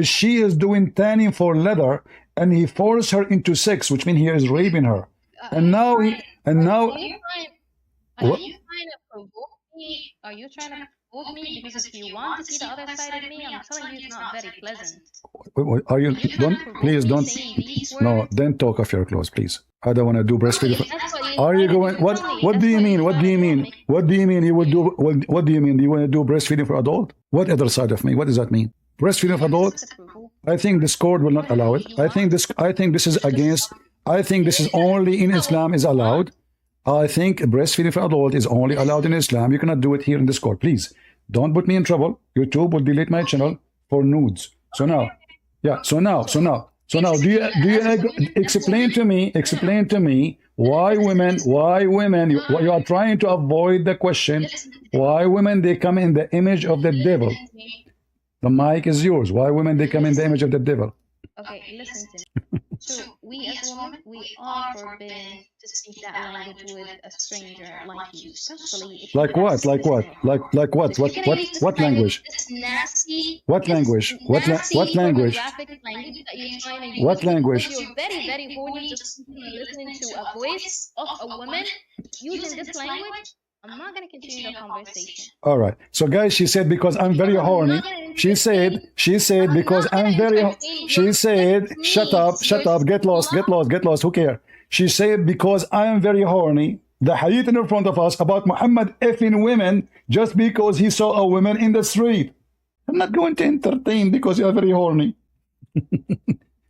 she is doing tanning for leather, and he forced her into sex, which means he is raping her. And now Are you trying to provoke me? Are you trying to provoke me? Because if you want to see the other side of me, I'm telling you it's not very pleasant. Are you? Don't, please don't. No, Words? don't talk off your clothes, please. I don't want to do breastfeeding. Are you going? What do you mean? What do you mean? What do you mean? You will do? What do you mean? Do you want to do breastfeeding for adult? What other side of me? What does that mean? Breastfeeding for adult? I think this court will not allow it. I think this is against. I think this is only in Islam is allowed. I think breastfeeding for adult is only allowed in Islam. You cannot do it here in this court. Please don't put me in trouble. YouTube will delete my channel for nudes. So now, yeah. So now, do you explain to me why women? You are trying to avoid the question. Why women they come in the image of the devil? The mic is yours. Why women they come in the image of the devil? Okay, listen to me. So we as women, we are forbidden to speak that language with a stranger like you, especially if like what? Like what? Like what? What language? Nasty. What language? What language? What language? You're very, very horny just listening to a voice of a woman using this language. I'm not going to continue the conversation. All right. So guys, she said because I'm very horny. She said because I'm very. She said, shut up, get lost. Who cares? She said because I am very horny. The hadith in front of us about Muhammad effing women just because he saw a woman in the street. I'm not going to entertain because you are very horny.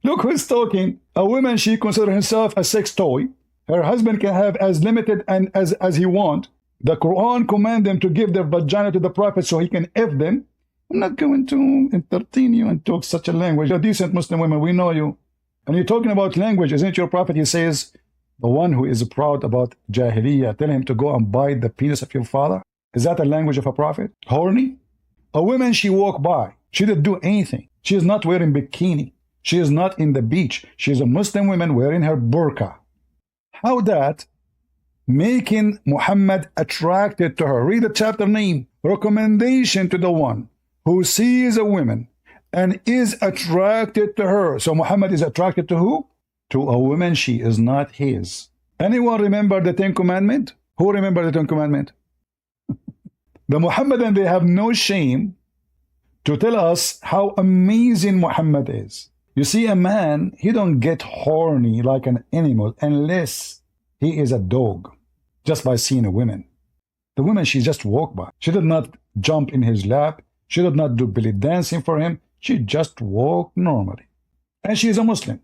Look who's talking. A woman, she considers herself a sex toy. Her husband can have as limited and as he want. The Quran commands them to give their vagina to the Prophet so he can F them. I'm not going to entertain you and talk such a language. You're decent Muslim women, we know you. And you're talking about language, isn't it your Prophet? He says, the one who is proud about Jahiliyyah, tell him to go and bite the penis of your father. Is that the language of a Prophet? Horny? A woman, she walked by. She didn't do anything. She is not wearing bikini. She is not in the beach. She is a Muslim woman wearing her burqa. How that making Muhammad attracted to her? Read the chapter name. Recommendation to the one who sees a woman and is attracted to her. So Muhammad is attracted to who? To a woman, she is not his. Anyone remember the 10 Commandments? Who remember the 10 Commandments? The Muhammadan, they have no shame to tell us how amazing Muhammad is. You see, a man, he don't get horny like an animal unless he is a dog, just by seeing a woman. The woman, she just walked by. She did not jump in his lap. She did not do belly dancing for him. She just walked normally. And she is a Muslim.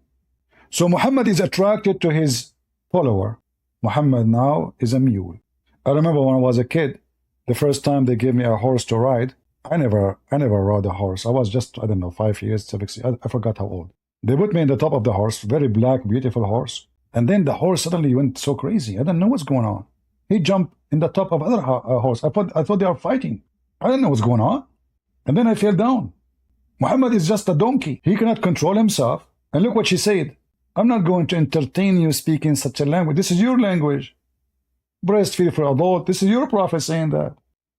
So Muhammad is attracted to his follower. Muhammad now is a mule. I remember when I was a kid, the first time they gave me a horse to ride, I never rode a horse. I was just, I don't know, 5 years, 6 years, I forgot how old. They put me in the top of the horse, very black, beautiful horse. And then the horse suddenly went so crazy. I didn't know what's going on. He jumped in the top of another horse. I thought they were fighting. I didn't know what's going on. And then I fell down. Muhammad is just a donkey. He cannot control himself. And look what she said. I'm not going to entertain you speaking such a language. This is your language. Breastfeed for adult. This is your prophet saying that.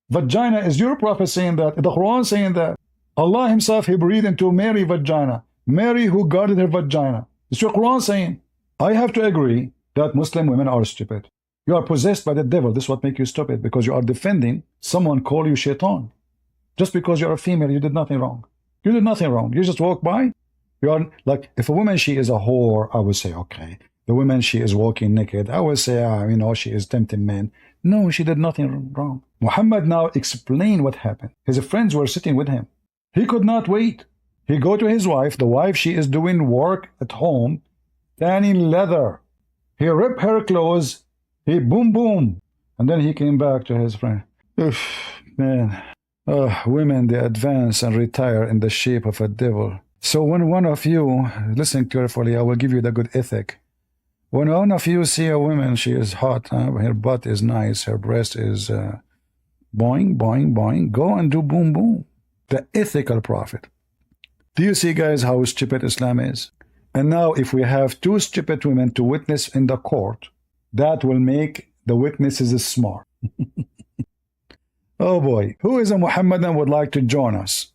Vagina is your prophet saying that. The Quran saying that. Allah himself, he breathed into Mary vagina. Mary who guarded her vagina. It's your Quran saying. I have to agree that Muslim women are stupid. You are possessed by the devil. This is what makes you stupid, because you are defending someone call you shaitan. Just because you're a female, you did nothing wrong. You did nothing wrong. You just walk by. You are like, if a woman, she is a whore, I would say, okay. The woman, she is walking naked, I would say, she is tempting men. No, she did nothing wrong. Muhammad now explained what happened. His friends were sitting with him. He could not wait. He go to his wife. The wife, she is doing work at home, tanning leather. He ripped her clothes. He boom, boom. And then he came back to his friend. Oof, man. Women, they advance and retire in the shape of a devil. So when one of you, listen carefully, I will give you the good ethic. When one of you see a woman, she is hot, her butt is nice, her breast is boing, boing, boing, go and do boom, boom. The ethical prophet. Do you see, guys, how stupid Islam is? And now if we have two stupid women to witness in the court, that will make the witnesses smart. Oh boy, who is a Muhammadan would like to join us?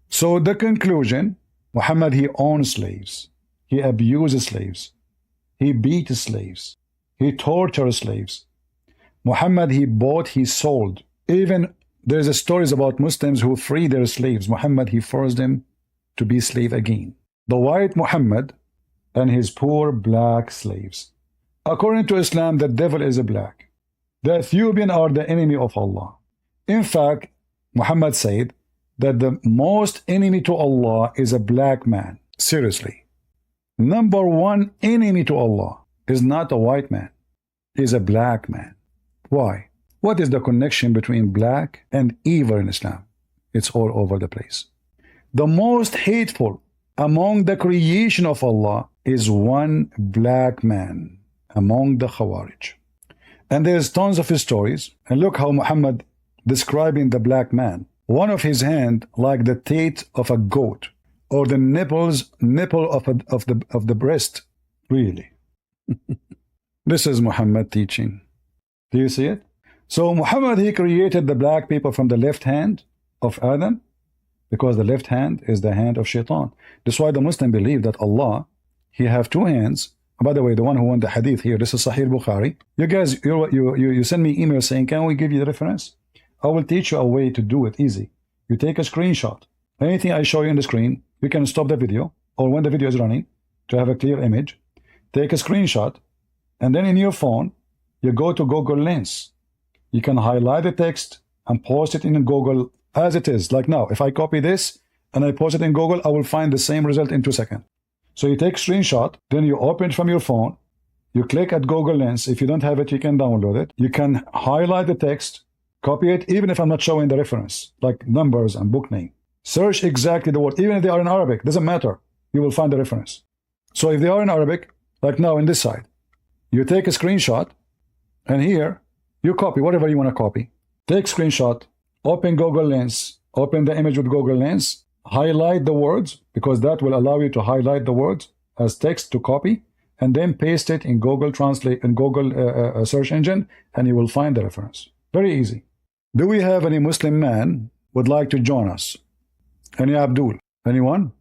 So the conclusion, Muhammad, he owned slaves. He abused slaves. He beat slaves. He tortured slaves. Muhammad, he bought, he sold. Even there's a stories about Muslims who free their slaves. Muhammad, he forced them to be slave again. The white Muhammad and his poor black slaves. According to Islam, the devil is a black. The Ethiopian are the enemy of Allah. In fact, Muhammad said that the most enemy to Allah is a black man. Seriously. Number one enemy to Allah is not a white man. Is a black man. Why? What is the connection between black and evil in Islam? It's all over the place. The most hateful among the creation of Allah is one black man among the Khawarij. And there's tons of stories. And look how Muhammad describing the black man. One of his hand like the teat of a goat, or the nipple of the breast. Really. This is Muhammad teaching. Do you see it? So Muhammad, he created the black people from the left hand of Adam, because the left hand is the hand of Shaitan. That's why the Muslim believe that Allah, he have two hands. By the way, the one who won the hadith here, this is Sahih Bukhari. You guys, you send me email saying, can we give you the reference? I will teach you a way to do it easy. You take a screenshot. Anything I show you on the screen, you can stop the video, or when the video is running, to have a clear image, take a screenshot, and then in your phone, you go to Google Lens. You can highlight the text and post it in Google as it is. Like now, if I copy this and I post it in Google, I will find the same result in 2 seconds. So you take screenshot, then you open it from your phone, you click at Google Lens. If you don't have it, you can download it. You can highlight the text, copy it, even if I'm not showing the reference, like numbers and book name. Search exactly the word, even if they are in Arabic, doesn't matter. You will find the reference. So if they are in Arabic, like now in this side, you take a screenshot, and here, you copy whatever you want to copy. Take screenshot, open Google Lens, open the image with Google Lens, highlight the words, because that will allow you to highlight the words as text to copy, and then paste it in Google Translate and Google search engine, and you will find the reference. Very easy. Do we have any Muslim man would like to join us? Any Abdul? Anyone?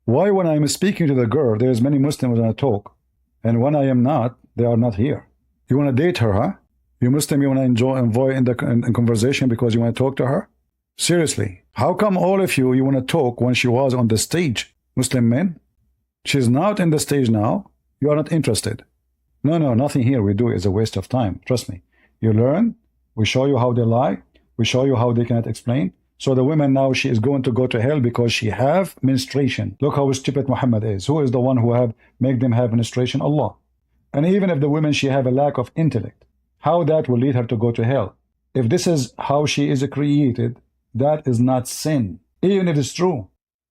Why when I'm speaking to the girl, there's many Muslims when I talk, and when I am not, they are not here. You want to date her, huh? You Muslim, you want to enjoy in the conversation because you want to talk to her? Seriously, how come all of you want to talk when she was on the stage? Muslim men? She's not in the stage now. You are not interested. No, nothing here we do is a waste of time. Trust me. You learn. We show you how they lie. We show you how they cannot explain. So the woman now, she is going to go to hell because she have menstruation. Look how stupid Muhammad is. Who is the one who have make them have menstruation? Allah. And even if the woman, she have a lack of intellect, how that will lead her to go to hell? If this is how she is created, that is not sin, even if it's true.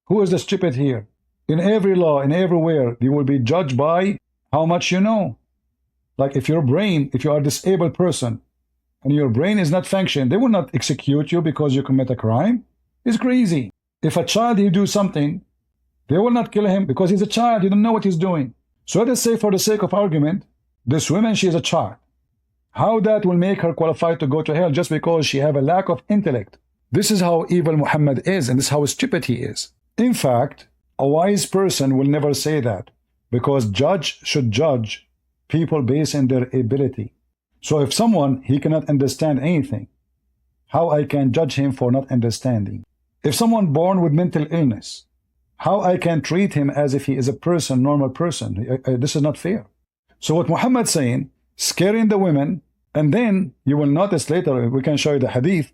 Who is the stupid here? In every law, in everywhere, you will be judged by how much you know. Like if your brain, if you are a disabled person, and your brain is not functioning, they will not execute you because you commit a crime. It's crazy. If a child, he do something, they will not kill him because he's a child, he don't know what he's doing. So let us say, for the sake of argument, this woman, she is a child. How that will make her qualified to go to hell just because she have a lack of intellect? This is how evil Muhammad is, and this is how stupid he is. In fact, a wise person will never say that, because judge should judge people based on their ability. So if someone, he cannot understand anything, how I can judge him for not understanding? If someone born with mental illness, how I can treat him as if he is a person, normal person? This is not fair. So what Muhammad saying, scaring the women, and then you will notice later, we can show you the hadith,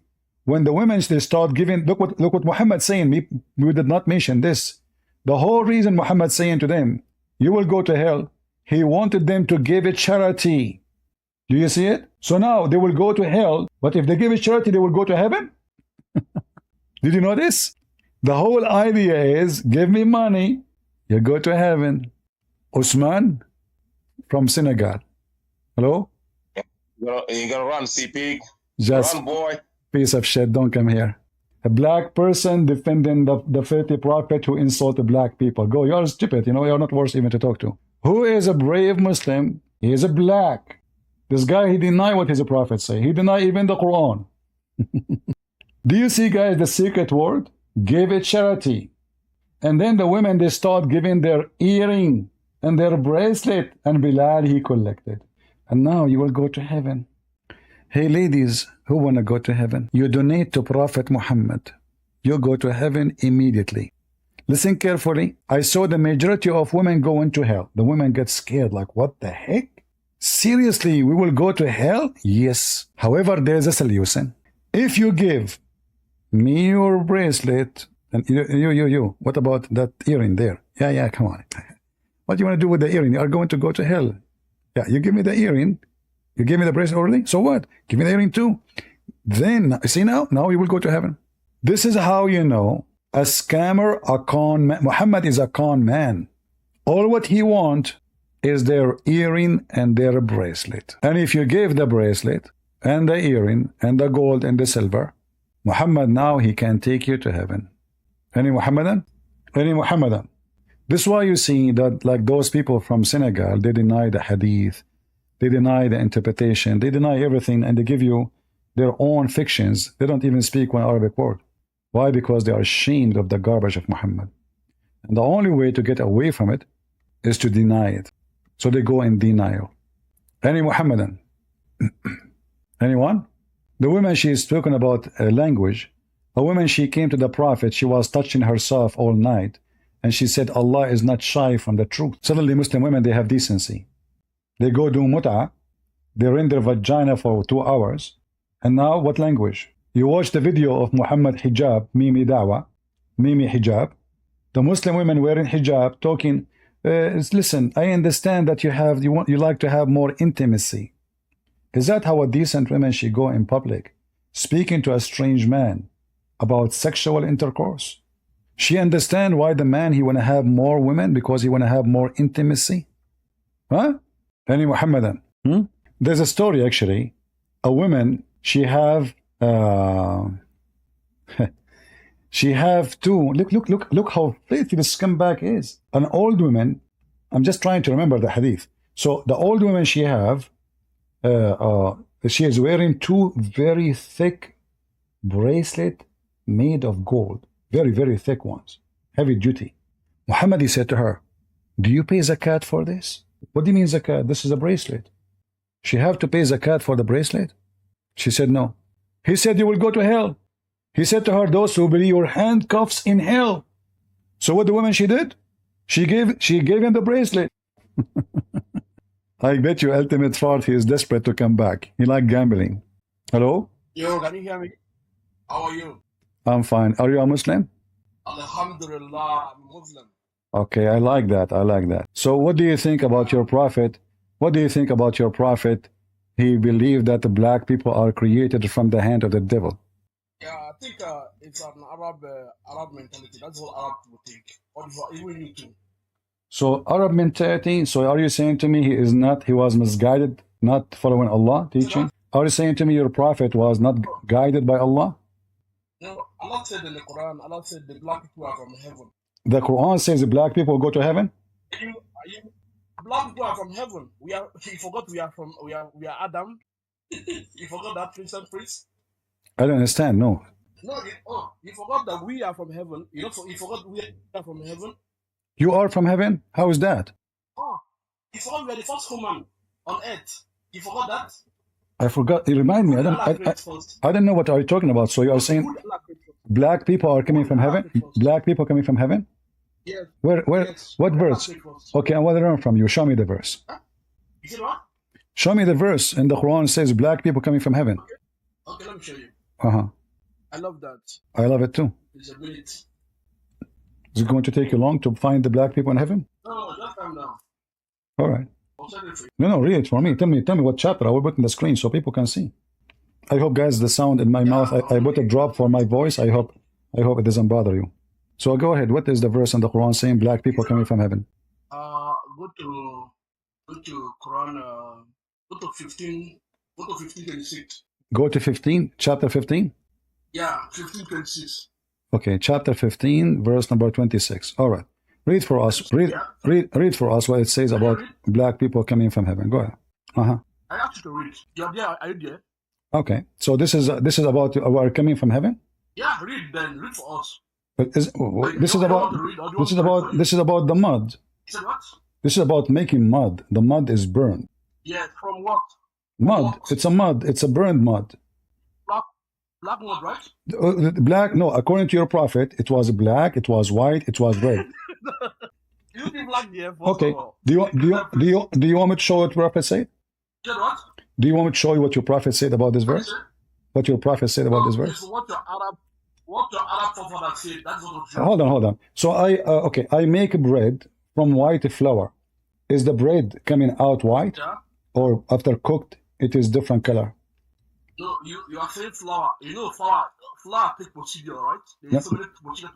when the women they start giving, look what Muhammad saying. We did not mention this. The whole reason Muhammad saying to them, you will go to hell, he wanted them to give it charity. Do you see it? So now they will go to hell, but if they give it charity, they will go to heaven. Did you know this? The whole idea is, give me money, you go to heaven. Usman from Senegal. Hello? You gotta run, CP. Just run, boy. Piece of shit, don't come here. A black person defending the filthy prophet who insulted black people. Go, you're stupid, you're not worth even to talk to. Who is a brave Muslim? He is a black. This guy, he denied what his prophet say. He denied even the Quran. Do you see, guys, the secret word? Give it charity. And then the women, they start giving their earring and their bracelet, and Bilal, he collected. And now you will go to heaven. Hey, ladies, who want to go to heaven? You donate to Prophet Muhammad. You go to heaven immediately. Listen carefully. I saw the majority of women go into hell. The women get scared, like, what the heck? Seriously, we will go to hell? Yes. However, there is a solution. If you give me your bracelet, and you, what about that earring there? Yeah, come on. What do you want to do with the earring? You are going to go to hell. Yeah, you give me the earring. You gave me the bracelet already? So what? Give me the earring too. Then, see now you will go to heaven. This is how you know a scammer, a con man. Muhammad is a con man. All what he wants is their earring and their bracelet. And if you give the bracelet and the earring and the gold and the silver, Muhammad now he can take you to heaven. Any Muhammadan? Any Muhammadan? This is why you see that like those people from Senegal, they deny the hadith, they deny the interpretation, they deny everything, and they give you their own fictions. They don't even speak one Arabic word. Why? Because they are ashamed of the garbage of Muhammad. And the only way to get away from it is to deny it. So they go in denial. Any Muhammadan? Anyone? The woman, she is talking about language. A woman, she came to the Prophet, she was touching herself all night, and she said, Allah is not shy from the truth. Suddenly, Muslim women, they have decency. They go do mut'ah, they're in their vagina for 2 hours, and now what language? You watch the video of Muhammad hijab, Mimi Dawah, Mimi hijab, the Muslim women wearing hijab, talking, listen, I understand that you like to have more intimacy. Is that how a decent woman should go in public, speaking to a strange man about sexual intercourse? She understand why the man, he want to have more women because he want to have more intimacy? Huh? Any Muhammadan? There's a story actually. A woman, she have two. Look how filthy the scumbag is. An old woman. I'm just trying to remember the hadith. So the old woman, she is wearing 2 very thick bracelet made of gold, very, very thick ones, heavy duty. Muhammad, he said to her, do you pay zakat for this? What do you mean zakat? This is a bracelet. She have to pay zakat for the bracelet? She said no. He said you will go to hell. He said to her, those who believe your handcuffs in hell. So what the woman she did? She gave him the bracelet. I bet you ultimate fart, he is desperate to come back. He like gambling. Hello? Yo, can you hear me? How are you? I'm fine. Are you a Muslim? Alhamdulillah, I'm Muslim. Okay, I like that. I like that. So what do you think about your prophet? What do you think about your prophet? He believed that the black people are created from the hand of the devil. Yeah, I think it's an Arab mentality. That's what Arab people think. Or even you too. So Arab mentality, so are you saying to me he was misguided, not following Allah teaching? Are you saying to me your prophet was not guided by Allah? No, Allah said in the Quran, Allah said the black people are from heaven. The Quran says the black people go to heaven? Black people are from heaven. You forgot we are Adam. You forgot that priest? I don't understand, no. No, you forgot that we are from heaven. You forgot we are from heaven. You are from heaven? How is that? Oh, you forgot we are the first human on earth. You forgot that? I forgot. You remind me. I don't know what are you talking about. So you are saying black people are coming from heaven? Black people coming from heaven? Yes. Where? Yes. What verse? Okay, I want to learn from you. Show me the verse. Huh? You see what? Show me the verse in the Quran says black people coming from heaven. Okay, let me show you. I love that. I love it too. It's a minute. Is it going to take you long to find the black people in heaven? No, just calm down. All right. I'll send it for you. No, read it for me. Tell me what chapter. I will put in the screen so people can see. I hope, guys, the sound in my mouth, I put a drop for my voice. I hope it doesn't bother you. So go ahead. What is the verse in the Quran saying black people coming from heaven? Go to Quran, go to 15, go to 15:26. Go to 15, chapter 15? Yeah, 15:26. Okay, chapter 15, verse number 26. All right. Read for us. Read for us what it says about black people coming from heaven. Go ahead. I asked you to read. You're there. Are you there? Okay. So this is about our coming from heaven? Yeah, read then. Read for us. But this is about the mud. Said what? This is about making mud. The mud is burned. Yeah, from what? Mud. What? It's a mud. It's a burned mud. Black mud, right? Black. No, according to your prophet, it was black. It was white. It was red. You think black there? Okay. Do you want me to show what prophet said? Said what? Do you want me to show you what your prophet said about this verse? What your prophet said about this verse? What your Arab forefathers said. That's what. Hold on. So I make bread from white flour. Is the bread coming out white, or after cooked it is different color? No, you are saying flour. You know flour take procedure, right? Yeah.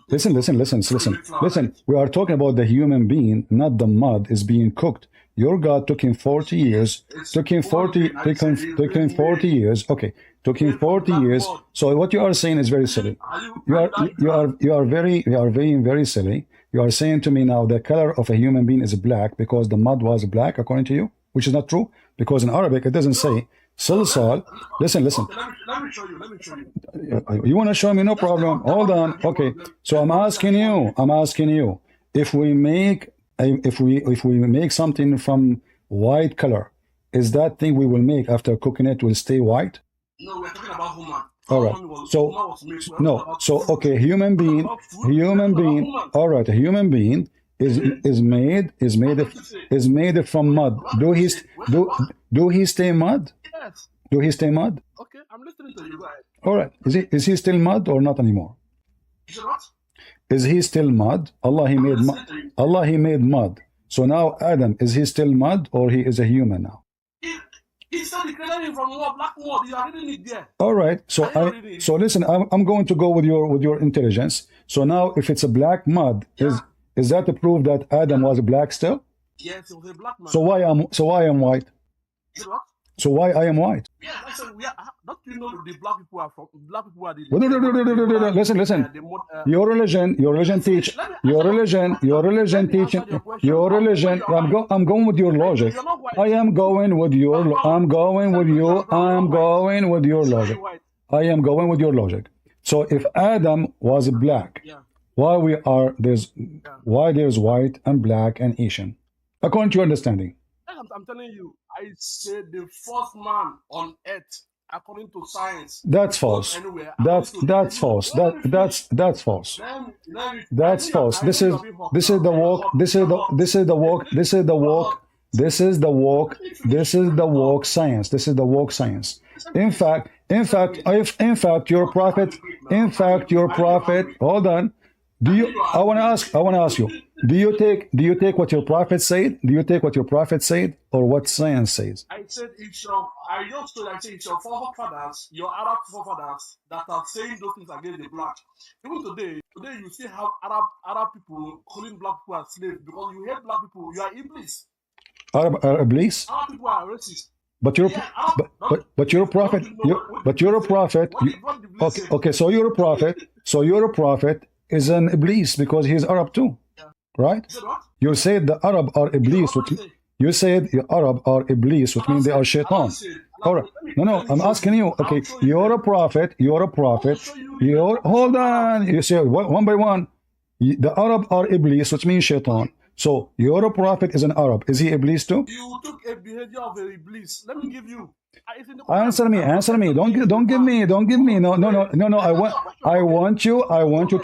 Listen. We are talking about the human being, not the mud is being cooked. Your God took him 40 years. Took him 40 years. Okay, took him 40 years. So what you are saying is very silly. You are very silly. You are saying to me now the color of a human being is black because the mud was black, according to you, which is not true, because in Arabic it doesn't say silsal. Listen. Let me show you. You want to show me? No problem. Hold on. Okay. So I'm asking you, if we make something from white color, is that thing we will make after cooking it will stay white? No, we're talking about human. All right. So okay, human being. All right, a human being is made from mud. Do he stay mud? Yes. Do he stay mud? Okay, I'm listening to you. Go ahead. All right. Is he still mud or not anymore? Is it what? Is he still mud? Allah he made mud. So now Adam, is he still mud or he is a human now? He said he created him from what? Black mud. You are reading it there. All right. So listen, I'm going to go with your intelligence. So now if it's a black mud, is that to prove that Adam was black still? Yes, it was a black man. So why I'm white? Is it what? So why I am white? Yeah, I said don't you know the black people are from black people are the Listen. Your religion teach. I'm going with your logic. I'm going with your logic. So if Adam was black, why there's white and black and Asian? According to your understanding. I'm telling you, I said the first man on earth, according to science. That's false. That's false. That's false. That's false. This is the woke science. In fact, your prophet. Hold on. I want to ask you. Do you take what your prophet said? Do you take what your prophet said, or what science says? I said it's your forefathers, your Arab forefathers that are saying those things against the black. Even today you still have Arab people calling black people as slaves because you hate black people. You are Iblis. Iblis? Arab people are racist. But you're a prophet. Okay. So you're a prophet is an Iblis because he's Arab too. Right? You said the Arab are Iblis. You said the Arab are Iblis, which means they are Shaitan. All right. No, I'm asking you. Okay, you're a prophet. Hold on. You say one by one. The Arab are Iblis, which means Shaitan. So your prophet is an Arab. Is he Iblis too? You took a behavior of a Iblis. Let me give you. Answer me. Don't give me. No. I want you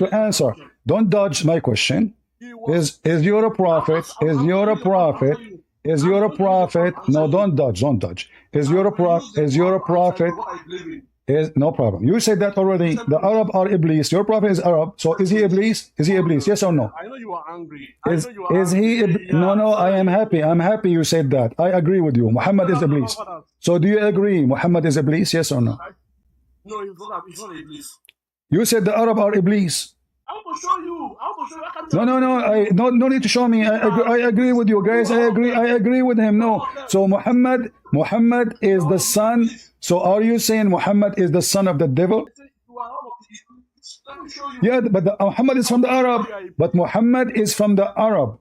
to answer. Don't dodge my question. Is your a prophet? No, don't dodge. Is your a prophet? Is no problem. You said that already. The Arab are Iblis. Your prophet is Arab. So is he Iblis? Is he Iblis? Yes or no? I know you are angry. Is he? No. I am happy. I'm happy you said that. I agree with you. Muhammad is Iblis. So do you agree Muhammad is Iblis? Yes or no? No, he's not Iblis. You said the Arab are Iblis. I want to show you. No. No need to show me. I agree with you guys. I agree with him. No. So Muhammad is the son. So are you saying Muhammad is the son of the devil? Yeah, but Muhammad is from the Arab. But Muhammad is from the Arab.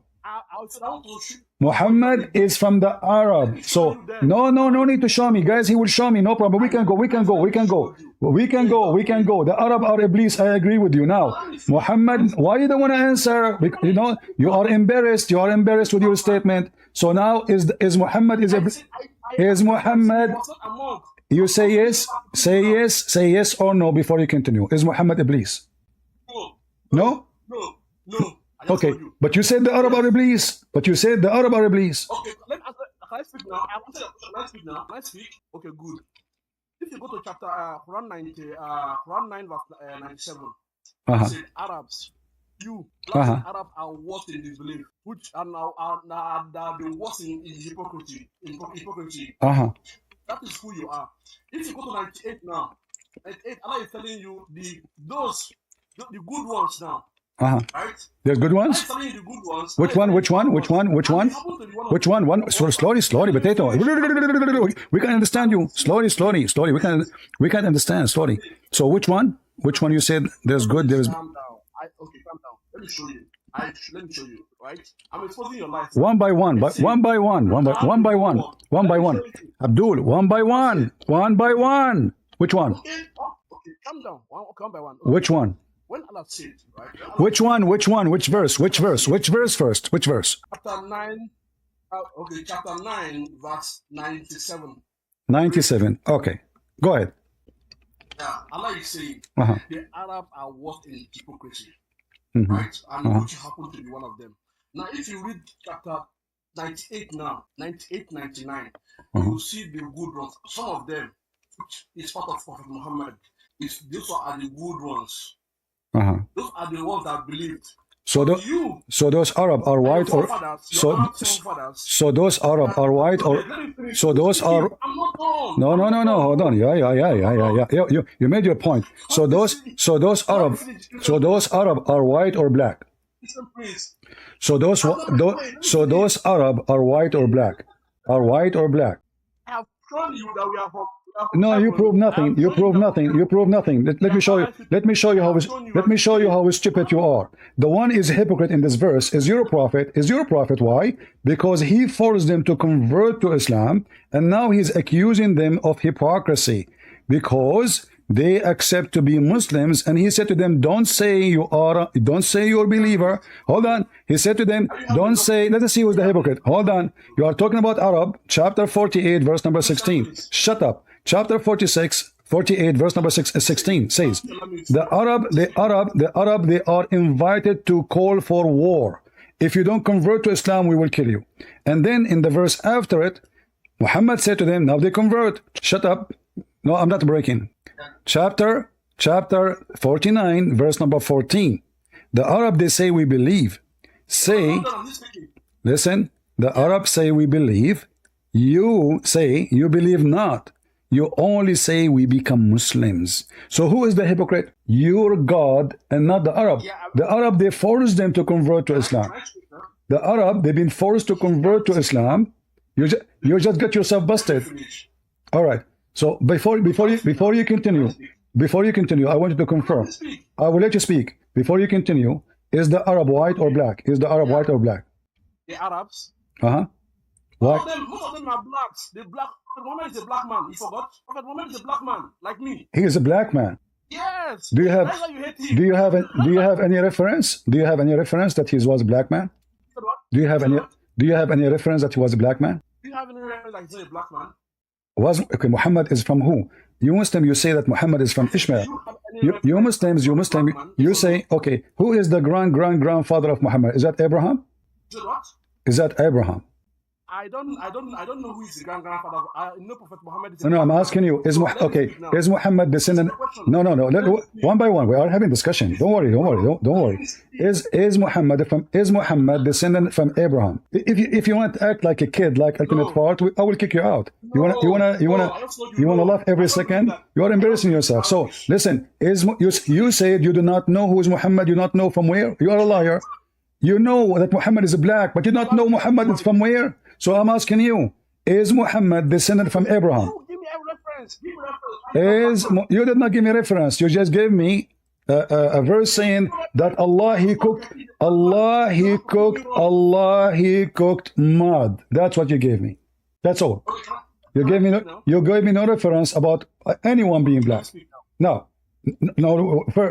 Muhammad is from the Arab. So no need to show me, guys. He will show me. No problem. We can go. The Arab are Iblis. I agree with you. Now, Muhammad, why you don't want to answer? You know, you are embarrassed. You are embarrassed with your statement. So now is Muhammad is Muhammad? You say yes. Say yes or no before you continue. Is Muhammad Iblis? No. Okay, but you said the Arab are Iblis. Okay, let me answer. Can I speak now? Can I speak? Okay, good. If you go to chapter Quran 9 verse 97, it said Arabs, Arabs are worse in disbelief, which are the worst in hypocrisy. That is who you are. If you go to 98 now, 98, Allah is telling you the good ones now. Right? The good ones? The good ones. Which one? So slowly, potato. We can understand you. Slowly. We can understand slowly. So which one? Which one you said there's good, there's... Calm down. Okay, calm down. Let me show you. Right? I'm exposing your life. One by one. Abdul, one by one. Which one? Okay, calm down. One by one. Okay. Which one? When Allah said, right? Which one? Which verse? Which verse first? Which verse? Chapter 9. Chapter 9, verse 97. 97. Okay. Go ahead. Yeah, Allah is saying the Arabs are worse in hypocrisy. Right? And which happened to be one of them. Now, if you read chapter 98 now, 98, 99, you will see the good ones. Some of them, which is part of Prophet Muhammad, those are the good ones. Those are the ones that believed. So those Arab are white or so those Arab are white or so those are no hold on yeah you made your point. So those Arab are white or black. So those Arab are white or black. Are white or black. I have shown you that we are from. No, you prove nothing. Let me show you how stupid you are. The one is a hypocrite in this verse is your prophet. Why? Because he forced them to convert to Islam, and now he's accusing them of hypocrisy because they accept to be Muslims, and he said to them, don't say you're a believer. Hold on. He said to them, don't say, let us see who's the hypocrite. Hold on. You are talking about Arab, chapter 48, verse number 16. Shut up. Chapter 48, verse number 16 says, the Arab, they are invited to call for war. If you don't convert to Islam, we will kill you. And then in the verse after it, Muhammad said to them, now they convert. Shut up. No, I'm not breaking. Chapter 49, verse number 14. The Arab, they say we believe. Listen, the Arabs say we believe. You say you believe not. You only say we become Muslims. So who is the hypocrite? Your God and not the Arab. The Arab, they forced them to convert to Islam. The Arab, they've been forced to convert to Islam. You just got yourself busted. All right. So before you continue, I want you to confirm. I will let you speak. Before you continue, is the Arab white or black? Is the Arab white or black? The Arabs. White. Most of them are blacks. The black. Prophet Muhammad is a black man. You forgot? Prophet Muhammad is a black man, like me. He is a black man. Yes. Do you have any reference? Do you have any reference that he was a black man? Do you have any reference that he was a black man? Do you have any reference that he's a black man? Muhammad is from who? You Muslim, you say that Muhammad is from Ishmael. You Muslims, you say, okay, who is the grandfather of Muhammad? Is that Abraham? Is that Abraham? I don't know who is the grandfather. I know Prophet Muhammad is. No, I'm asking you. Is is Muhammad descendant? No. One by one. We are having discussion. Don't worry. Don't worry. Is Muhammad descendant from Abraham? If you want to act like a kid, like ultimate fault, I will kick you out. You wanna laugh every second? You are embarrassing yourself. So listen. You said you do not know who is Muhammad. You do not know from where. You are a liar. You know that Muhammad is black, but you do not know Muhammad is from where. So I'm asking you, is Muhammad descendant from Abraham? Give me a reference. Give me a reference. You did not give me a reference. You just gave me a verse saying that Allah he cooked mud. That's what you gave me. That's all. You gave me no reference about anyone being black. No.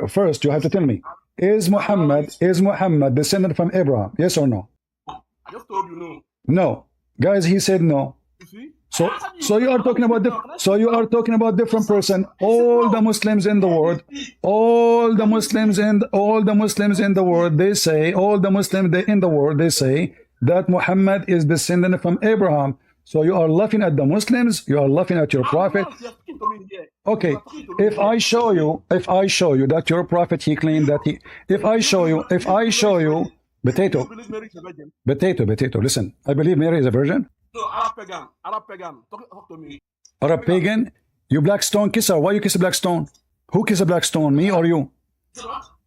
First you have to tell me, is Muhammad descendant from Abraham? Yes or no? I just told you no. No. Guys, he said no. So you are talking about different person. All the Muslims in the world, they say that Muhammad is descendant from Abraham. So you are laughing at the Muslims, you are laughing at your prophet. Okay, if I show you that your prophet, he claimed that if I show you Potato, listen. I believe Mary is a virgin. No, Arab pagan. Talk to me. Arab pagan? You black stone kisser. Why you kiss a black stone? Who kiss a black stone? Me or you?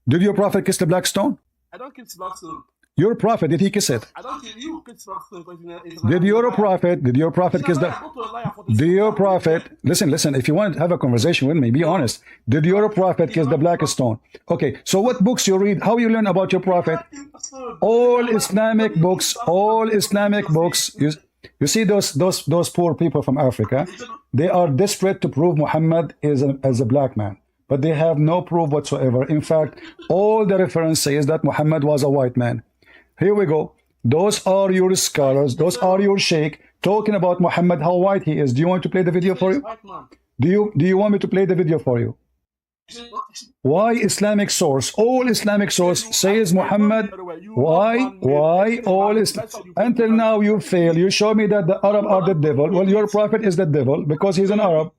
Did your prophet kiss the black stone? I don't kiss black stone. Your prophet, did he kiss it? I don't kiss you. Kiss black stone. Did your prophet kiss the? Do your prophet listen? If you want to have a conversation with me, be honest. Did your prophet kiss the black stone? Okay. So what books you read? How you learn about your prophet? All Islamic books. You see those poor people from Africa. They are desperate to prove Muhammad is as a black man, but they have no proof whatsoever. In fact, all the reference says that Muhammad was a white man. Here we go. Those are your scholars. Those are your sheikh talking about Muhammad, how white he is. Do you want to play the video for you? Do you want me to play the video for you? Why Islamic source? All Islamic source says Muhammad. Why all Islam? Until now you fail. You show me that the Arab are the devil. Well, your prophet is the devil because he's an Arab.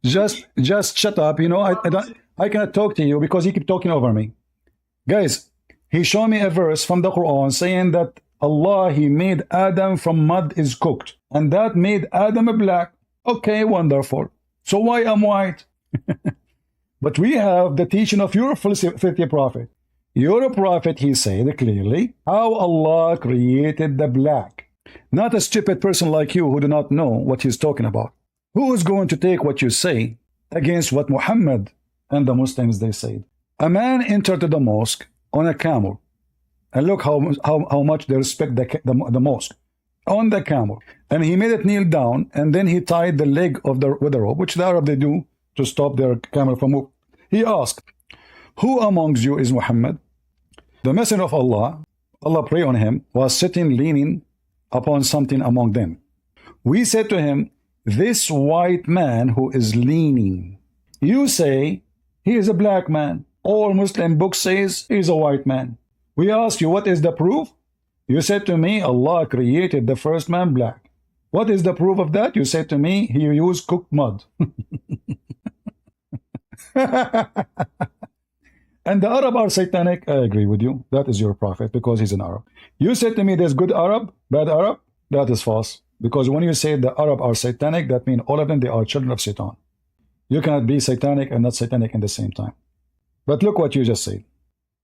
Just shut up. You know, I cannot talk to you because you keep talking over me. Guys, he showed me a verse from the Quran saying that Allah, he made Adam from mud is cooked. And that made Adam black. Okay, wonderful. So why I'm white? But we have the teaching of your filthy prophet. Your prophet, he said clearly how Allah created the black. Not a stupid person like you who do not know what he's talking about. Who is going to take what you say against what Muhammad and the Muslims they said? A man entered the mosque on a camel. And look how much they respect the mosque. On the camel. And he made it kneel down, and then he tied the leg with the rope, which the Arab they do to stop their camel from moving. He asked, who amongst you is Muhammad? The messenger of Allah pray on him, was sitting leaning upon something among them. We said to him, this white man who is leaning, you say he is a black man. All Muslim books says he is a white man. We asked you, what is the proof? You said to me, Allah created the first man black. What is the proof of that? You said to me, he used cooked mud. And the Arab are satanic. I agree with you. That is your prophet because he's an Arab. You said to me there's good Arab, bad Arab. That is false. Because when you say the Arab are satanic, that means all of them, they are children of Satan. You cannot be satanic and not satanic at the same time. But look what you just said.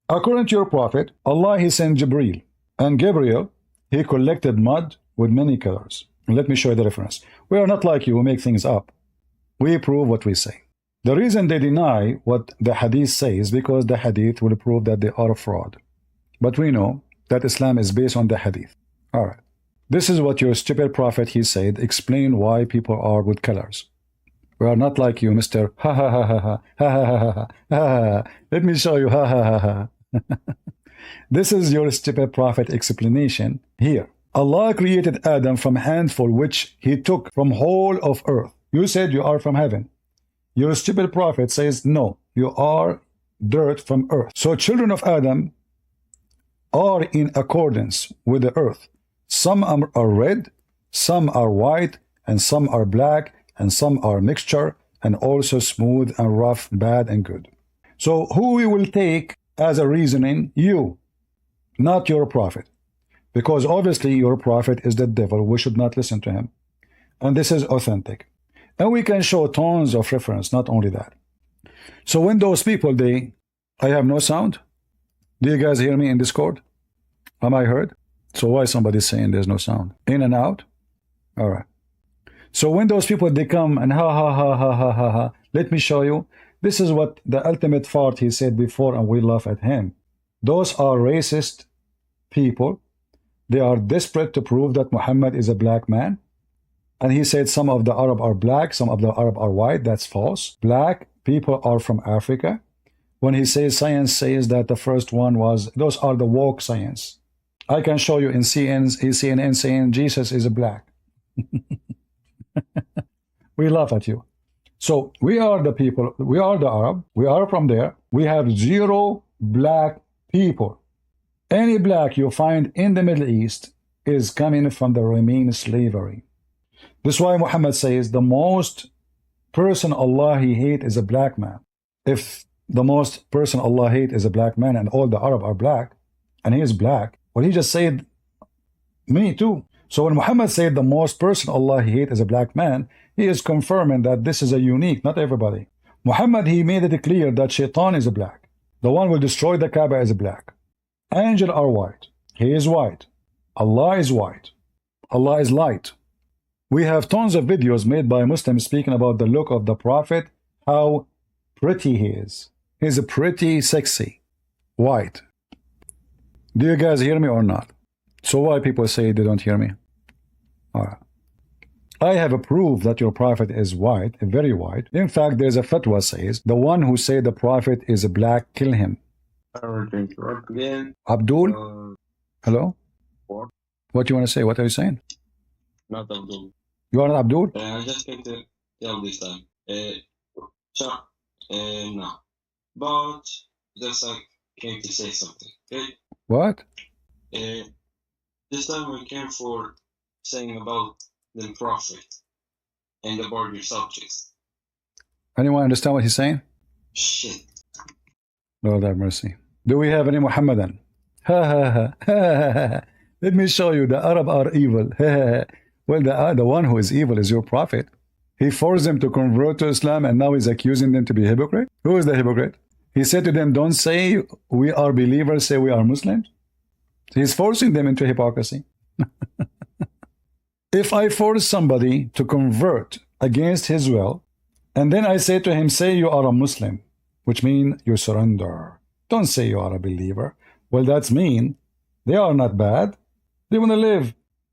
According to your prophet, Allah, he sent Jibreel. And Gabriel, he collected mud with many colors. Let me show you the reference. We are not like you who make things up. We prove what we say. The reason they deny what the hadith says because the hadith will prove that they are a fraud. But we know that Islam is based on the hadith. All right. This is what your stupid prophet, he said, explain why people are with colors. We are not like you, Mr. Ha ha ha ha ha ha ha ha ha. Let me show you ha ha ha ha. This is your stupid prophet explanation here. Allah created Adam from a handful which he took from whole of earth. You said you are from heaven. Your stupid prophet says, no, you are dirt from earth. So children of Adam are in accordance with the earth. Some are red, some are white, and some are black, and some are mixture, and also smooth and rough, bad and good. So who we will take as a reasoning? You, not your prophet. Because obviously your prophet is the devil. We should not listen to him. And this is authentic. And we can show tons of reference, not only that. So when those people, I have no sound. Do you guys hear me in Discord? Am I heard? So why somebody saying there's no sound? In and out? All right. So when those people, they come and ha, let me show you. This is what the ultimate fart he said before, and we laugh at him. Those are racist people. They are desperate to prove that Muhammad is a black man. And he said some of the Arab are black, some of the Arab are white. That's false. Black people are from Africa. When he says science says that the first one was, those are the woke science. I can show you in CNN saying Jesus is a black. We laugh at you. So we are the people, we are the Arab, we are from there. We have 0 black people. Any black you find in the Middle East is coming from the Romanian slavery. This is why Muhammad says the most person Allah he hate is a black man. If the most person Allah hate is a black man and all the Arab are black, and he is black, well, he just said me too. So when Muhammad said the most person Allah he hate is a black man, he is confirming that this is a unique, not everybody. Muhammad, he made it clear that Shaitan is a black. The one who will destroy the Kaaba is a black. Angels are white. He is white. Allah is white. Allah is light. We have tons of videos made by Muslims speaking about the look of the Prophet, how pretty he is. He's a pretty sexy, white. Do you guys hear me or not? So why people say they don't hear me? All right. I have a proof that your prophet is white, very white. In fact, there's a fatwa says, the one who say the prophet is black, kill him. Again. Abdul? Hello? What? What you want to say? What are you saying? Not Abdul. You are not Abdul? I just came to tell this time. No. But just I came to say something. Okay? What? This time we came for saying about the prophet and about your subjects. Anyone understand what he's saying? Shit. Lord have mercy. Do we have any Muhammadan? Ha ha ha. Ha. Let me show you. The Arab are evil. Well, the one who is evil is your prophet. He forced them to convert to Islam and now he's accusing them to be hypocrite. Who is the hypocrite? He said to them, don't say we are believers, say we are Muslims. He's forcing them into hypocrisy. If I force somebody to convert against his will, and then I say to him, say you are a Muslim, which means you surrender. Don't say you are a believer. Well, that's mean. They are not bad. They want to live.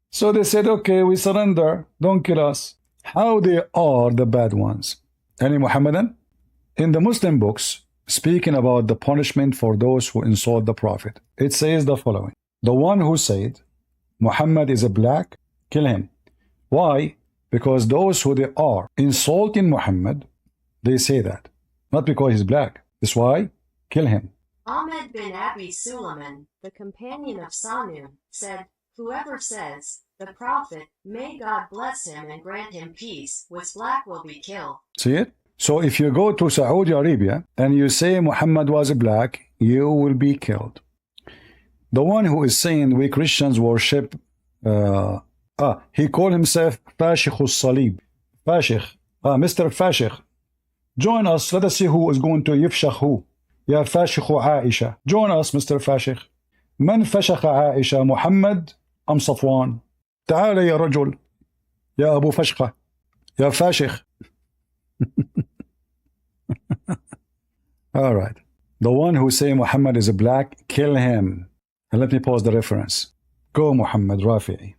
So they said, okay, we surrender. Don't kill us. How they are the bad ones? Any Muhammadan? In the Muslim books, speaking about the punishment for those who insult the Prophet, it says the following. The one who said, Muhammad is a black, kill him. Why? Because those who they are insulting Muhammad, they say that. Not because he's black. That's why, kill him. Ahmed bin Abi Suleiman, the companion of Sanu, said, whoever says, the Prophet, may God bless him and grant him peace, was black will be killed. See it? So if you go to Saudi Arabia and you say Muhammad was black, you will be killed. The one who is saying we Christians worship, he called himself Fashikh al-Salib. Fashikh, Mr. Fashikh. Join us, let us see who is going to yifshakh who. Ya Fashikh Aisha. Join us, Mr. Fashikh. من فشخ عائشة محمد أم صفوان؟ تعال يا رجل يا أبو فشخة يا فاشخ. All right. The one who say Muhammad is a black, kill him. And let me pause the reference. Go Muhammad Rafi'i.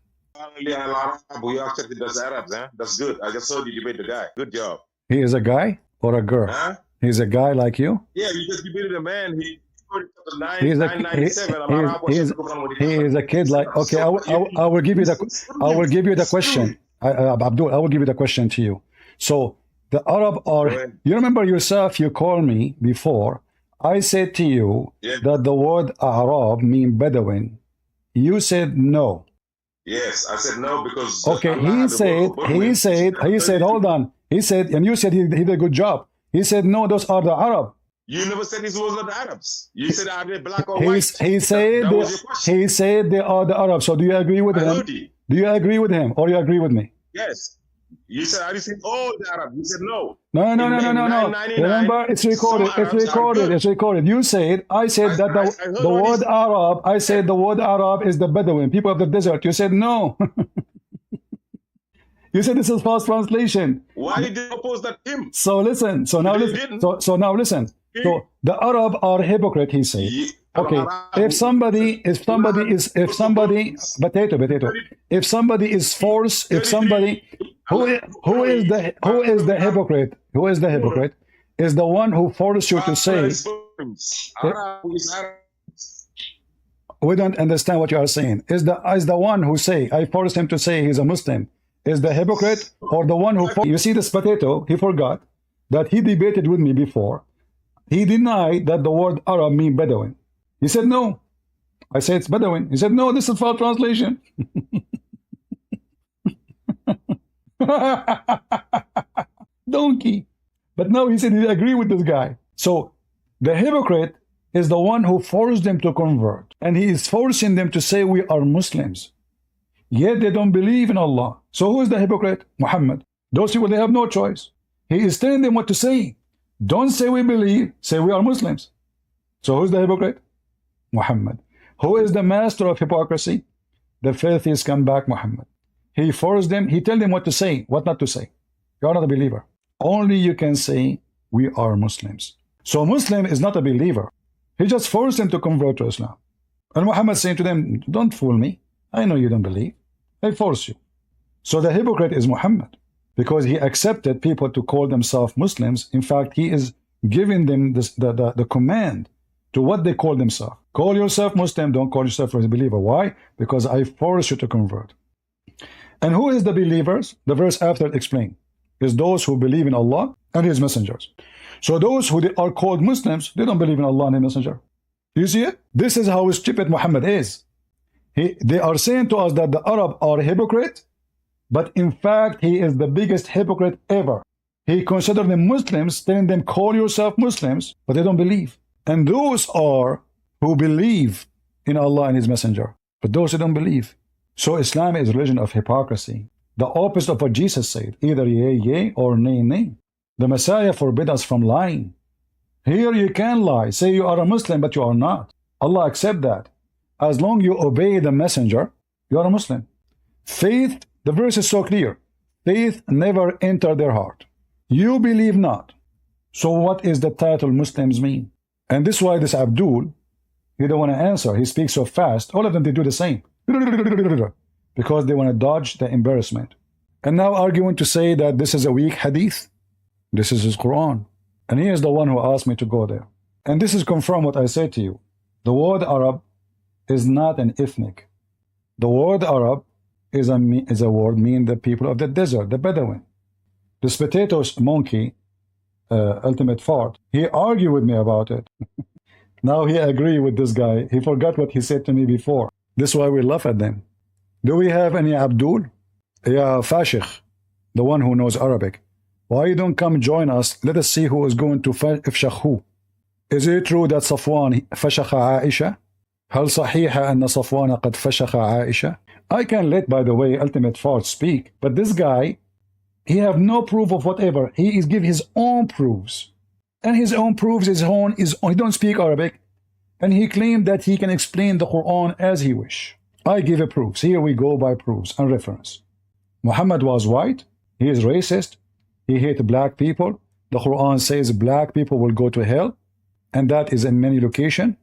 We accepted as Arabs, huh? That's good. I just saw you debate the guy. Good job. He is a guy or a girl? Huh? He's a guy like you? Yeah, you just debated a man. He is a kid like, okay, I will give you the question. Abdul, I will give you the question to you. So the Arab are, you remember yourself, you called me before, I said to you that the word Arab means Bedouin. You said no. Yes, I said no because Okay, Allah had the word for he said, hold on. He said, and you said he did a good job. He said, no, those are the Arab. You never said these was the Arabs. You said are they black or He white? said That was your question. he said they are the Arabs. So do you agree with I him? heard you. Do you agree with him or you agree with me? Yes. You said I said all the Arabs. You said no. No. In 999, Remember, it's recorded. some It's Arabs are recorded. good. You said, I said that I heard the what he word said. Arab, I said the word Arab is the Bedouin, people of the desert. You said no. You said this is false translation. Why did they oppose that him? So listen. So now They listen. didn't. So now listen. So the Arab are hypocrite, he said. Okay. If somebody is potato, if somebody is forced, if somebody who is the hypocrite? Who is the hypocrite? Is the one who forced you to say. We don't understand what you are saying. Is the one who say, I forced him to say he's a Muslim, is the hypocrite, or the one who you see this potato, he forgot that he debated with me before. He denied that the word Arab mean Bedouin. He said no. I said it's Bedouin. He said no, this is false translation. Donkey. But now he said he agree with this guy. So the hypocrite is the one who forced them to convert. And he is forcing them to say we are Muslims. Yet they don't believe in Allah. So who is the hypocrite? Muhammad. Those people, they have no choice. He is telling them what to say. Don't say we believe, say we are Muslims. So who's the hypocrite? Muhammad. Who is the master of hypocrisy? The filthy scumbag Muhammad. He forced them, he told them what to say, what not to say. You are not a believer. Only you can say we are Muslims. So Muslim is not a believer. He just forced them to convert to Islam. And Muhammad saying to them, don't fool me. I know you don't believe. I force you. So the hypocrite is Muhammad, because he accepted people to call themselves Muslims. In fact, he is giving them the command to what they call themselves. Call yourself Muslim, don't call yourself a believer. Why? Because I force you to convert. And who is the believers? The verse after explain is those who believe in Allah and His messengers. So those who are called Muslims, they don't believe in Allah and His messenger. You see it? This is how stupid Muhammad is. They are saying to us that the Arab are hypocrite, but in fact, he is the biggest hypocrite ever. He considered them Muslims, telling them, call yourself Muslims, but they don't believe. And those are who believe in Allah and His messenger, but those who don't believe. So Islam is a religion of hypocrisy. The opposite of what Jesus said, either yea, yea, or nay, nay. The Messiah forbid us from lying. Here you can lie, say you are a Muslim, but you are not. Allah accept that. As long you obey the messenger, you are a Muslim. Faith, the verse is so clear. Faith never entered their heart. You believe not. So what is the title Muslims mean? And this is why this Abdul, he don't want to answer. He speaks so fast. All of them, they do the same. Because they want to dodge the embarrassment. And now arguing to say that this is a weak hadith. This is his Quran. And he is the one who asked me to go there. And this is confirm what I said to you. The word Arab is not an ethnic. The word Arab is a word meaning the people of the desert, the Bedouin. This potatoes monkey, ultimate fart, he argued with me about it. Now he agree with this guy. He forgot what he said to me before. This is why we laugh at them. Do we have any Abdul? Yeah, Fashikh, the one who knows Arabic. Why you don't come join us? Let us see who is going to fashakh who. Is it true that Safwan fashakh Aisha? هل صحيح أن صفوان قد فشخ عائشة? I can let, by the way, ultimate fart speak, but this guy, he have no proof of whatever. He is give his own proofs, and his own proofs is he don't speak Arabic, and he claimed that he can explain the Quran as he wish. I give a proofs. Here we go by proofs and reference. Muhammad was white. He is racist. He hate black people. The Quran says black people will go to hell, and that is in many locations.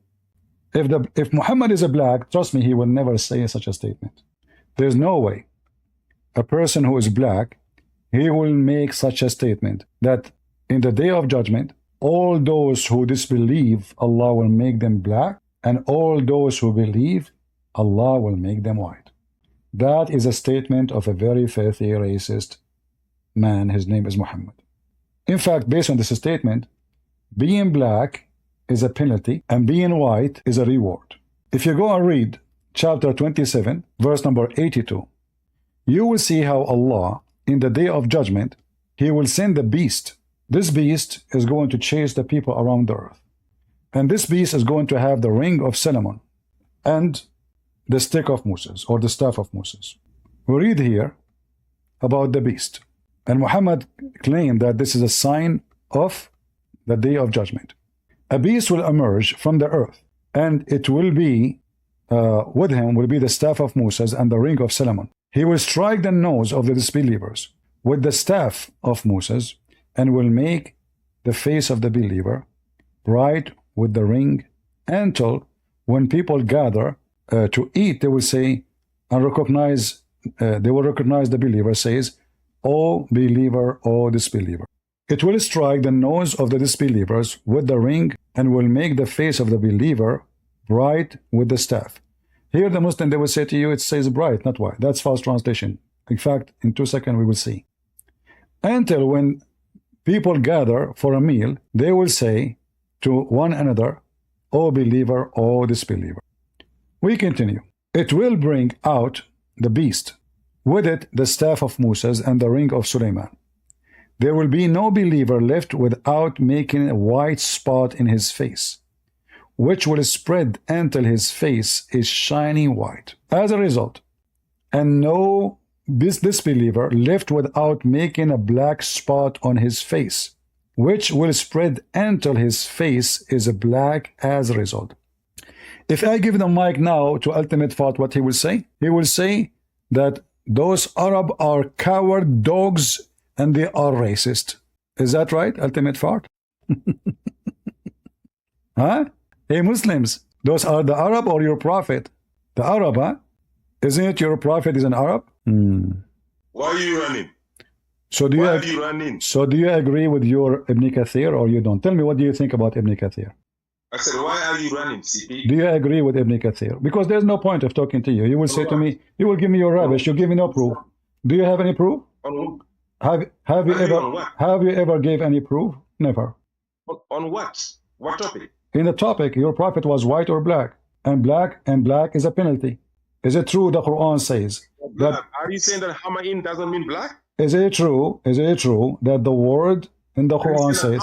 If Muhammad is a black, trust me, he will never say such a statement. There's no way a person who is black, he will make such a statement that in the day of judgment, all those who disbelieve, Allah will make them black, and all those who believe, Allah will make them white. That is a statement of a very filthy racist man. His name is Muhammad. In fact, based on this statement, being black is a penalty and being white is a reward. If you go and read chapter 27, verse number 82. You will see how Allah, in the day of judgment, He will send the beast. This beast is going to chase the people around the earth. And this beast is going to have the ring of Solomon and the stick of Moses, or the staff of Moses. We read here about the beast. And Muhammad claimed that this is a sign of the day of judgment. A beast will emerge from the earth, and it will be, with him will be the staff of Moses and the ring of Solomon. He will strike the nose of the disbelievers with the staff of Moses, and will make the face of the believer bright with the ring, until when people gather to eat, they will say and recognize, they will recognize the believer, says, O believer, O disbeliever. It will strike the nose of the disbelievers with the ring, and will make the face of the believer bright with the staff. Here the Muslim, they will say to you, it says bright, not white. That's false translation. In fact, in 2 seconds we will see. Until when people gather for a meal, they will say to one another, O believer, O disbeliever. We continue. It will bring out the beast, with it the staff of Moses and the ring of Suleiman. There will be no believer left without making a white spot in his face, which will spread until his face is shining white. As a result, and no disbeliever left without making a black spot on his face, which will spread until his face is black as a result. If I give the mic now to Ultimate Fart, what he will say? He will say that those Arab are coward dogs and they are racist. Is that right, Ultimate Fart? Huh? Hey Muslims, those are the Arab or your prophet? The Arab, huh? Isn't it your prophet is an Arab? Why are you running? So do you agree with your Ibn Kathir or you don't? Tell me, what do you think about Ibn Kathir? I said, why are you running, CP? Do you agree with Ibn Kathir? Because there's no point of talking to you. You will say to me, you will give me your rubbish. You give me no proof. Do you have any proof? Have you ever gave any proof? Never. On what? What topic? In the topic, your prophet was white or black, and black is a penalty. Is it true the Quran says that? Are you saying that Hamain doesn't mean black? Is it true that the word in the Quran says?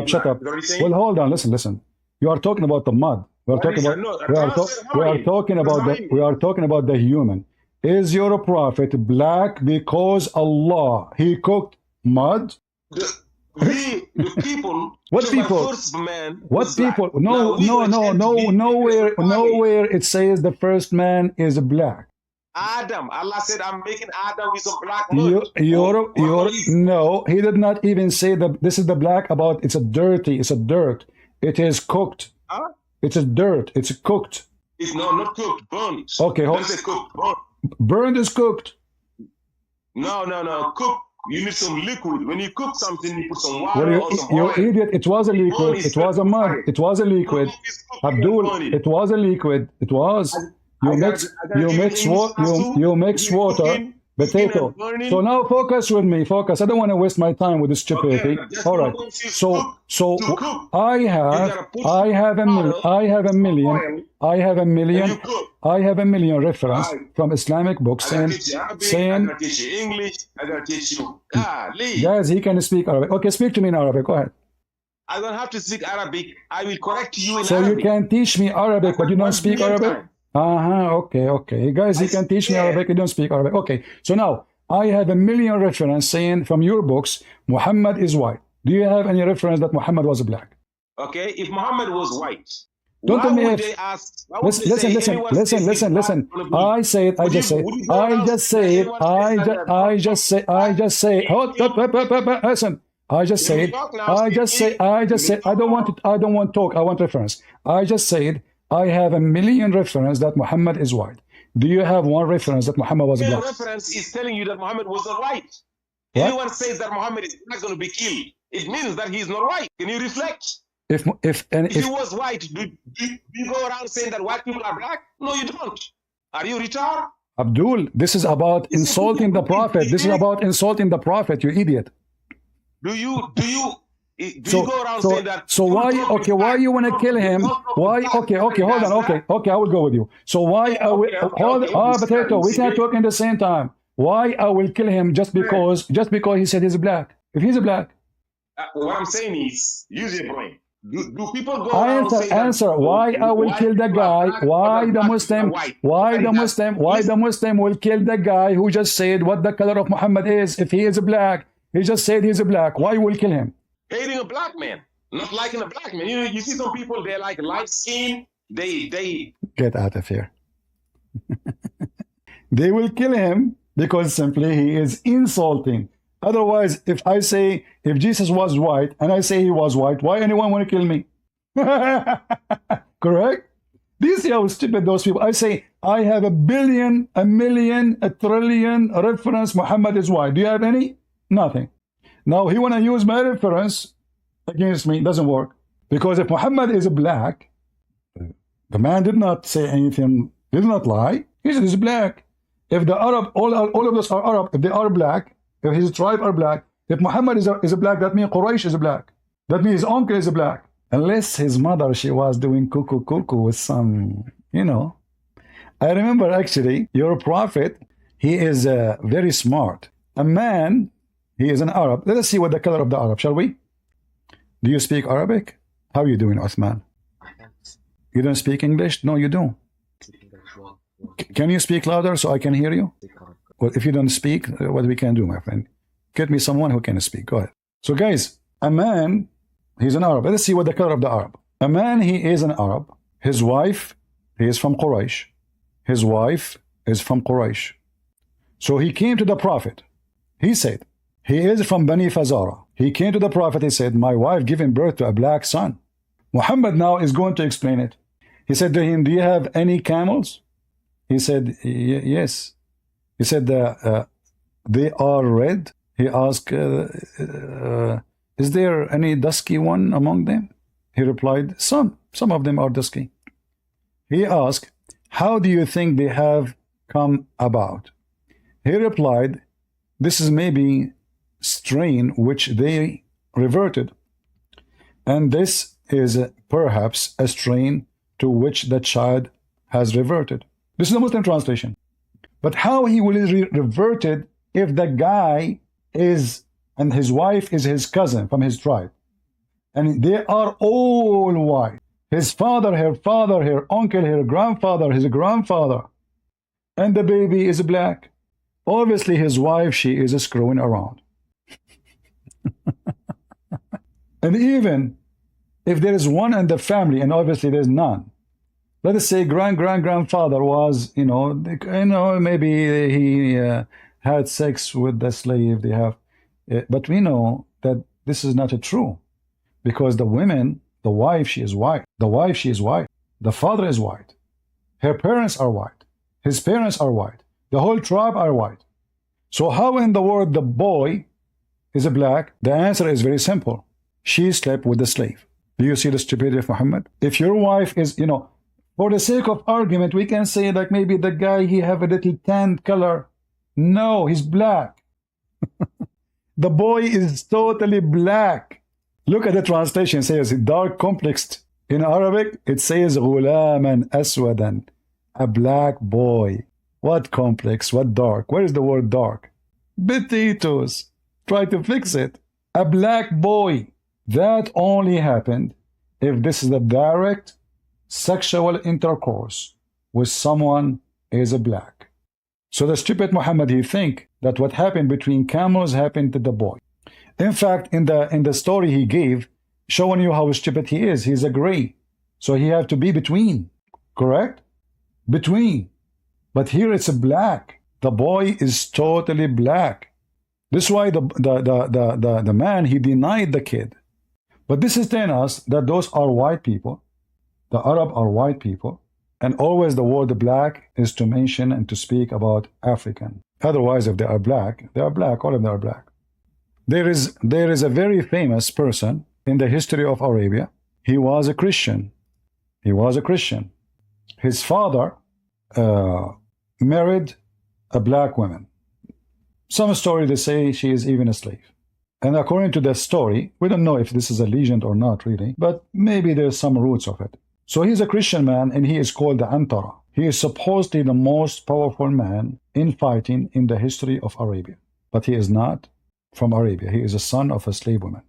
Shut up. Well, hold on. Listen. You are talking about the mud. We are talking about the human. Is your prophet black because Allah he cooked mud? The people. What people? First man what people? No. Nowhere it says the first man is black. Adam. Allah said, I'm making Adam with some black mud. No, he did not even say that this is the black about it's a dirt. It is cooked. Huh? It's a dirt. It's cooked. It's not cooked, burnt. Okay, Cooked, burnt. Burned is cooked. No. Cooked. You need some liquid. When you cook something, you put some water or some you oil. idiot. It was a liquid. It was a mud. It was a liquid. Abdul, it was a liquid. It was. You mix water, potato. So now focus with me. Focus. I don't want to waste my time with this stupidity. All right. So I have a million reference from Islamic books saying I gotta teach you English. I gotta teach you. Guys, he can speak Arabic. Okay, speak to me in Arabic. Go ahead. I don't have to speak Arabic. I will correct you in so Arabic. You can teach me Arabic, but you don't speak Arabic? Okay. Guys, he can teach me Arabic, you don't speak Arabic. Okay, so now, I have a million reference saying from your books, Muhammad is white. Do you have any reference that Muhammad was black? Okay, if Muhammad was white, don't tell me if. Listen. I don't want talk. I want reference. I just said I have a million reference that Muhammad is white. Do you have one reference that Muhammad was black? Reference is telling you that Muhammad was not white. What? Anyone says that Muhammad is not going to be killed, it means that he is not white. Can you reflect? If he was white, do you go around saying that white people are black? No, you don't. Are you retarded? Abdul, this is about insulting the Prophet. This is about insulting the Prophet, you idiot. Do you Do you go around saying that? So why? Okay, why you want to kill him? Why? Okay, hold on. Okay, I will go with you. So why are we? Potato. We can't talk in the same time. Why I will kill him just because he said he's black? If he's a black. What I'm saying is, use your brain. Do people go around saying answer why I will kill the guy? Why the Muslim? Why the Muslim will kill the guy who just said what the color of Muhammad is? If he is black, he just said he's a black. Why will kill him? Hating a black man, not liking a black man. You see some people, they're like light skin. They get out of here. They will kill him because simply he is insulting. Otherwise, if Jesus was white and I say he was white, why anyone want to kill me? Correct? Do you see how stupid those people? I say I have a billion, a million, a trillion reference. Muhammad is white. Do you have any? Nothing. Now he want to use my reference against me. It doesn't work. Because if Muhammad is black, the man did not say anything, did not lie. He said he's black. If the Arab, all of us are Arab, if they are black, if his tribe are black, if Muhammad is a black, that means Quraysh is black. That means his uncle is black. Unless his mother, she was doing cuckoo with some, I remember actually, your prophet, he is very smart. A man, he is an Arab. Let us see what the color of the Arab, shall we? Do you speak Arabic? How are you doing, Uthman? You don't speak English? No, you don't. Can you speak louder so I can hear you? Well, if you don't speak, what we can do, my friend? Get me someone who can speak. Go ahead. So guys, a man, he's an Arab. Let's see what the color of the Arab. A man, he is an Arab. His wife, he is from Quraysh. His wife is from Quraysh. So he came to the Prophet. He said, he is from Bani Fazara. He came to the Prophet. He said, my wife giving birth to a black son. Muhammad now is going to explain it. He said to him, do you have any camels? He said, yes. He said, they are red. He asked, is there any dusky one among them? He replied, some of them are dusky. He asked, how do you think they have come about? He replied, this is maybe strain which they reverted, and this is perhaps a strain to which the child has reverted. This is the Muslim translation. But how he will revert it if the guy is, and his wife is his cousin from his tribe, and they are all white. His father, her uncle, her grandfather, his grandfather, and the baby is black. Obviously, his wife, she is screwing around. And even if there is one in the family, and obviously there's none, let us say grandfather was, maybe he had sex with the slave they have, but we know that this is not true, because the women, the wife, she is white. The wife, she is white. The father is white. Her parents are white. His parents are white. The whole tribe are white. So how in the world the boy is black? The answer is very simple. She slept with the slave. Do you see the stupidity of Muhammad? If your wife is, for the sake of argument, we can say like maybe the guy, he have a little tan color. No, he's black. The boy is totally black. Look at the translation. It says dark complexed. In Arabic, it says غُلَامًا أَسْوَدًا, a black boy. What complex? What dark? Where is the word dark? Potatoes. Try to fix it. A black boy. That only happened if this is a direct sexual intercourse with someone is a black. So the stupid Muhammad, he think that what happened between camels happened to the boy. In fact, in the story he gave, showing you how stupid he is, he's a gray. So he had to be between. Correct? Between. But here it's a black. The boy is totally black. This is why the man, he denied the kid. But this is telling us that those are white people. The Arab are white people. And always the word black is to mention and to speak about African. Otherwise, if they are black, all of them are black. There is a very famous person in the history of Arabia. He was a Christian. His father married a black woman. Some story they say she is even a slave. And according to the story, we don't know if this is a legend or not really, but maybe there's some roots of it. So he's a Christian man and he is called the Antara. He is supposedly the most powerful man in fighting in the history of Arabia. But he is not from Arabia. He is a son of a slave woman.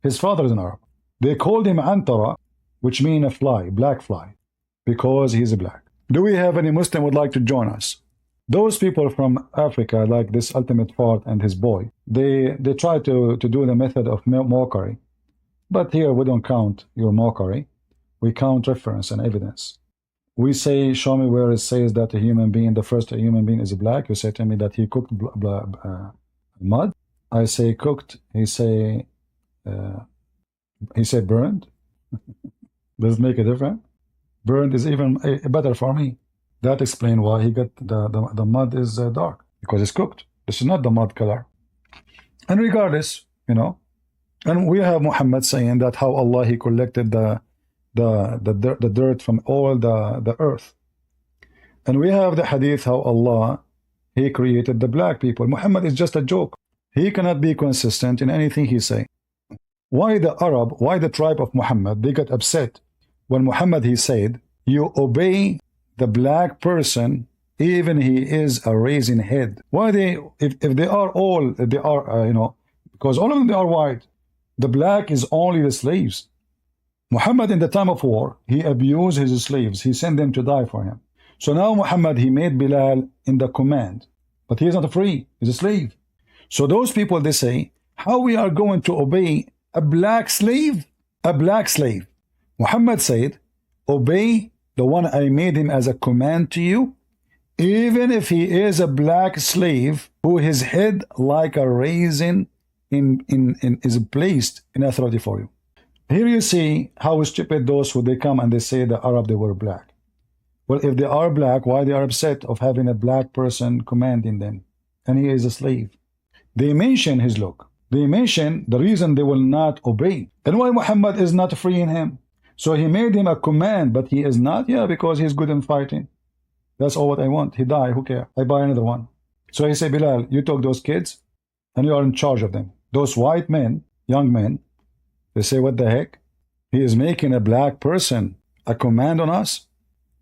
His father is an Arab. They called him Antara, which means a fly, black fly, because he's black. Do we have any Muslim would like to join us? Those people from Africa, like this ultimate fart and his boy, they try to do the method of mockery. But here we don't count your mockery. We count reference and evidence. We say, show me where it says that a human being, the first human being is black. You say to me that he cooked mud. I say cooked. He say burned. Does it make a difference? Burned is even better for me. That explains why he got the mud is dark, because it's cooked. This is not the mud color. And regardless, you know, and we have Muhammad saying that how Allah he collected the dirt from all the earth. And we have the hadith how Allah he created the black people. Muhammad is just a joke. He cannot be consistent in anything he say. Why the Arab, why the tribe of Muhammad, they got upset when Muhammad he said, you obey the black person even he is a raising head. Why they, if they are all, they are, you know, because all of them, they are white. The black is only the slaves. Muhammad in the time of war, he abused his slaves. He sent them to die for him. So now Muhammad, he made Bilal in the command, but he is not free. He's a slave. So those people, they say, how we are going to obey a black slave? A black slave. Muhammad said, obey the one I made him as a command to you, even if he is a black slave who his head like a raisin is placed in authority for you. Here you see how stupid those who they come and they say the Arab they were black. Well, if they are black, why they are upset of having a black person commanding them? And he is a slave. They mention his look. They mention the reason they will not obey. And why Muhammad is not freeing him. So he made him a command, but he is not? Yeah, because he's good in fighting. That's all what I want. He died, who cares? I buy another one. So he said, Bilal, you took those kids and you are in charge of them. Those white men, young men, they say, what the heck? He is making a black person a command on us?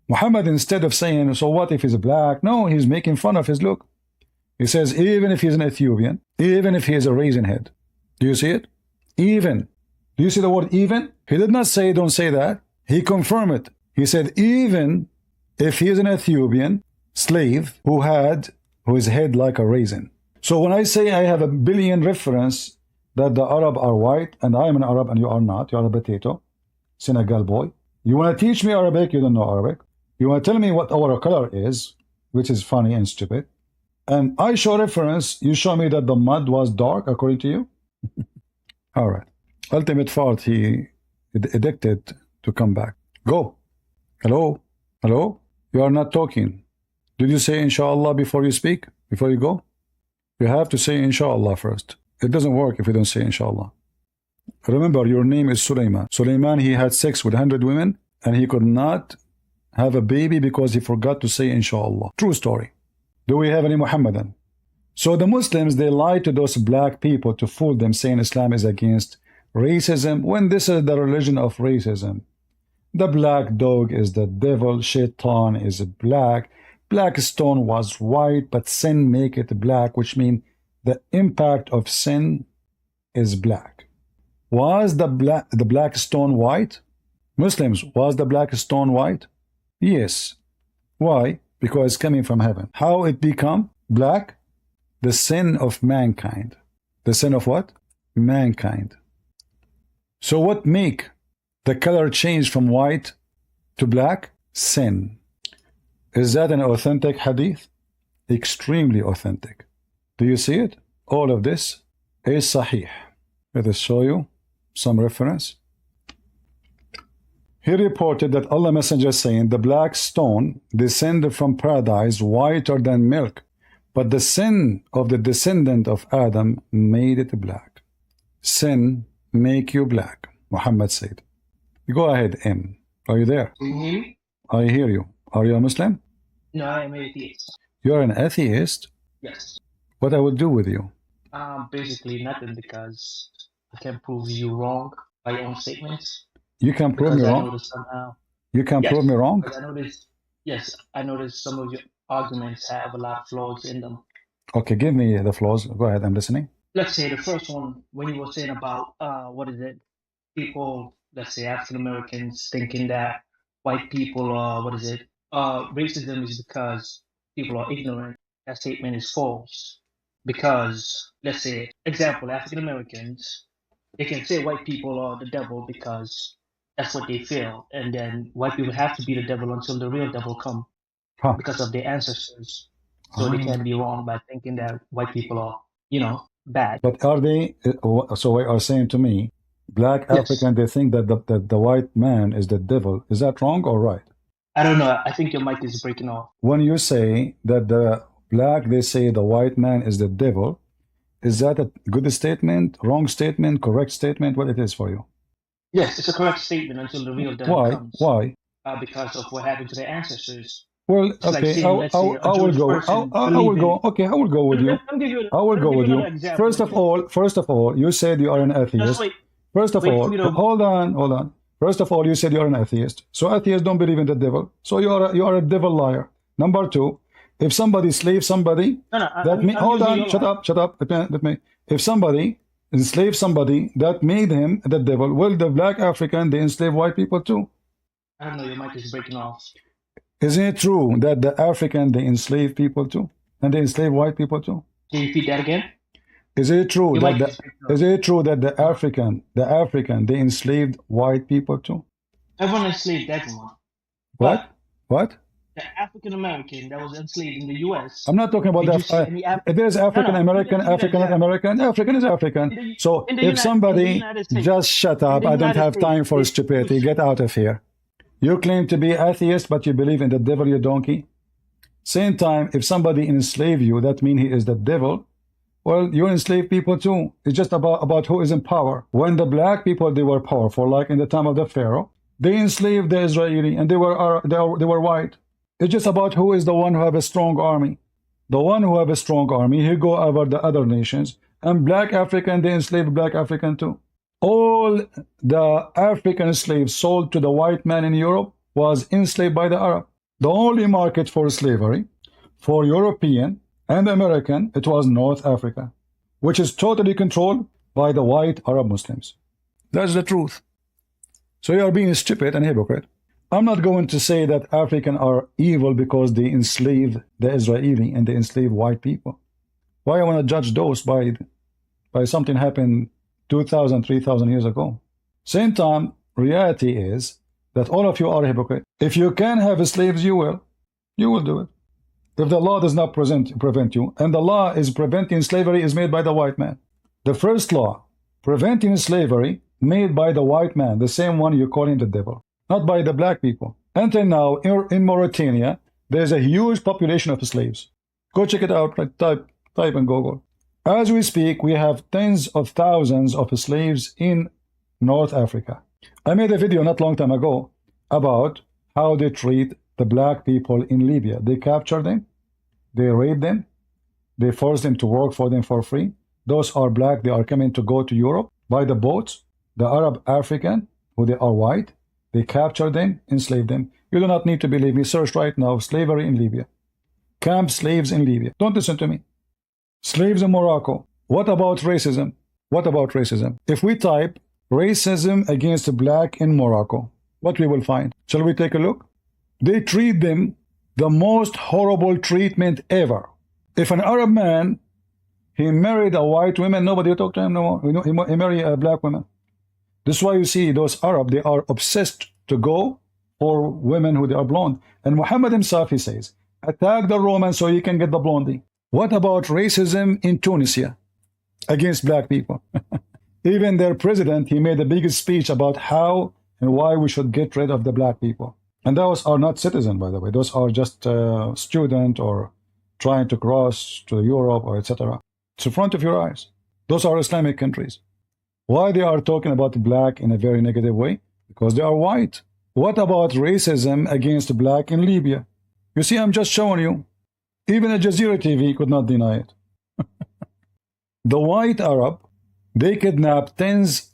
Muhammad, instead of saying, so what if he's black? No, he's making fun of his look. He says, even if he's an Ethiopian, even if he is a raisin head. Do you see it? Even. Do you see the word even? He did not say, don't say that. He confirmed it. He said, even if he is an Ethiopian slave who his head like a raisin. So when I say I have a billion reference that the Arab are white and I am an Arab and you are not, you are a potato, Senegal boy. You want to teach me Arabic, you don't know Arabic. You want to tell me what our color is, which is funny and stupid. And I show reference, you show me that the mud was dark according to you? All right. Ultimate fault, he addicted to come back. Go. Hello? Hello? You are not talking. Did you say inshallah before you speak? Before you go? You have to say inshallah first. It doesn't work if you don't say inshallah. Remember, your name is Sulaiman. Sulaiman, he had sex with 100 women and he could not have a baby because he forgot to say inshallah. True story. Do we have any Muhammadan? So the Muslims, they lie to those black people to fool them, saying Islam is against racism, when this is the religion of racism. The black dog is the devil, shaitan is black, black stone was white, but sin make it black, which means the impact of sin is black. Was the black stone white? Muslims, was the black stone white? Yes. Why? Because it's coming from heaven. How it become black? The sin of mankind. The sin of what? Mankind. So what make the color change from white to black? Sin. Is that an authentic hadith? Extremely authentic. Do you see it? All of this is sahih. Let us show you some reference. He reported that Allah Messenger saying, the black stone descended from paradise whiter than milk, but the sin of the descendant of Adam made it black. Sin make you black, Muhammad said. Go ahead, M. Are you there? Mm-hmm. I hear you. Are you a Muslim? No, I am an atheist. You're an atheist? Yes. What I will do with you? Basically nothing, because I can prove you wrong by your own statements. You can prove me Because I wrong? noticed somehow. You can Yes, prove me wrong? because I noticed some of your arguments have a lot of flaws in them. Okay, give me the flaws. Go ahead, I'm listening. Let's say the first one, when you were saying about people, let's say African Americans, thinking that white people are racism is because people are ignorant. That statement is false. Because, let's say, example, African Americans, they can say white people are the devil because that's what they feel, and then white people have to be the devil until the real devil come because of their ancestors. So they can't be wrong by thinking that white people are, bad. But are they, so what are saying to me, black African, they think that the white man is the devil. Is that wrong or right? I don't know. I think your mic is breaking off. When you say that the black, they say the white man is the devil, is that a good statement, wrong statement, correct statement? What it is for you? Yes, it's a correct statement until the real devil comes. Why? Because of what happened to their ancestors. Well, okay, I will go. I will go. Okay, I will go with you. I will go with you. First of all, you said you are an atheist. First of all, hold on. First of all, you said you are an atheist. So atheists don't believe in the devil. So you are a devil liar. Number two, if somebody slaves somebody, hold on, shut up. Let me. If somebody enslaved somebody, that made him the devil. Well, the black African, they enslave white people too. I don't know, your mic is breaking off. Isn't it true that the African, they enslave people too? And they enslave white people too? Can you repeat that again? Is it true that the African, they enslaved white people too? Everyone enslaved everyone. What? The African American that was enslaved in the U.S. I'm not talking about that. There's African American, African is African. So if somebody, just shut up, I don't have time for stupidity, get out of here. You claim to be atheist, but you believe in the devil, you donkey. Same time, if somebody enslave you, that means he is the devil. Well, you enslave people too. It's just about who is in power. When the black people, they were powerful, like in the time of the Pharaoh, they enslaved the Israeli, and they were white. It's just about who is the one who have a strong army. The one who have a strong army, he go over the other nations, and black African, they enslave black African too. All the African slaves sold to the white man in Europe was enslaved by the Arab. The only market for slavery for European and American, it was North Africa, which is totally controlled by the white Arab Muslims. That's the truth. So you are being stupid and hypocrite. I'm not going to say that African are evil because they enslaved the Israeli and they enslaved white people. Why I want to judge those by something happened 2,000, 3,000 years ago? Same time, reality is that all of you are hypocrite. If you can have slaves, you will do it. If the law does not prevent you, and the law is preventing slavery is made by the white man. The first law preventing slavery made by the white man, the same one you call him the devil, not by the black people. Until now, in Mauritania, there's a huge population of slaves. Go check it out, right? Type in Google. As we speak, we have tens of thousands of slaves in North Africa. I made a video not long time ago about how they treat the black people in Libya. They capture them, they rape them, they force them to work for them for free. Those are black, they are coming to go to Europe by the boats. The Arab African, who they are white, they capture them, enslave them. You do not need to believe me. Search right now, slavery in Libya. Camp slaves in Libya. Don't listen to me. Slaves in Morocco. What about racism? If we type racism against black in Morocco, what we will find? Shall we take a look? They treat them the most horrible treatment ever. If an Arab man, he married a white woman, nobody will talk to him no more. He married a black woman. This is why you see those Arab, they are obsessed to go for women who they are blonde. And Muhammad himself, he says, attack the Roman so you can get the blondie. What about racism in Tunisia against black people? Even their president, he made the biggest speech about how and why we should get rid of the black people. And those are not citizens, by the way. Those are just students or trying to cross to Europe or etc. It's in front of your eyes. Those are Islamic countries. Why they are talking about black in a very negative way? Because they are white. What about racism against black in Libya? You see, I'm just showing you. Even Al Jazeera TV could not deny it. The white Arab, they kidnapped tens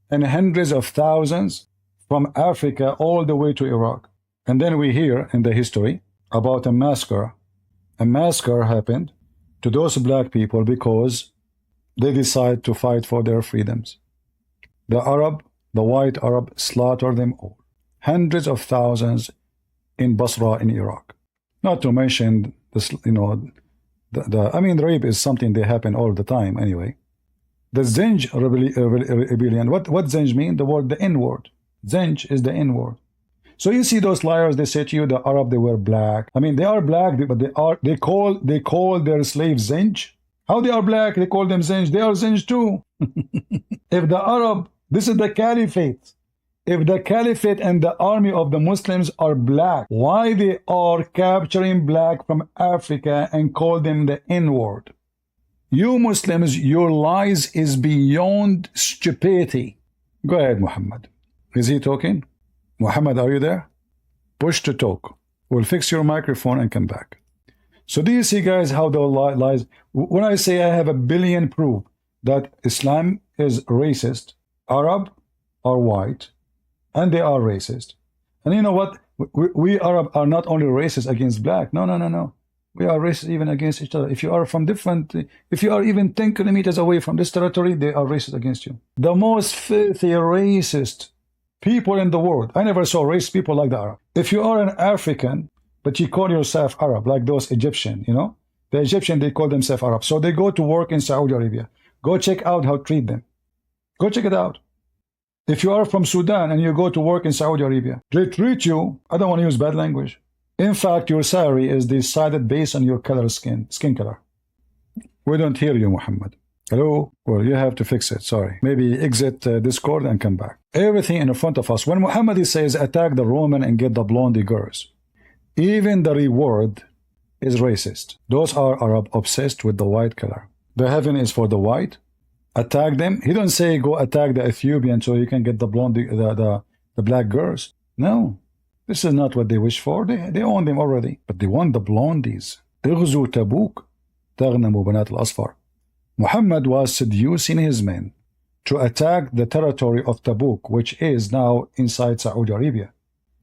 and hundreds of thousands from Africa all the way to Iraq. And then we hear in the history about a massacre. A massacre happened to those black people because they decide to fight for their freedoms. The white Arab slaughtered them all. Hundreds of thousands in Basra in Iraq. Not to mention this, I mean, rape is something that happen all the time anyway. The Zinj rebellion. What Zinj mean? The N-word. Zinj is the N-word. So you see those liars, they say to you, the Arab, they were black. I mean, they are black, but they call their slaves Zinj. How they are black? They call them Zinj. They are Zinj too. If the Arab, this is the caliphate. If the caliphate and the army of the Muslims are black, why they are capturing black from Africa and call them the N-word? You Muslims, your lies is beyond stupidity. Go ahead, Muhammad. Is he talking? Muhammad, are you there? Push to talk. We'll fix your microphone and come back. So do you see, guys, how the lies? When I say I have a billion proof that Islam is racist, Arab are white, and they are racist. And you know what? We Arab are not only racist against black. No. We are racist even against each other. If you are from if you are even 10 kilometers away from this territory, they are racist against you. The most filthy racist people in the world. I never saw racist people like the Arab. If you are an African, but you call yourself Arab, like those Egyptian, the Egyptian, they call themselves Arab. So they go to work in Saudi Arabia. Go check out how to treat them. Go check it out. If you are from Sudan and you go to work in Saudi Arabia, they treat you, I don't want to use bad language. In fact, your salary is decided based on your color skin color. We don't hear you, Muhammad. Hello? Well, you have to fix it, sorry. Maybe exit Discord and come back. Everything in front of us. When Muhammad says attack the Roman and get the blondie girls, even the reward is racist. Those are Arab obsessed with the white color. The heaven is for the white. Attack them. He don't say go attack the Ethiopian so you can get the blondie, the black girls. No, this is not what they wish for. They own them already, but they want the blondies. اغزوا تبوك تغنموا بنات الأصفر. Muhammad was seducing his men to attack the territory of Tabuk, which is now inside Saudi Arabia.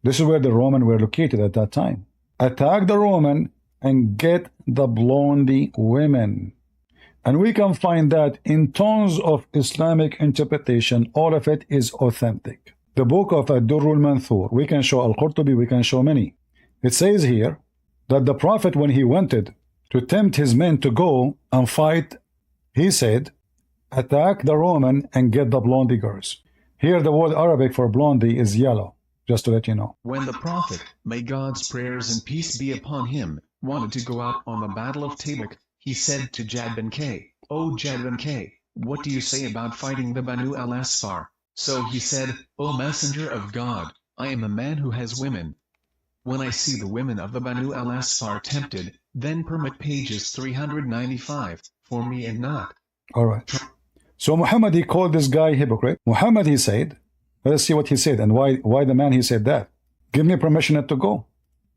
This is where the Romans were located at that time. Attack the Roman and get the blondie women. And we can find that in tons of Islamic interpretation, all of it is authentic. The book of Ad-Durr al-Manthur, we can show Al-Qurtubi, we can show many. It says here that the Prophet, when he wanted to tempt his men to go and fight, he said, attack the Roman and get the blondie girls. Here the word Arabic for blondie is yellow, just to let you know. When the Prophet, may God's prayers and peace be upon him, wanted to go out on the battle of Tabuk, he said to Jad bin K, O Jad bin K, what do you say about fighting the Banu al-Asfar? So he said, O Messenger of God, I am a man who has women. When I see the women of the Banu al-Asfar tempted, then permit pages 395, for me and not. Alright. So Muhammad, he called this guy hypocrite. Muhammad, he said, let's see what he said and why the man he said that. Give me permission not to go.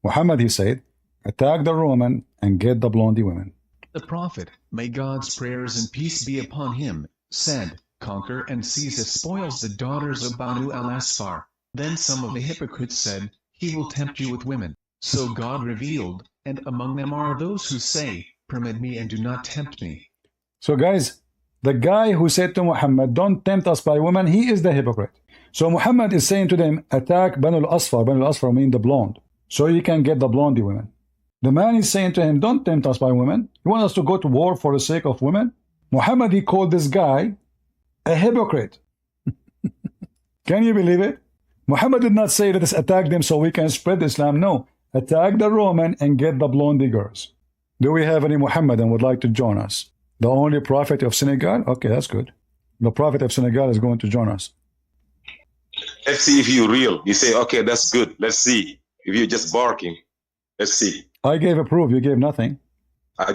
Muhammad, he said, attack the Roman and get the blondie women. The Prophet, may God's prayers and peace be upon him, said, conquer and seize as spoils the daughters of Banu al-Asfar. Then some of the hypocrites said, he will tempt you with women. So God revealed, and among them are those who say, permit me and do not tempt me. So guys, the guy who said to Muhammad, don't tempt us by women, he is the hypocrite. So Muhammad is saying to them, attack Banu al-Asfar. Banu al-Asfar mean the blonde, so you can get the blondie women. The man is saying to him, don't tempt us by women. You want us to go to war for the sake of women? Muhammad, he called this guy a hypocrite. Can you believe it? Muhammad did not say, let us attack them so we can spread Islam. No, attack the Roman and get the blondie girls. Do we have any Muhammadan would like to join us? The only prophet of Senegal? Okay, that's good. The prophet of Senegal is going to join us. Let's see if you're real. You say, okay, that's good. Let's see. If you're just barking, let's see. I gave a proof. You gave nothing.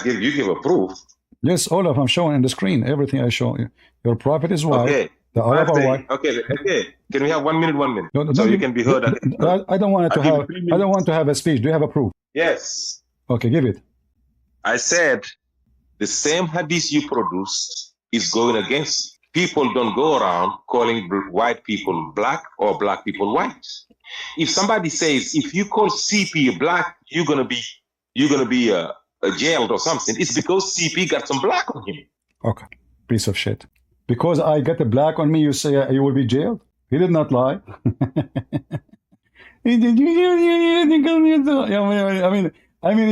You gave a proof. Yes, all of them showing in the screen. Everything I show you. Your prophet is white. Okay. The Arab are white. Okay. Can we have 1 minute? No, so you can be heard. I don't want to have. I don't want to have a speech. Do you have a proof? Yes. Okay, give it. I said the same hadith you produced is going against. People don't go around calling white people black or black people white. If somebody says if you call CP black, you're gonna be jailed or something, it's because CP got some black on him. Okay, piece of shit. Because I get a black on me, you say you will be jailed? He did not lie. I mean,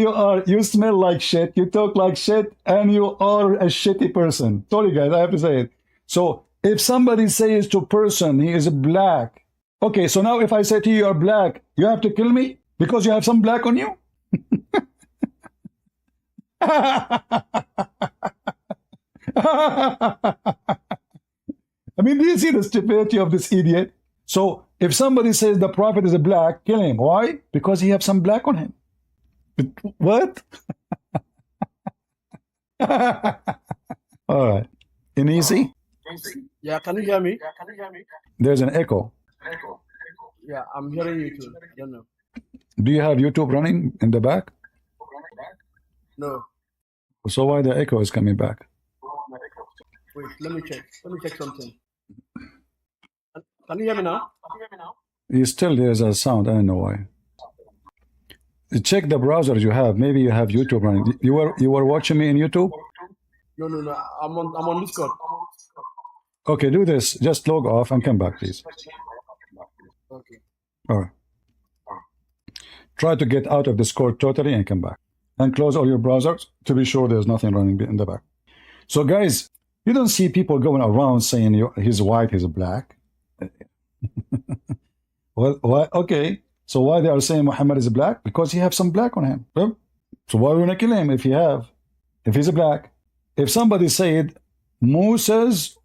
you smell like shit, you talk like shit, and you are a shitty person. Sorry, guys, I have to say it. So if somebody says to a person he is black, okay, so now if I say to you, you're black, you have to kill me because you have some black on you? I mean, do you see the stupidity of this idiot? So if somebody says the prophet is a black, kill him. Why? Because he have some black on him. What? All right. In easy? Yeah, can you hear me? There's an echo. Yeah, I'm hearing you too. I don't know. Do you have YouTube running in the back? No. So why the echo is coming back? Wait, let me check. Let me check something. Can you hear me now? There's a sound. I don't know why. Check the browsers you have. Maybe you have YouTube running. You were watching me in YouTube? No. I'm on Discord. Okay, do this. Just log off and come back, please. Okay. All right. Try to get out of Discord totally and come back. And close all your browsers to be sure there's nothing running in the back. So, guys, you don't see people going around saying he's white, he's black. Well, why? Okay. So why they are saying Muhammad is black? Because he have some black on him. So why are we gonna kill him if he's a black? If somebody said Moses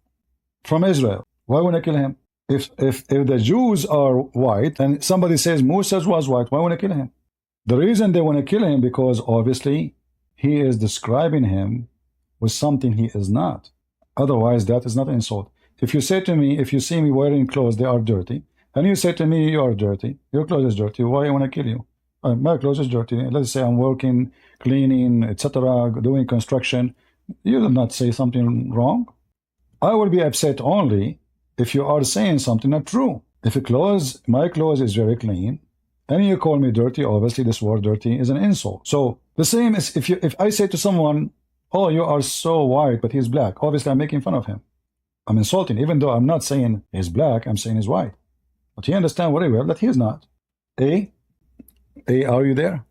from Israel, why would I kill him? If the Jews are white and somebody says Moses was white, why would I kill him? The reason they want to kill him because obviously he is describing him with something he is not. Otherwise, that is not an insult. If you say to me, if you see me wearing clothes, they are dirty, and you say to me, you are dirty, your clothes is dirty, why I want to kill you? My clothes is dirty. Let's say I'm working, cleaning, etc., doing construction. You did not say something wrong. I will be upset only if you are saying something not true. If my clothes is very clean, and you call me dirty, obviously this word dirty is an insult. So the same as if I say to someone, oh, you are so white, but he's black. Obviously I'm making fun of him. I'm insulting, even though I'm not saying he's black, I'm saying he's white. But you understand very well that he is not. A, are you there?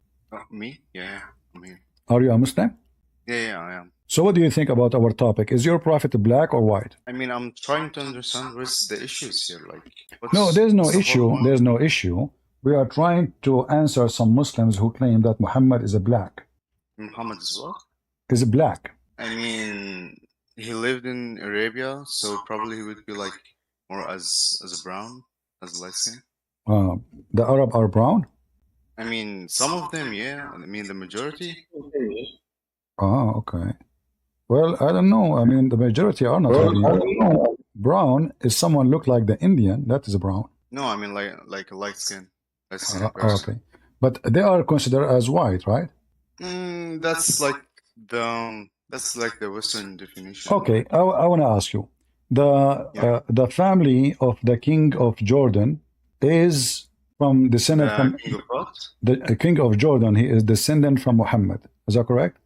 Me? Yeah, I'm here. Are you a Muslim? Yeah, I am. So what do you think about our topic? Is your prophet black or white? I mean, I'm trying to understand what's the issues here. Like, no, there's no issue. There's no issue. We are trying to answer some Muslims who claim that Muhammad is a black. Muhammad is what? Is black. I mean, he lived in Arabia, so probably he would be like more as a brown, as light skin. The Arab are brown? I mean, some of them, yeah. I mean, the majority. Oh, okay. Well, I don't know. I mean, the majority are not. Brown is someone look like the Indian. That is brown. No, I mean like a light skin. Okay, but they are considered as white, right? That's like the Western definition. Okay, I want to ask you, the family of the king of Jordan is from descendant from king of what? The king of Jordan. He is descendant from Muhammad. Is that correct?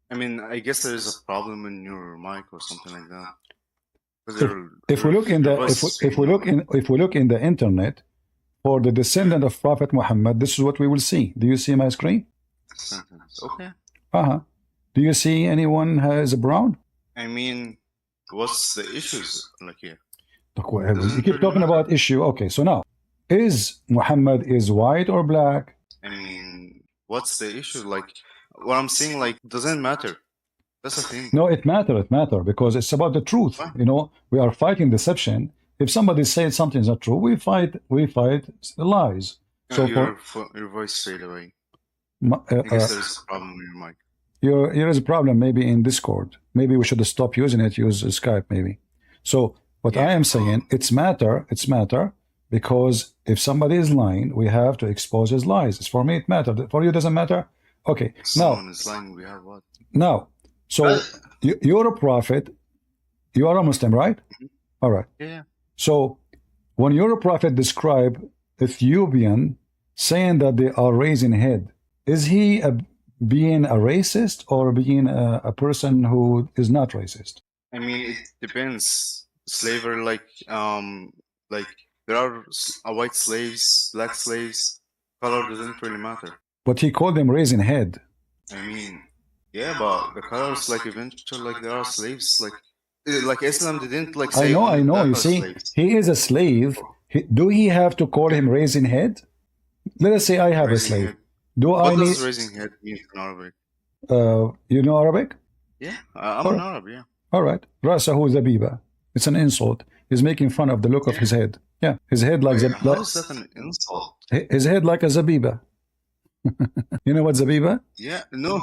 I mean, I guess there is a problem in your mic or something like that. If we look in the internet for the descendant of Prophet Muhammad, this is what we will see. Do you see my screen? Okay. Do you see anyone has a brown? I mean, what's the issues like here? You keep talking about issue. Okay, so now, is Muhammad is white or black? I mean, what's the issue? Like, what I'm saying, like, doesn't matter. That's the thing. No, it matters because it's about the truth. What? You know, we are fighting deception. If somebody says something is not true, we fight lies. So your voice fade away. I guess there's a problem with your mic. There is a problem maybe in Discord. Maybe we should stop using it, use Skype maybe. So what I am saying, it's matter because if somebody is lying, we have to expose his lies. For me, it matters. For you, it doesn't matter? Okay, someone is lying, we have what? Now, so you're a prophet. You are a Muslim, right? All right. Yeah. So when your prophet described Ethiopian saying that they are raising head, is he being a racist or being a person who is not racist? I mean, it depends. Slavery, like there are white slaves, black slaves. Color doesn't really matter. But he called them raising head. I mean, yeah, but the colors, like eventually, like there are slaves, like Islam didn't like say. I know. You see, slaves. he is a slave. Do he have to call him raising head? Let us say I have Raising a slave. head. Do What I does need? raising head mean in Arabic? You know Arabic? Yeah, I'm an Arab. Yeah. All right. Rasahu zabiba. It's an insult. He's making fun of the look of his head. Yeah, his head like Wait, how is that an insult? his head like a zabiba. You know what zabiba? Yeah, no.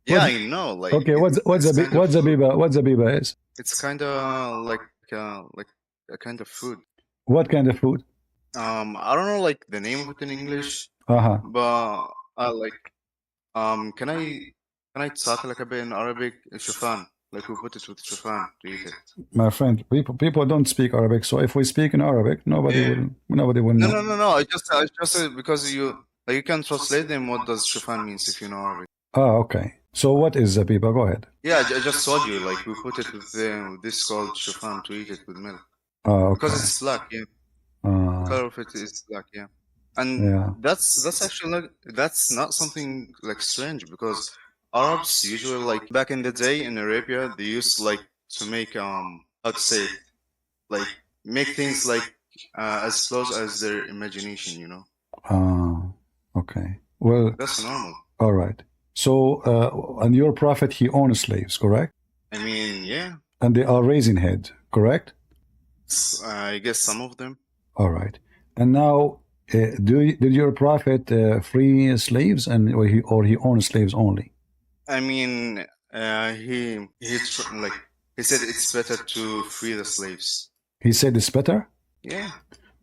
Yeah, I know. Like, okay, what's zabiba? What zabiba is? It's kind of like a kind of food. What kind of food? I don't know like the name of it in English, Uh-huh. but can I talk like a bit in Arabic? Shufan, like we put it with shufan to eat it. My friend, people don't speak Arabic, so if we speak in Arabic, nobody will know. No. I just said because you can translate them. What does shufan means if you know Arabic? Ah, okay. So what is zabiba? Go ahead. Yeah, I just told you. Like we put it with this called shufan to eat it with milk. Okay. Because it's black. Yeah. The color of it is black. Yeah. And that's actually that's not something like strange because Arabs usually like back in the day in Arabia they used like to make how to say it, like make things like as close as their imagination, you know. Okay. Well, that's normal. All right. So and your prophet he owns slaves, correct? I mean, yeah. And they are raising head, correct? I guess some of them. All right. And now did your prophet free slaves or he owns slaves only? I mean, he said it's better to free the slaves. He said it's better? Yeah.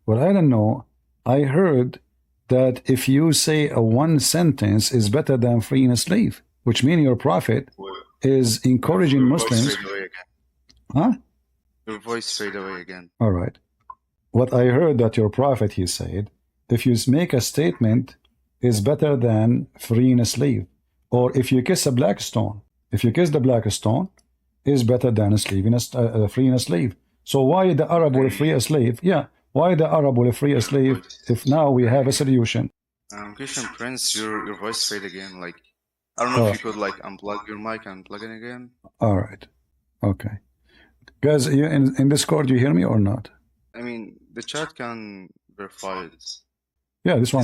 Well, I don't know. I heard that if you say a one sentence is better than freeing a slave, which means your prophet is encouraging Muslims. Huh? Your voice fade away again. All right. What I heard that your prophet, he said, if you make a statement, is better than freeing a slave. Or if you kiss a black stone, if you kiss the black stone, is better than freeing a slave. So why the Arab will free a slave? Yeah. Why the Arab will free a slave if now we have a solution? Christian Prince, your voice fade again. Like, I don't know if you could like unplug your mic and plug it again. All right. Okay. Guys, you in Discord, you hear me or not? I mean, the chat can verify it. Yeah, this is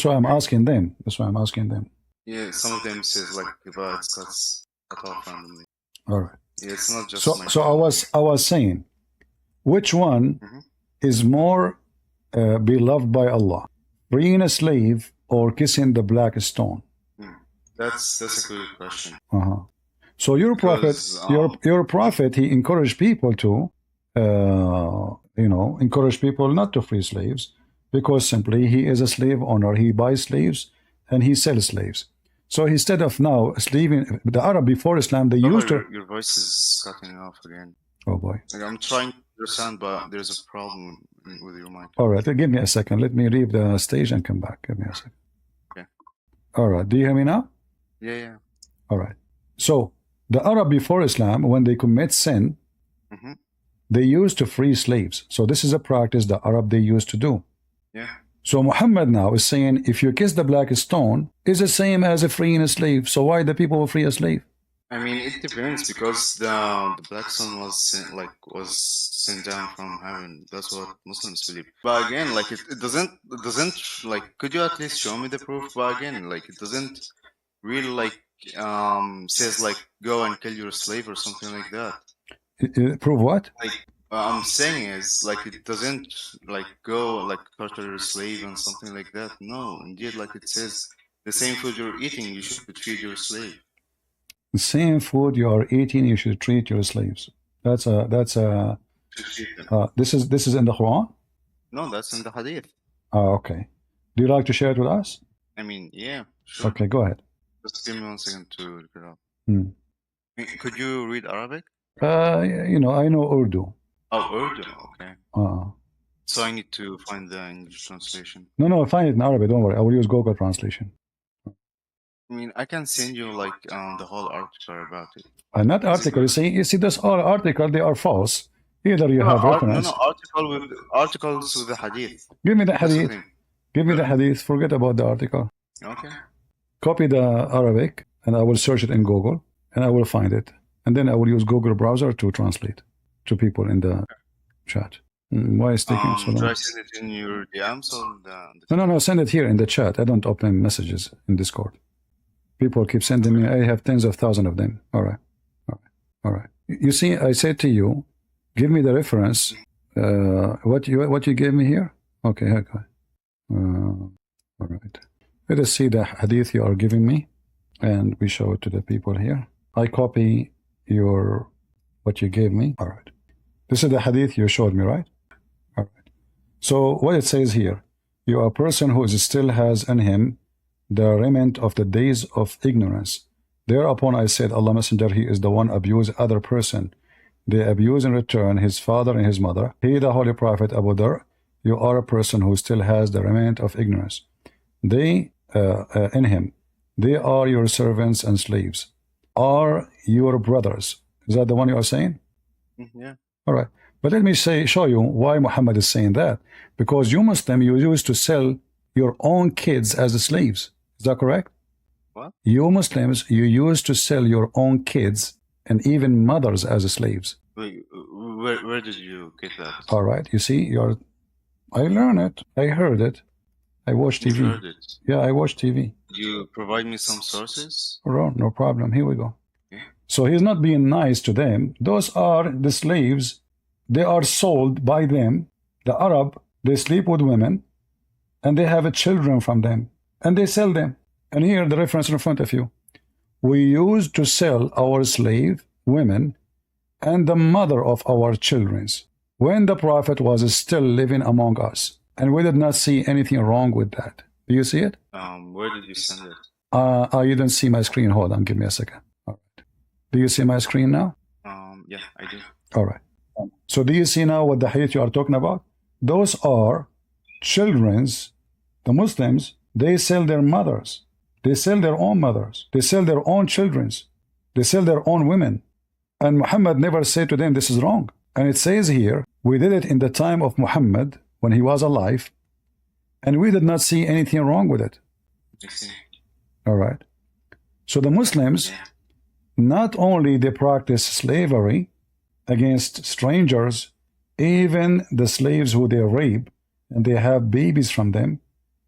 why I'm asking them. That's why I'm asking them. Yeah, some of them says like but that's cut off randomly. All right. Yeah, it's not just so I was saying, which one is more beloved by Allah, freeing a slave or kissing the black stone? That's a good question. So your prophet, your prophet, he encouraged people to, encourage people not to free slaves because simply he is a slave owner. He buys slaves and he sells slaves. So instead of now slaving the Arab before Islam, they used to. Your voice is cutting off again. Oh boy! Like, I'm trying to understand, but there's a problem with your mic. All right, give me a second. Let me leave the stage and come back. Give me a second. Okay. All right. Do you hear me now? Yeah. All right. So the Arab before Islam, when they commit sin, they used to free slaves. So this is a practice the Arab they used to do. Yeah. So Muhammad now is saying if you kiss the black stone, is the same as freeing a slave. So why the people will free a slave? I mean, it depends because the black stone was sent down from heaven. That's what Muslims believe. But again, like it doesn't like. Could you at least show me the proof? But again, like it doesn't really like says like go and kill your slave or something like that. Prove what? Like I'm saying is like it doesn't like go like torture your slave and something like that. No, indeed, like it says the same food you're eating, you should feed your slave. The same food you are eating, you should treat your slaves. This is in the Quran? No, that's in the Hadith. Oh, okay. Do you like to share it with us? I mean, yeah, sure. Okay, go ahead. Just give me 1 second to look it up. Could you read Arabic? You know, I know Urdu. Oh, Urdu. Okay. Uh, So I need to find the English translation. no, find it in Arabic. Don't worry. I will use Google Translation. I mean, I can send you like the whole article about it. Not article. You see, this all article, they are false. Either you have reference. No, articles with the hadith. Give me the hadith. Give me the hadith. Forget about the article. Okay. Copy the Arabic, and I will search it in Google, and I will find it. And then I will use Google browser to translate to people in the chat. Why is taking so long? Try send it in your DMs or the... No, send it here in the chat. I don't open messages in Discord. People keep sending me. I have tens of thousands of them. All right. You see, I said to you, give me the reference. What you gave me here? Okay, all right. Let us see the hadith you are giving me, and we show it to the people here. I copy what you gave me. All right. This is the hadith you showed me, right? All right. So what it says here, you are a person who still has in him the remnant of the days of ignorance. Thereupon I said, Allah Messenger, he is the one abuse other person. They abuse in return his father and his mother. He, the Holy Prophet Abu Dhar, you are a person who still has the remnant of ignorance. They, in him, they are your servants and slaves, are your brothers. Is that the one you are saying? Yeah. All right. But let me show you why Muhammad is saying that. Because you Muslim, you used to sell your own kids as slaves. Is that correct? What? You Muslims, you used to sell your own kids and even mothers as slaves. Wait, where did you get that? All right. You see, I learned it. I heard it. I watched TV. You heard it? Yeah, I watched TV. Did you provide me some sources? No problem. Here we go. Okay. So he's not being nice to them. Those are the slaves. They are sold by them. The Arab, they sleep with women and they have children from them and they sell them. And here the reference in front of you. We used to sell our slave women and the mother of our children when the Prophet was still living among us. And we did not see anything wrong with that. Do you see it? Where did you send it? You don't see my screen. Hold on, give me a second. All right. Do you see my screen now? Yeah, I do. All right. So do you see now what the hadith you are talking about? Those are children's, the Muslims, they sell their mothers. They sell their own mothers. They sell their own children's. They sell their own women. And Muhammad never said to them, this is wrong. And it says here, we did it in the time of Muhammad when he was alive, and we did not see anything wrong with it. All right. So the Muslims, not only they practice slavery against strangers, even the slaves who they rape and they have babies from them,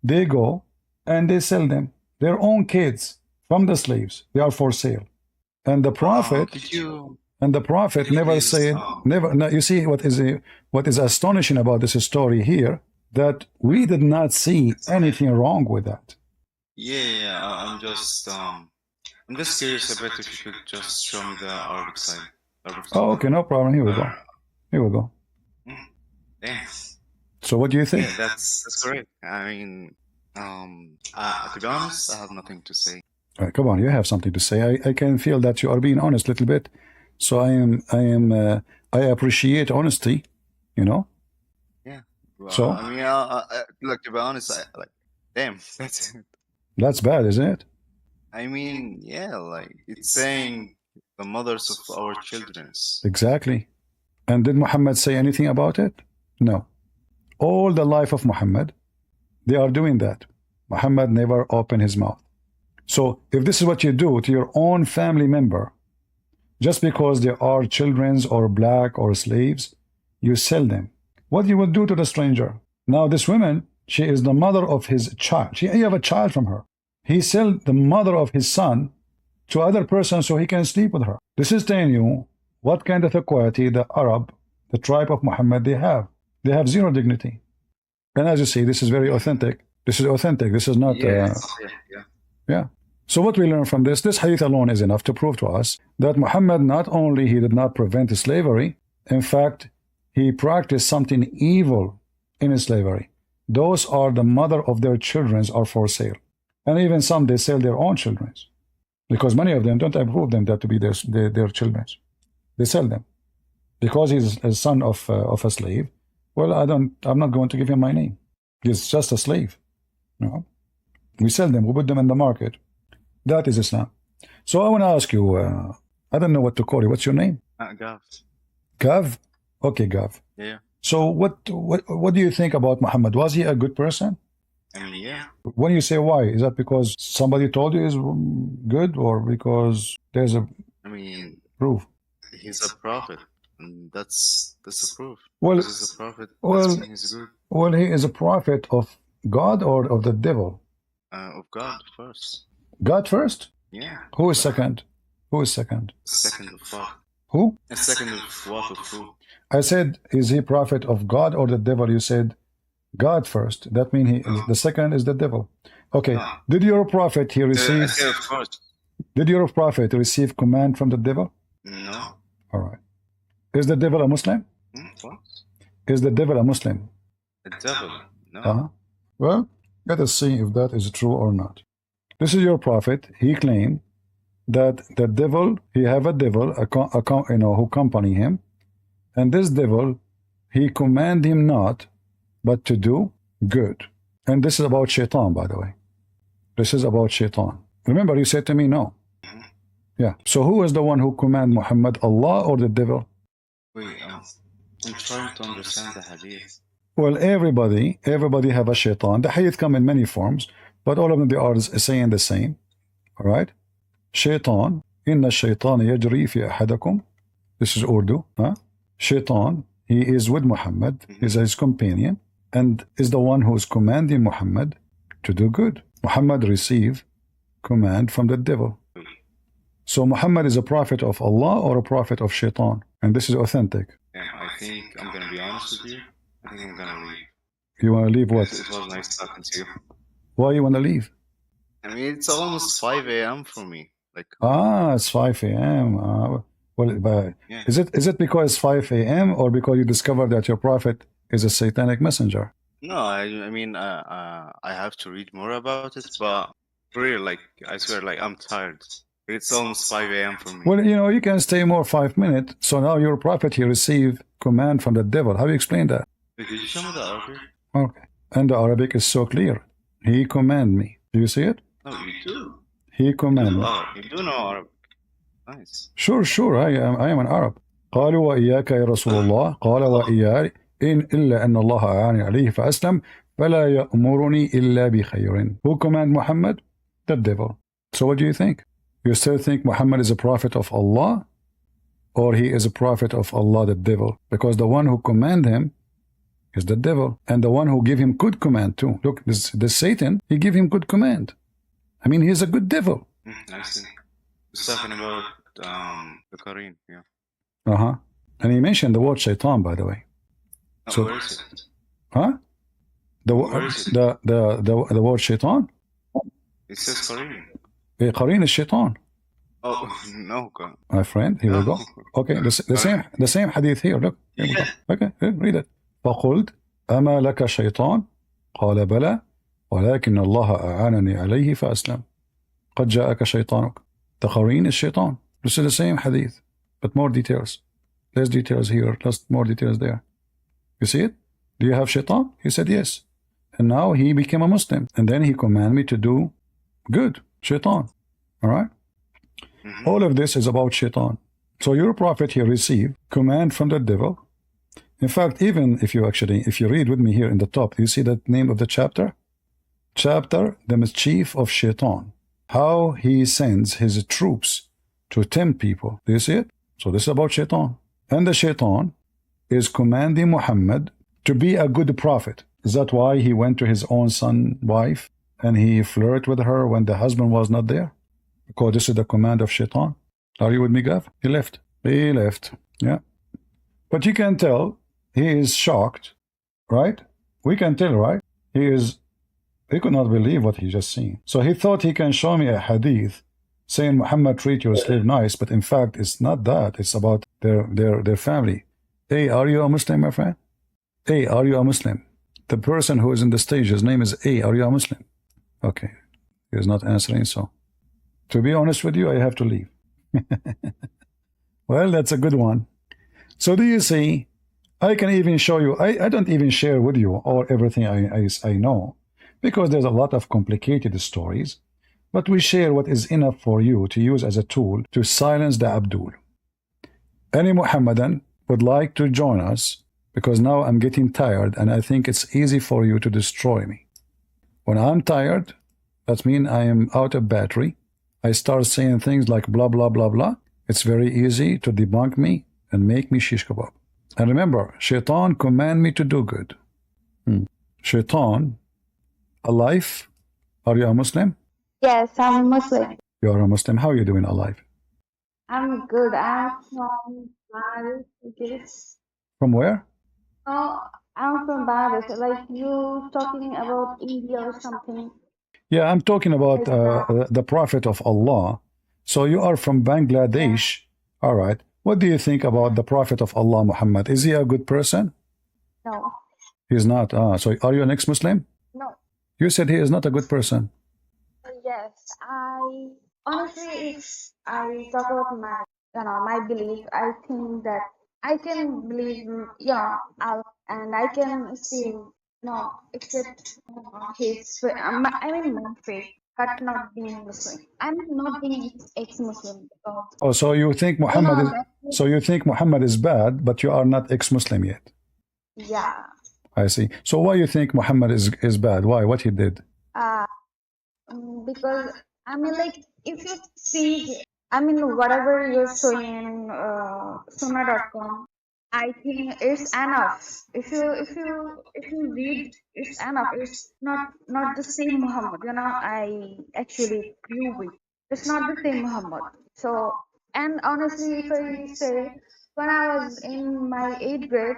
they go and they sell them, their own kids from the slaves. They are for sale. And the Prophet never said, never. You see what is astonishing about this story here, that we did not see anything wrong with that. Yeah. I'm just curious about if you could just show me the Arabic side. Oh, okay, no problem. Here we go. Damn. So what do you think? Yeah, that's correct. I mean, to be honest, I have nothing to say. All right, come on, you have something to say. I can feel that you are being honest a little bit. So I appreciate honesty, you know. Yeah. Well, so I mean, look, to be honest, damn, that's bad, isn't it? I mean, yeah, like it's saying the mothers of our children. Exactly. And did Muhammad say anything about it? No. All the life of Muhammad, they are doing that. Muhammad never opened his mouth. So if this is what you do to your own family member, just because they are children or black or slaves, you sell them. What you will do to the stranger? Now this woman, she is the mother of his child. You have a child from her. He sell the mother of his son to other person so he can sleep with her. This is telling you what kind of equality the Arab, the tribe of Muhammad, they have. They have zero dignity. And as you see, this is very authentic. This is authentic. This is not... Yeah. So what we learn from this hadith alone is enough to prove to us that Muhammad not only he did not prevent slavery, in fact, he practiced something evil in slavery. Those are the mother of their children are for sale. And even some, they sell their own children. Because many of them don't approve them that to be their children. They sell them because he's a son of a slave. Well, I'm not going to give him my name. He's just a slave. No, we sell them. We put them in the market. That is Islam. So I want to ask you. I don't know what to call you. What's your name? Gav. Gav. Okay, Gav. Yeah. So what do you think about Muhammad? Was he a good person? I mean, yeah. When you say why, is that because somebody told you he's good, or because there's a I mean, proof? he's a prophet, and that's the proof. Well, He's a prophet. That's mean he's good. well, he is a prophet of God or of the devil? Of God first. God first? Yeah. Who is second? Who is second? Second of what? Who? A second of what of who? I said, is he prophet of God or the devil? You said God first. That means the second is the devil. Okay. No. Did your prophet he receive? I said of course. Did your prophet receive command from the devil? No. All right. Is the devil a Muslim? What? Is the devil a Muslim? The devil? No. Well, let us see if that is true or not. This is your prophet. He claimed that the devil, he have a devil, who accompany him, and this devil, he command him not, but to do good. And this is about shaitan, by the way. This is about shaitan. Remember, you said to me, no. Yeah. So who is the one who command Muhammad, Allah or the devil? Wait, I'm trying to understand the hadith. Well, everybody have a shaitan. The hadith come in many forms, but all of them, they are saying the same. All right? Shaitan, inna shaitan yajri fi ahadakum. This is Urdu. Shaitan, he is with Muhammad, he's his companion, and is the one who is commanding Muhammad to do good. Muhammad received command from the devil. So Muhammad is a prophet of Allah or a prophet of Shaitan, and this is authentic. Yeah, I think I'm gonna be honest with you. I think I'm gonna leave. You want to leave what? It was nice talking to you. Why you want to leave? I mean, it's almost 5 a.m. for me. Like, it's 5 a.m. But yeah. is it because it's 5 a.m. or because you discovered that your prophet is a satanic messenger? No, I mean, I have to read more about it, but for real, like, I swear, like, I'm tired. It's almost 5 a.m. for me. Well, you can stay more 5 minutes. So now your prophet, he received command from the devil. How do you explain that? Wait, could you show me the Arabic? Okay. And the Arabic is so clear. He command me. Do you see it? No, you do. He command me. You do know Arabic. Nice. Sure. I am an Arab. قالوا وإياك يا رسول الله قال وإياي إن إلا أن الله أعاني عليه فأسلم فلا يأمرني إلا بخير. Who command Muhammad? The devil. So what do you think? You still think Muhammad is a prophet of Allah, or he is a prophet of Allah, the devil? Because the one who command him is the devil, and the one who give him good command too. Look, this Satan, he give him good command. I mean, he's a good devil. I see. He's talking about the Quran, yeah. And he mentioned the word shaitan, by the way. So where is it? Where is it? The word shaitan? It says Quran. Qarin is shaitan. Oh no, God. My friend, here we go. Okay, the same hadith here. Look, here we go. Okay, read it. فقلت أما لك شيطان قال بلى ولكن الله أعانني عليه فأسلم قد جاءك شيطانك. The Qarin is shaitan. This is the same hadith, but more details. Less details here, less more details there. You see it? Do you have shaitan? He said yes. And now he became a Muslim. And then he commanded me to do good. Shaitan. All right? All of this is about shaitan. So your prophet here received command from the devil. In fact, even if you read with me here in the top, you see the name of the chapter? Chapter, the mischief of shaitan. How he sends his troops to tempt people. Do you see it? So this is about shaitan. And the shaitan is commanding Muhammad to be a good prophet. Is that why he went to his own son's wife and he flirted with her when the husband was not there? Because this is the command of shaitan. Are you with me, Gav? He left. Yeah. But you can tell he is shocked, right? We can tell, right? He could not believe what he just seen. So he thought he can show me a hadith saying Muhammad treat your slave nice, but in fact it's not that. It's about their family. Hey, are you a Muslim, my friend? Hey, are you a Muslim? The person who is in the stage, his name is A. Are you a Muslim? Okay. He is not answering, so to be honest with you, I have to leave. Well, that's a good one. So do you see, I can even show you, I don't even share with you all everything I know, because there's a lot of complicated stories, but we share what is enough for you to use as a tool to silence the Abdul. Any Muhammadan would like to join us, because now I'm getting tired and I think it's easy for you to destroy me. When I'm tired, that means I am out of battery. I start saying things like blah, blah, blah, blah. It's very easy to debunk me and make me shish kebab. And remember, Shaitan command me to do good. Shaitan, alive? Are you a Muslim? Yes, I'm Muslim. You are a Muslim. How are you doing alive? I'm good. I'm from Bangladesh, I guess. From where? Oh, I'm from Bangladesh. Like you talking about India or something. Yeah, I'm talking about Like the Prophet of Allah. So you are from Bangladesh. All right. What do you think about the Prophet of Allah, Muhammad? Is he a good person? no, He's not. So are you an ex-Muslim? no. You said he is not a good person. Yes, I honestly, if I talk about my belief, I think that I can believe, Allah, and I can still, accept I mean, my faith, but not being Muslim. I'm not being ex-Muslim because, Oh, so you think Muhammad is, that's, so you think Muhammad is bad, but you are not ex-Muslim yet. yeah, I see. So why you think Muhammad is bad? Why? What he did? uh, because I mean, like, if you see, I mean, whatever you're showing in Suna.com, I think it's enough. If you read, it's enough. It's not the same Muhammad. I actually grew with. It's not the same Muhammad. So, and honestly, if I say, when I was in my 8th grade,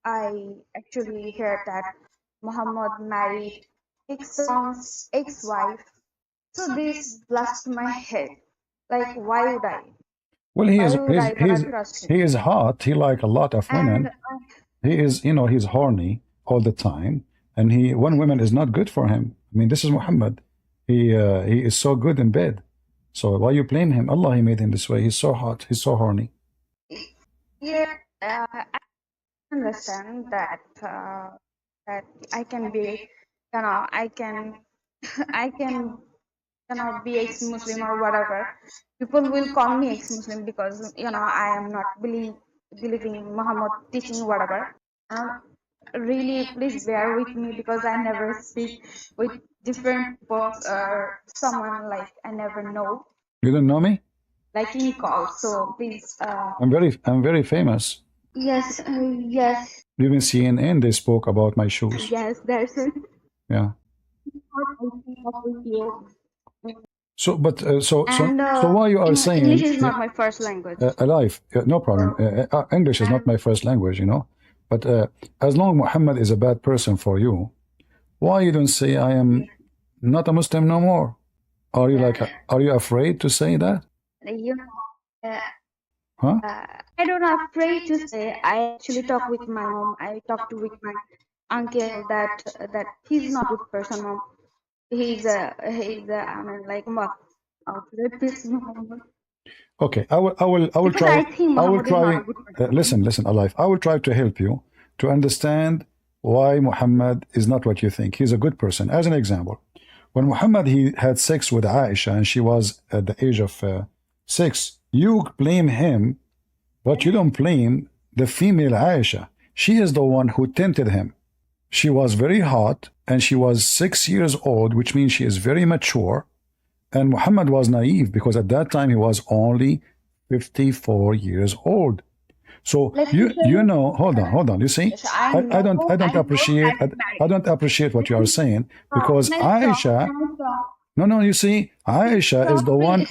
I actually heard that Muhammad married six sons, ex-wife. So this blasted my head. Like, why would I? Well, he Why is would I gonna trust him? he is hot. He like a lot of women. And He is, he's horny all the time, and one woman is not good for him. I mean, this is Muhammad. He is so good in bed. So why you blame him? Allah, he made him this way. He's so hot. He's so horny. yeah, I understand that that I can be, I can, I can, be ex-Muslim or whatever. People will call me ex-Muslim because I am not believing Muhammad teaching whatever. Really, please bear with me because I never speak with different people or someone like I never know, You don't know me? like in call. So please, I'm very famous. yes, yes, Even CNN, they spoke about my shoes. yes. There's Yeah. what I think of with you. So, but And so why you are saying English is not my first language. alive? No problem. English is not my first language, But as long Muhammad is a bad person for you, why you don't say I am not a Muslim no more? Are you are you afraid to say that? You know, Huh? I don't afraid to say. I actually talk with my mom. I talked with my uncle that he's not a good person, mom. He's a I mean, like rapist, Muhammad. Okay, I will Because try. I think I will Muhammad is not try. a good person. Listen, alive. I will try to help you to understand why Muhammad is not what you think. He's a good person. As an example, when Muhammad he had sex with Aisha and she was at the age of 6, you blame him, but you don't blame the female Aisha. She is the one who tempted him. She was very hot and she was 6 years old, which means she is very mature. And Muhammad was naive because at that time he was only 54 years old. So Let me show you. hold on. You see, Yes, I I don't know appreciate that married. I don't appreciate what you are saying because Nice Aisha. No, you see, Aisha is the one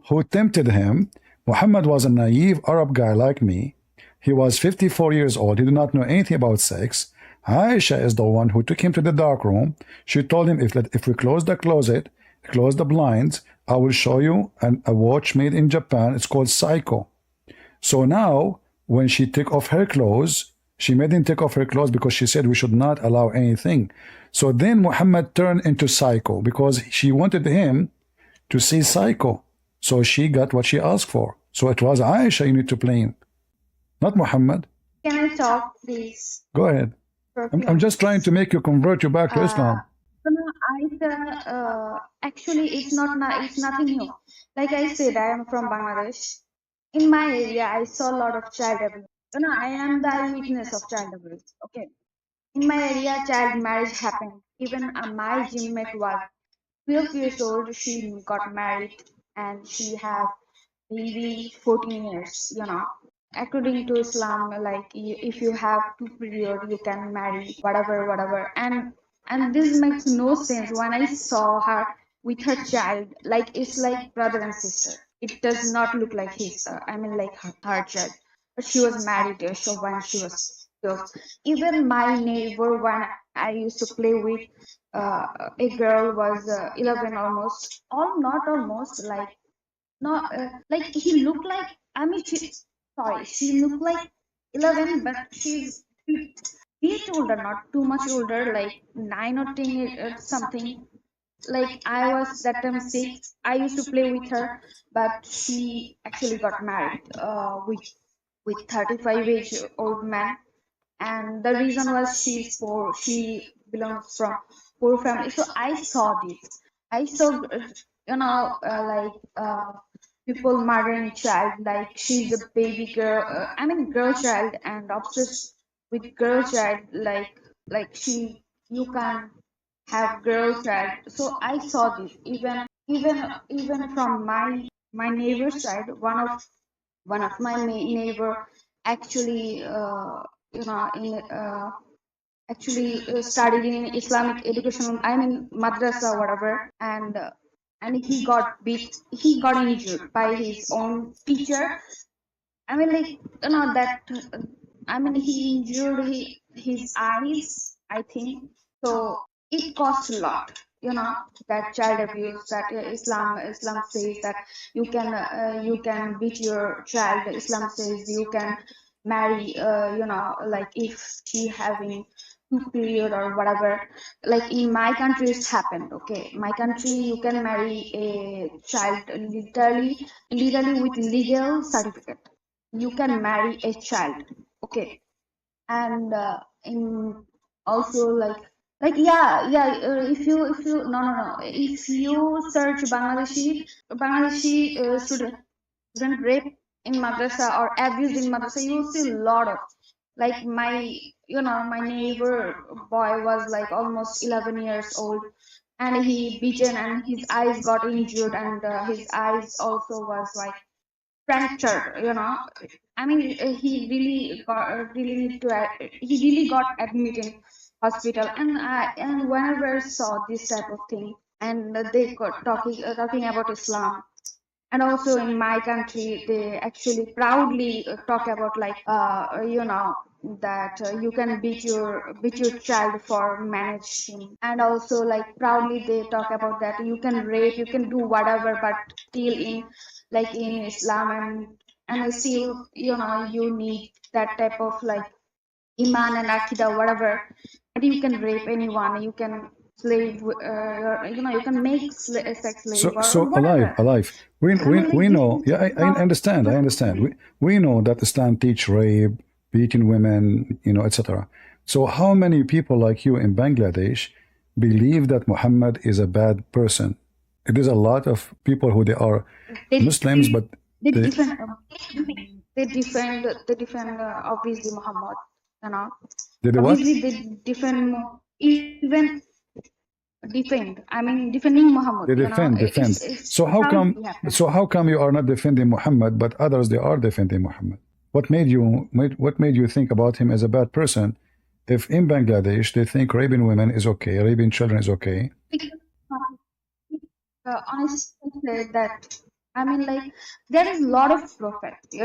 who tempted him. Muhammad was a naive Arab guy like me. He was 54 years old. He did not know anything about sex. Aisha is the one who took him to the dark room. She told him, if we close the closet, close the blinds, I will show you a watch made in Japan. It's called Seiko. So now, when she took off her clothes, she made him take off her clothes because she said we should not allow anything. So then Muhammad turned into Seiko because she wanted him to see Seiko. So she got what she asked for. So it was Aisha you need to blame, not Muhammad. Can I talk, please? Go ahead. I'm just trying to make you convert you back to Islam. No, Aisha, actually, it's nothing new. Like I said, I am from Bangladesh. In my area, I saw a lot of child abuse. I am the eyewitness of child abuse. Okay. In my area, child marriage happened. Even my gymmate was 12 years old. She got married and she have baby 14 years. According to Islam, like if you have two period, you can marry whatever. And this makes no sense. When I saw her with her child, like it's like brother and sister. It does not look like his. Like her child. But she was married so when she was 12. Even my neighbor, when I used to play with, uh, a girl was 11 almost. All not almost like no, like he looked like. She looked like 11, but she's bit older, not too much older, like 9 or 10 something. Like I was that time 6. I used to play with her, but she actually got married with 35 age old man, and the reason was she's poor. She belongs from poor family. So I saw this. I saw, like people murdering child, like she's a baby girl. Girl child, and obsessed with girl child, like you can have girl child. So I saw this. Even from my neighbor's side, one of my neighbor actually in studied in Islamic education, madrasa, whatever, and he got beat, he got injured by his own teacher. Like that. He injured his eyes, I think. So it costs a lot. That child abuse. That Islam says that you can beat your child. Islam says you can marry. Like if she having two period or whatever. Like in my country, it's happened. Okay, my country, you can marry a child legally with legal certificate. You can marry a child. Okay. And in also like if you no, if you search Bangladeshi student rape in madrasa or abused in madrasa, you will see a lot of, like my neighbor boy was like almost 11 years old, and he beaten and his eyes got injured, and his eyes also was like fractured. He really need to he really got admitted in hospital. And whenever I saw this type of thing, and they got talking about Islam, and also in my country they actually proudly talk about, like that you can beat your child for managing, and also like proudly they talk about that you can rape, you can do whatever, but still in Islam, and still you need that type of like iman and akida, whatever, but you can rape anyone, you can slave, you can make sex slave So, or so whatever. alive. We This know. is Yeah, I not understand. I good understand. thing. We know that Islam teach rape, beating women, etc. So, how many people like you in Bangladesh believe that Muhammad is a bad person? It is a lot of people who they are They Muslims, but they they defend they defend obviously Muhammad, you know. they do what? Obviously they defend even defending Muhammad. They defend, defend. It's So how come? proudly happen. So how come you are not defending Muhammad, but others they are defending Muhammad? What made you think about him as a bad person? If in Bangladesh they think raping women is okay, raping children is okay. Because honestly say that like there is a lot of prophet, in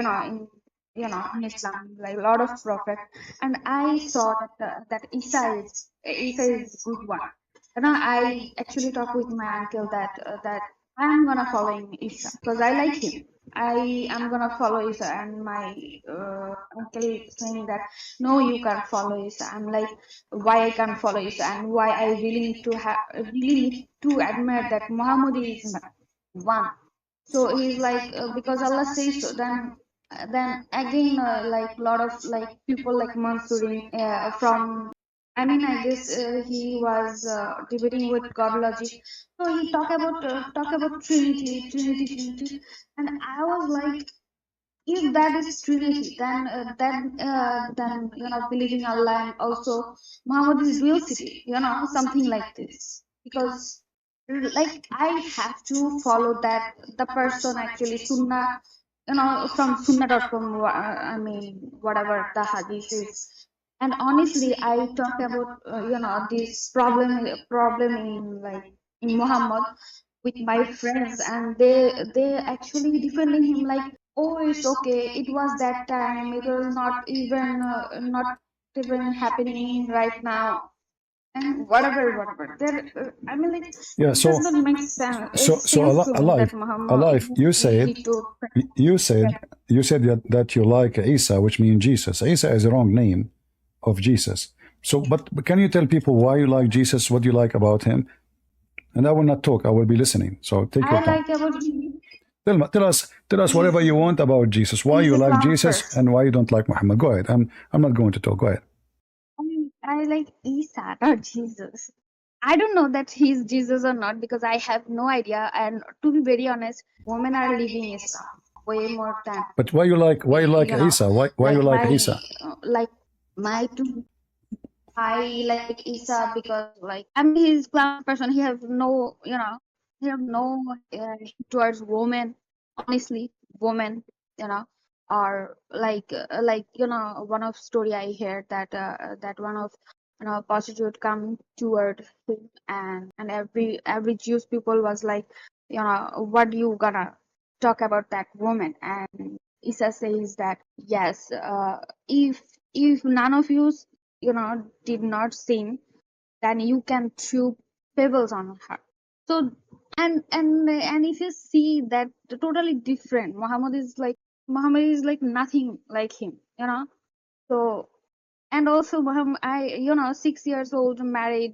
Islam, like a lot of prophet, and I saw that Isa is good one. I actually talked with my uncle that I'm gonna follow Isa because I like him. I am gonna follow Isa, and my uncle saying that no, you can't follow Isa. I'm like, why I can't follow Isa, and why I really need to admire that Muhammad is one. So he's like, because Allah says so. Then again, like lot of like people like Mansurin from, I mean, I guess he was debating with God logic. So he talk about Trinity, and I was like, if that is Trinity, then believing Allah and also Muhammad is dual city, something like this. Because like I have to follow that the person actually Sunnah, from Sunnah.com. I mean, whatever the hadith is. And honestly, I talk about this problem in like in Muhammad with my friends, and they actually defending him like, oh, it's okay, it was that time, it was not even happening right now, and whatever. There, I mean, like, Yeah. it does not make sense to me that Alive, Muhammad alive. You said, need to. you said, you said that you like Isa, which means Jesus. Isa is the wrong name of Jesus. So, but can you tell people why you like Jesus? What you like about him? And I will not talk. I will be listening. So take your I time. like about Tell us whatever you want about Jesus. Why he's you a like clown Jesus first. and why you don't like Muhammad. Go ahead. I'm not going to talk. Go ahead. I like Isa, not Jesus. I don't know that he's Jesus or not because I have no idea. And to be very honest, women are living Islam way more than But why you like Isa? Why you like like Isa? like my two. I like Isa because like, I mean, he's clown person. He have no, he have no towards women. Honestly, women, you know, are like one of story I heard that that one of prostitute come toward him, and every Jewish people was like, what you gonna talk about that woman? And Isa says that yes, if none of you did not sin, then you can throw pebbles on her. So, and if you see that totally different, Muhammad is like nothing like him, so. And also Muhammad, I 6 years old, marrying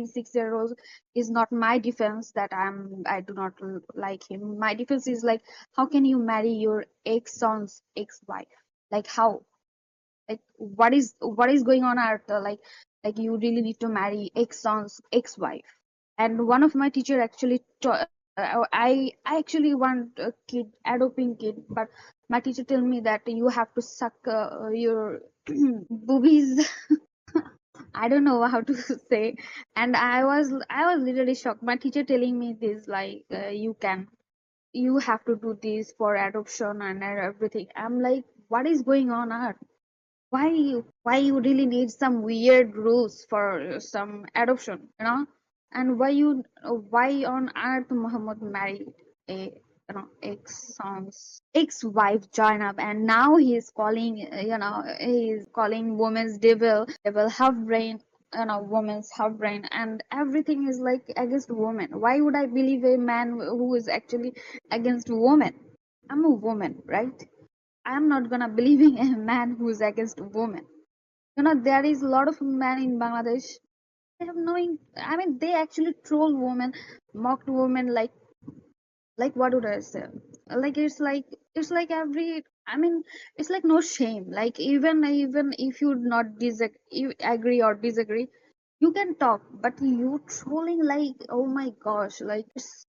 6 year olds is not my defense that I do not like him. My defense is like, how can you marry your ex-son's ex-wife? Like how? Like what is going on out there? Like you really need to marry ex-son's ex-wife. And one of my teacher actually I actually want a kid, adopting kid, but my teacher tell me that you have to suck your boobies. I don't know how to say. And I was literally shocked, my teacher telling me this, like you have to do this for adoption and everything. I'm like, what is going on earth? Why you really need some weird rules for some adoption, and why on earth Muhammad married a ex-wife Zainab, and now he's calling women's devil half brain, woman's half brain, and everything is like against women. Why would I believe a man who is actually against women? I'm a woman, right? I'm not gonna believing a man who's against women. There is a lot of men in Bangladesh. They have knowing. I mean, they actually troll women, mocked women. Like what would I say? Like it's like every. I mean, it's like no shame. Like even if you not you agree or disagree, you can talk. But you trolling, like, oh my gosh, like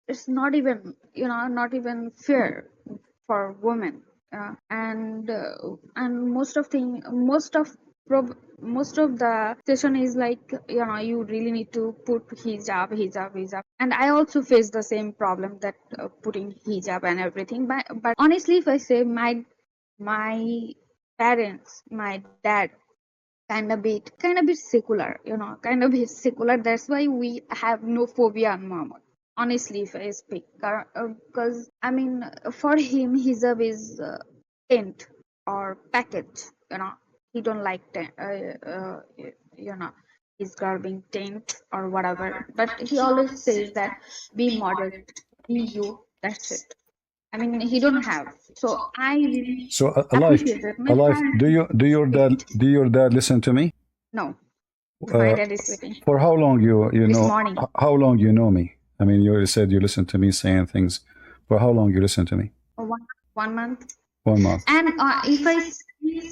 it's not even not even fair for women. And most of the session is like, you really need to put hijab. And I also face the same problem, that putting hijab and everything. But honestly, if I say, my parents, my dad, kind of bit secular, kind of bit secular. That's why we have no phobia on Muhammad. Honestly, if I speak, because I mean, for him, hijab is tent or package. He don't like you know his girl being tent or whatever. But he always says that be modest, be you. That's it. I mean, he don't have. So I really So appreciate it. My parents do your dad listen to me? no. My Uh, dad is sleeping for how long you this know morning. how long you know me? I mean, you said you listen to me saying things For how long you listen to me? 1 month. 1 month. And if I say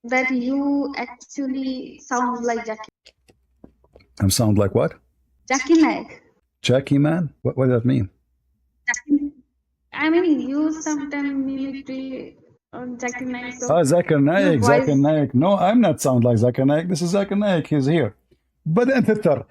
that you actually sound like Jackie. Sound like what? Jackie Naik. Jackie man? What does that mean? I mean, you sometimes mimicry on Jackie Naik. So Zakir Naik, Zakir Naik. No, I'm not sound like Zakir Naik. This is Zakir Naik. He's here. But the sister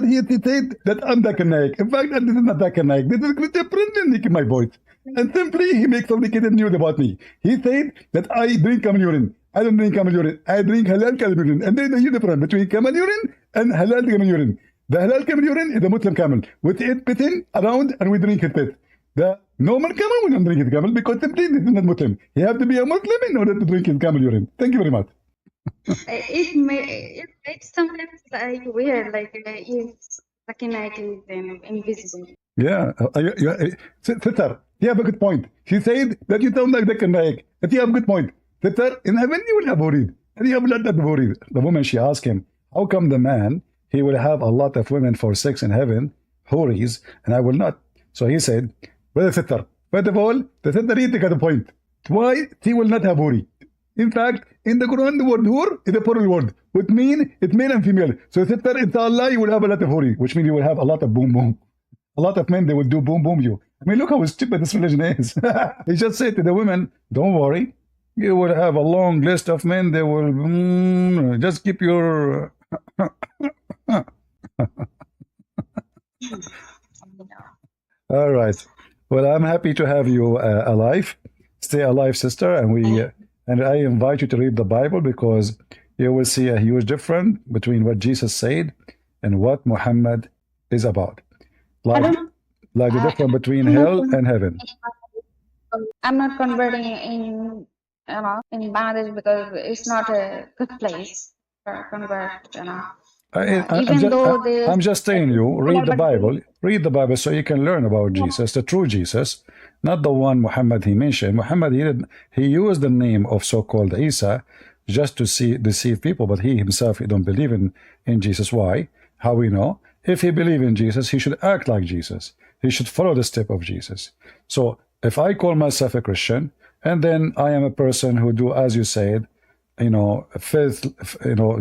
he said that I'm Zakir Naik. In fact, this is not Zakir Naik. This is pretending my voice. And simply he makes complicated news about me. He said that I drink camel urine. I don't drink camel urine. I drink halal camel urine. And there is a huge difference between camel urine and halal camel urine. The halal camel urine is a Muslim camel with it pissing around and we drink his piss. The normal camel will not drink his camel because simply this is not Muslim. He has to be a Muslim in order to drink his camel urine. Thank you very much. It makes sometimes like weird, like if Zakir Naik is invisible. Yeah, sister, you have a good point. She said that you sound like Zakir Naik. But you have a good point. Sister, in heaven you will have worried. And you have not that worried. The woman, she asked him, how come the man, he will have a lot of women for sex in heaven, houris, and I will not? So he said, well, sister, first of all, the sister he got a point. Why he will not have houri? In fact, in the Quran, the word hur is a plural word, which means it's male and female. So sister, inshallah, you will have a lot of houri, which means you will have a lot of boom boom. A lot of men, they will do boom boom you. I mean, look how stupid this religion is. He just said to the women, don't worry. You will have a long list of men. They will just keep your... All right. Well, I'm happy to have you alive. Stay alive, sister. And I invite you to read the Bible because you will see a huge difference between what Jesus said and what Muhammad is about. Like the difference between hell and heaven. I'm not converting in Bangladesh because it's not a good place for convert. I'm just telling you, read the Bible. Read the Bible so you can learn about Jesus, the true Jesus, not the one Muhammad he mentioned. Muhammad, he used the name of so-called Isa just to deceive people, but he himself, he don't believe in Jesus. Why? How we know? If he believe in Jesus, he should act like Jesus. He should follow the step of Jesus. So if I call myself a Christian, and then I am a person who do, as you said, filth,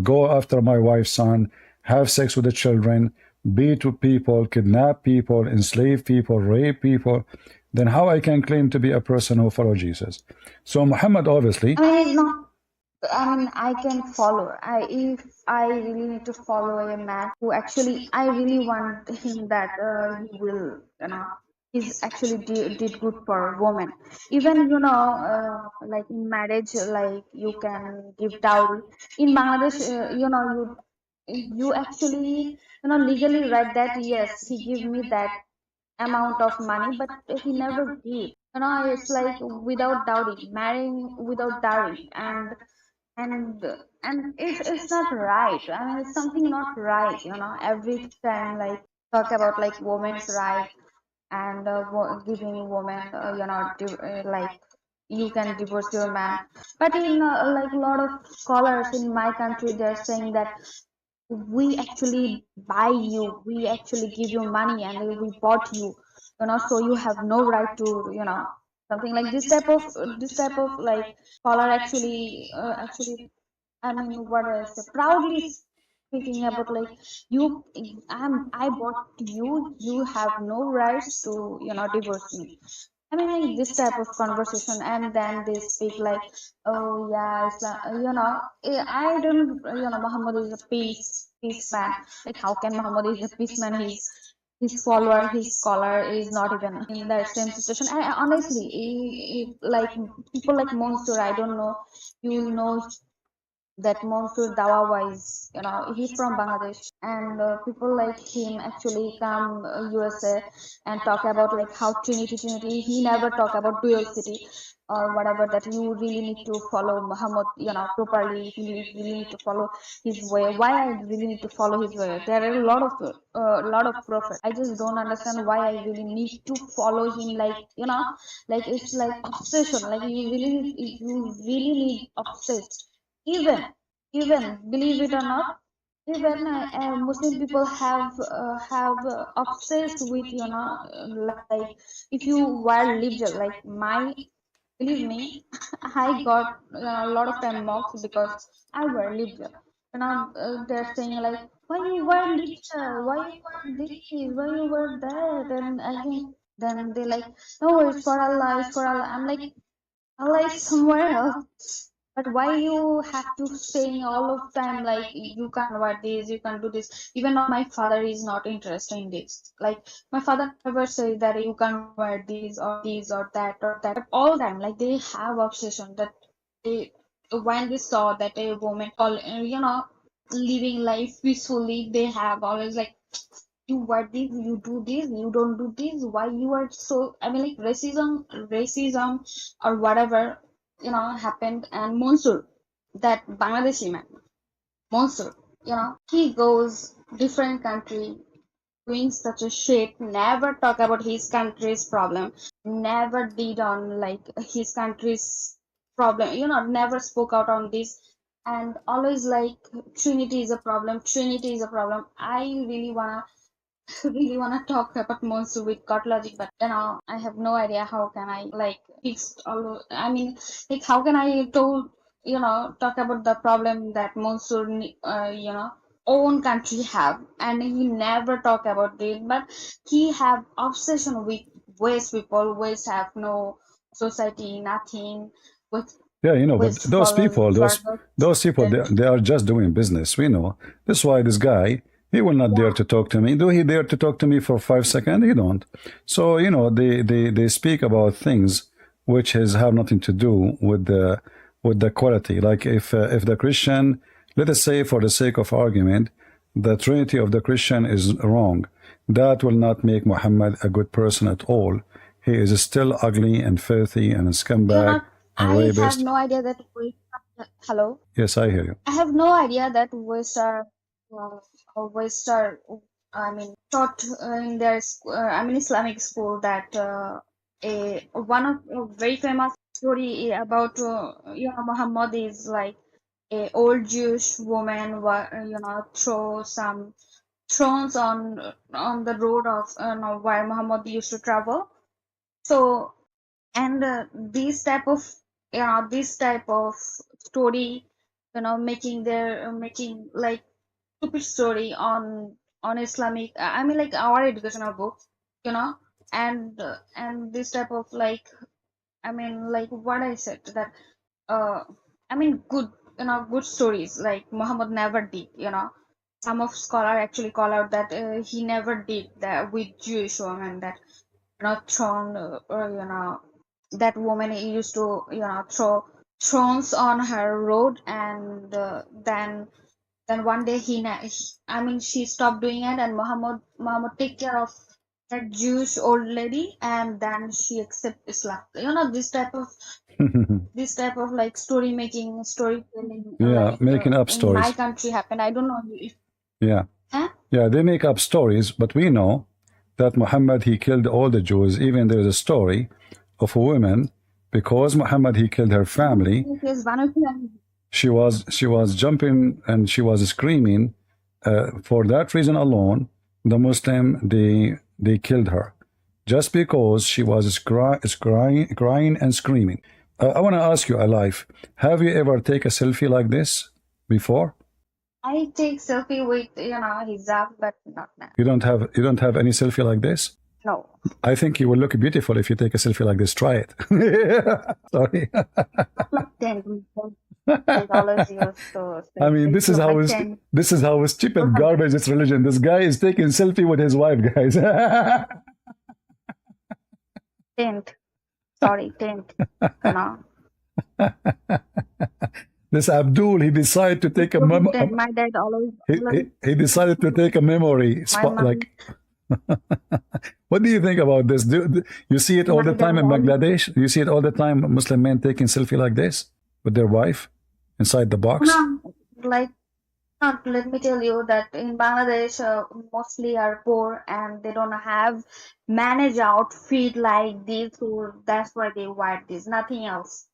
go after my wife's son, have sex with the children, beat people, kidnap people, enslave people, rape people, then how I can claim to be a person who follow Jesus? So Muhammad, obviously... I can follow. If I really need to follow a man who actually, I really want him that he will, he's actually did good for women. Even like in marriage, like you can give dowry. In Bangladesh, you actually legally write that yes, he give me that amount of money, but he never did. It's like without dowry, marrying without dowry, and it's not right. I mean, it's something not right. Every time like talk about like women's right and giving women, like you can divorce your man. But in like a lot of scholars in my country, they're saying that we actually buy you, we actually give you money, and we bought you. So you have no right to, something like this type of like scholar actually I mean, what I say, proudly speaking about like I bought you, you have no rights to divorce me. I mean, like this type of conversation, and then they speak like, oh yeah, Islam, I don't, Muhammad is a peace man. Like, how can Muhammad is a peace man? His follower, his scholar is not even in that same situation. And honestly, like people like Monsoor, I don't know, you know that Mansoor Dawawa is, he's from Bangladesh, and people like him actually come USA and talk about like how Trinity. He never talk about dual city or whatever, that you really need to follow Muhammad, properly. You really need to follow his way. Why I really need to follow his way? There are a lot of prophets. I just don't understand why I really need to follow him. Like like it's like obsession. Like you really need obsessed. Even believe it or not, even Muslim people have obsessed with, like if you wear libja, like my, believe me, I got a lot of time mocks because I wear libja. They're saying like, why you wear libja? Why you wear this? Why you wear that? And again, then they like, no, it's for Allah, it's for Allah. I'm like, Allah is somewhere else. But why you have to saying all of time like you can wear this, you can do this? Even though my father is not interested in this. Like my father never says that you can wear this or that or that. But all time, like they have obsession that they, when they saw that a woman call, living life peacefully, they have always like, you wear this, you do this, you don't do this. Why you are so? I mean, like racism, or whatever, happened. And Mansur, that Bangladeshi man, Mansur, he goes different country, doing such a shit. Never talk about his country's problem. Never did on like his country's problem. Never spoke out on this. And always like Trinity is a problem. Trinity is a problem. I really wanna talk about Monsu with God logic, but I have no idea how can I like fix all. I mean, like how can I talk about the problem that Monsu own country have, and he never talk about it, but he have obsession with West people. West have no society, nothing. With Yeah, but West follows those people, they are just doing business. We know. That's why this guy, he will not dare to talk to me. Do he dare to talk to me for 5 seconds? He don't. So they speak about things which have nothing to do with the quality. Like if the Christian, let us say for the sake of argument, the Trinity of the Christian is wrong. That will not make Muhammad a good person at all. He is still ugly and filthy and a scumbag and I have rapist. no idea that we. Hello. Yes, I hear you. I have no idea that West are, I mean, taught in their Islamic school that a one of a very famous story about Muhammad is like a old Jewish woman throw some thrones on the road of where Muhammad used to travel. So, and this type of story, making like stupid story on Islamic, I mean like our educational books, and this type of like, I mean like what I said, that I mean good, good stories like Muhammad never did, some of scholar actually call out that he never did that with Jewish women, that thrown, or that woman used to throw thrones on her road, and then one day I mean she stopped doing it, and Muhammad take care of that Jewish old lady, and then she accept Islam. This type of like storytelling, Yeah, like making up in my stories. country happened. I don't know if. Yeah. Huh? Yeah, they make up stories, but we know that Muhammad, he killed all the Jews. Even there is a story of a woman, because Muhammad, he killed her family. Yes, one of you. She was jumping and she was screaming. For that reason alone, the Muslim, they killed her, just because she was crying and screaming. I want to ask you, Alive, have you ever taken a selfie like this before? I take selfie with hijab, but not now. You don't have any selfie like this? No. I think you will look beautiful if you take a selfie like this. Try it. Sorry. Like $10 used to. I mean, this is how stupid garbage this religion. This guy is taking selfie with his wife, guys. Tent. Sorry, tent. This Abdul, he decided to take my dad always. He decided to take a memory spot. Like, what do you think about this? You see it all the time in Bangladesh? You see it all the time, Muslim men taking selfie like this with their wife inside the box? No, like, let me tell you that in Bangladesh, mostly are poor and they don't have managed outfit like this, so that's why they wear this, nothing else.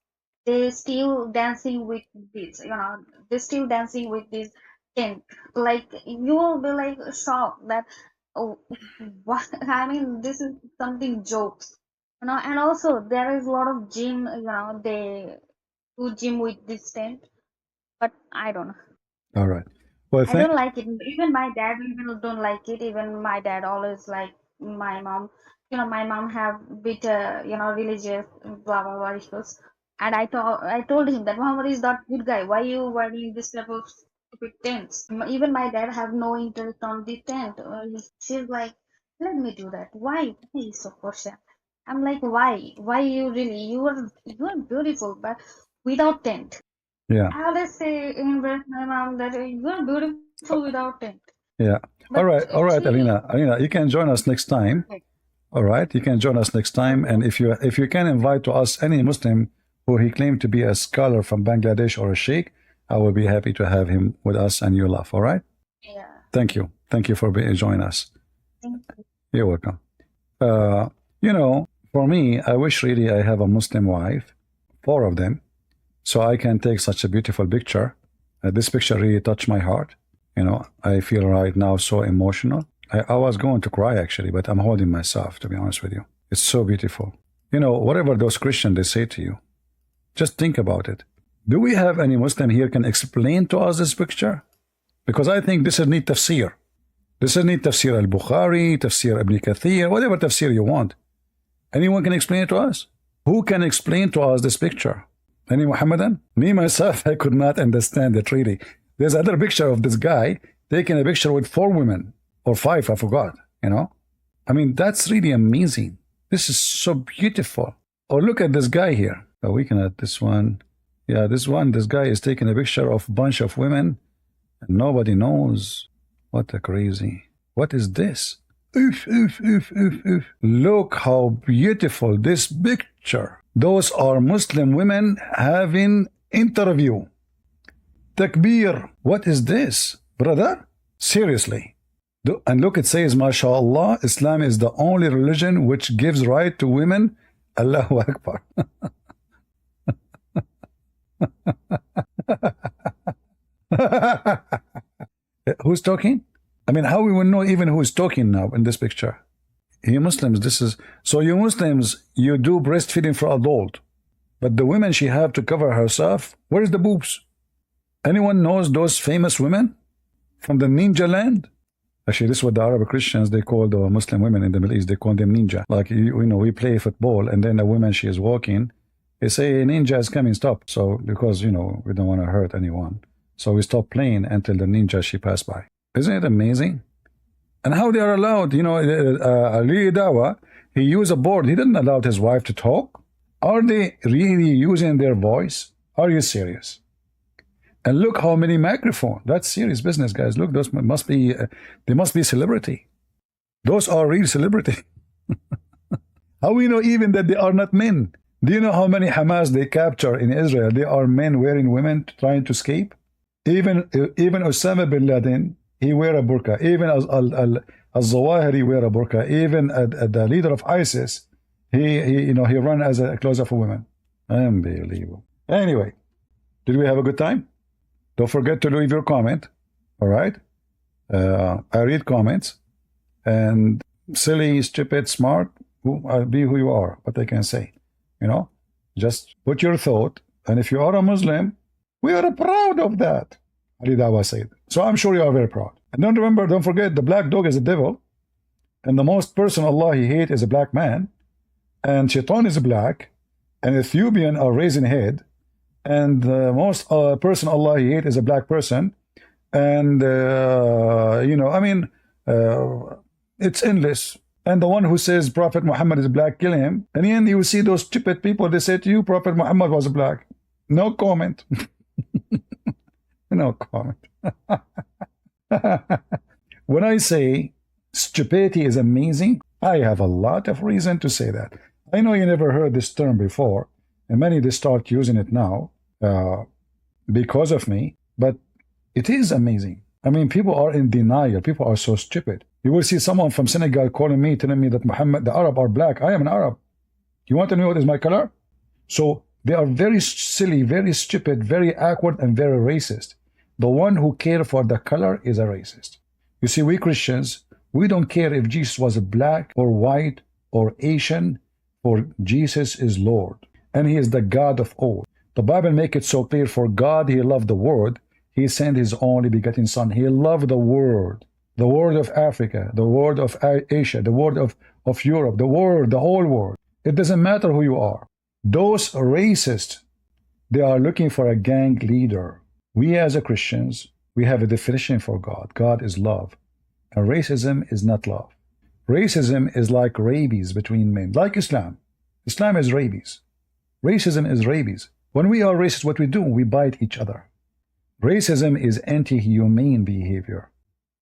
They still dancing with this, they're still dancing with this tent. Like you will be like shocked that, oh, what? I mean, this is something jokes, you know. And also there is a lot of gym, you know, they do gym with this tent, but I don't know. All right. Well, I don't like it. Even my dad even don't like it. Even my dad always like my mom. You know, my mom have bit, you know, religious blah blah blah issues. And I told him that Muhammad is not good guy. Why you wearing this type of stupid tents? Even my dad have no interest on the tent. She's like, let me do that. Why? Why is so cautious? I'm like, why? Why you really? You are beautiful, but without tent. yeah. I always say, embrace my mom that you're beautiful without tent. Yeah. But All right, she, Alina. Alina, you can join us next time. All right, you can join us next time, and if you can invite to us any Muslim who he claimed to be a scholar from Bangladesh or a sheikh, I will be happy to have him with us, and you laugh. All right. yeah. Thank you. Thank you for joining us. Thank you. You're welcome. You know, for me, I wish really I have a Muslim wife, 4 of them, so I can take such a beautiful picture. This picture really touched my heart. You know, I feel right now so emotional. I was going to cry actually, but I'm holding myself, to be honest with you. It's so beautiful. You know, whatever those Christians they say to you, just think about it. Do we have any Muslim here can explain to us this picture? Because I think this is need tafsir. This is need tafsir al-Bukhari, tafsir Ibn Kathir, whatever tafsir you want. Anyone can explain it to us? Who can explain to us this picture? Any Muhammadan? Me, myself, I could not understand it really. There's another picture of this guy taking a picture with 4 women, or 5, I forgot, you know? I mean, that's really amazing. This is so beautiful. Or look at this guy here. Oh, we can add this one. Yeah, this guy is taking a picture of a bunch of women, and nobody knows. What a crazy. What is this? Oof, oof, oof, oof, oof. Look how beautiful this picture. Those are Muslim women having interview. Takbir. What is this, brother? Seriously. And look, it says, MashaAllah, Islam is the only religion which gives right to women. Allahu Akbar. Who's talking? I mean, how we will know even who is talking now in this picture? You Muslims, this is... So you Muslims, you do breastfeeding for adult. But the women she have to cover herself, where is the boobs? Anyone knows those famous women from the ninja land? Actually, this is what the Arab Christians, they call the Muslim women in the Middle East, they call them ninja. Like, you know, we play football and then the woman, she is walking. They say, ninja is coming, stop. So, because, you know, we don't want to hurt anyone. So we stop playing until the ninja, she passed by. Isn't it amazing? And how they are allowed, you know, Ali Dawa, he used a board. He didn't allow his wife to talk. Are they really using their voice? Are you serious? And look how many microphones. That's serious business, guys. Look, those must be, they must be celebrity. Those are real celebrity. How we know even that they are not men? Do you know how many Hamas they capture in Israel? They are men wearing women trying to escape. Even Osama bin Laden, he wear a burqa. Even al-Zawahiri wear a burqa. Even the leader of ISIS, he run as a closer for women. Unbelievable. Anyway, did we have a good time? Don't forget to leave your comment. All right. I read comments. And silly, stupid, smart, be who you are. What I can say. You know, just put your thought. And if you are a Muslim, we are proud of that. Ali Dawa said. So I'm sure you are very proud. And don't forget, the black dog is the devil. And the most person Allah he hates is a black man. And Shaitan is black. And Ethiopian are raising head. And the most person Allah he hates is a black person. And, you know, I mean, it's endless. And the one who says Prophet Muhammad is black, kill him. And in the end, you will see those stupid people, they say to you, Prophet Muhammad was black. No comment. No comment. When I say stupidity is amazing, I have a lot of reason to say that. I know you never heard this term before, and many they start using it now because of me, but it is amazing. I mean, people are in denial. People are so stupid. You will see someone from Senegal calling me, telling me that Muhammad, the Arab are black. I am an Arab. You want to know what is my color? So they are very silly, very stupid, very awkward, and very racist. The one who cares for the color is a racist. You see, we Christians, we don't care if Jesus was black or white or Asian, for Jesus is Lord, and he is the God of all. The Bible makes it so clear, for God, he loved the world. He sent his only begotten Son. He loved the world of Africa, the world of Asia, the world of Europe, the world, the whole world. It doesn't matter who you are. Those racists, they are looking for a gang leader. We as a Christians, we have a definition for God. God is love. And racism is not love. Racism is like rabies between men, like Islam. Islam is rabies. Racism is rabies. When we are racist, what we do, we bite each other. Racism is anti-humane behavior.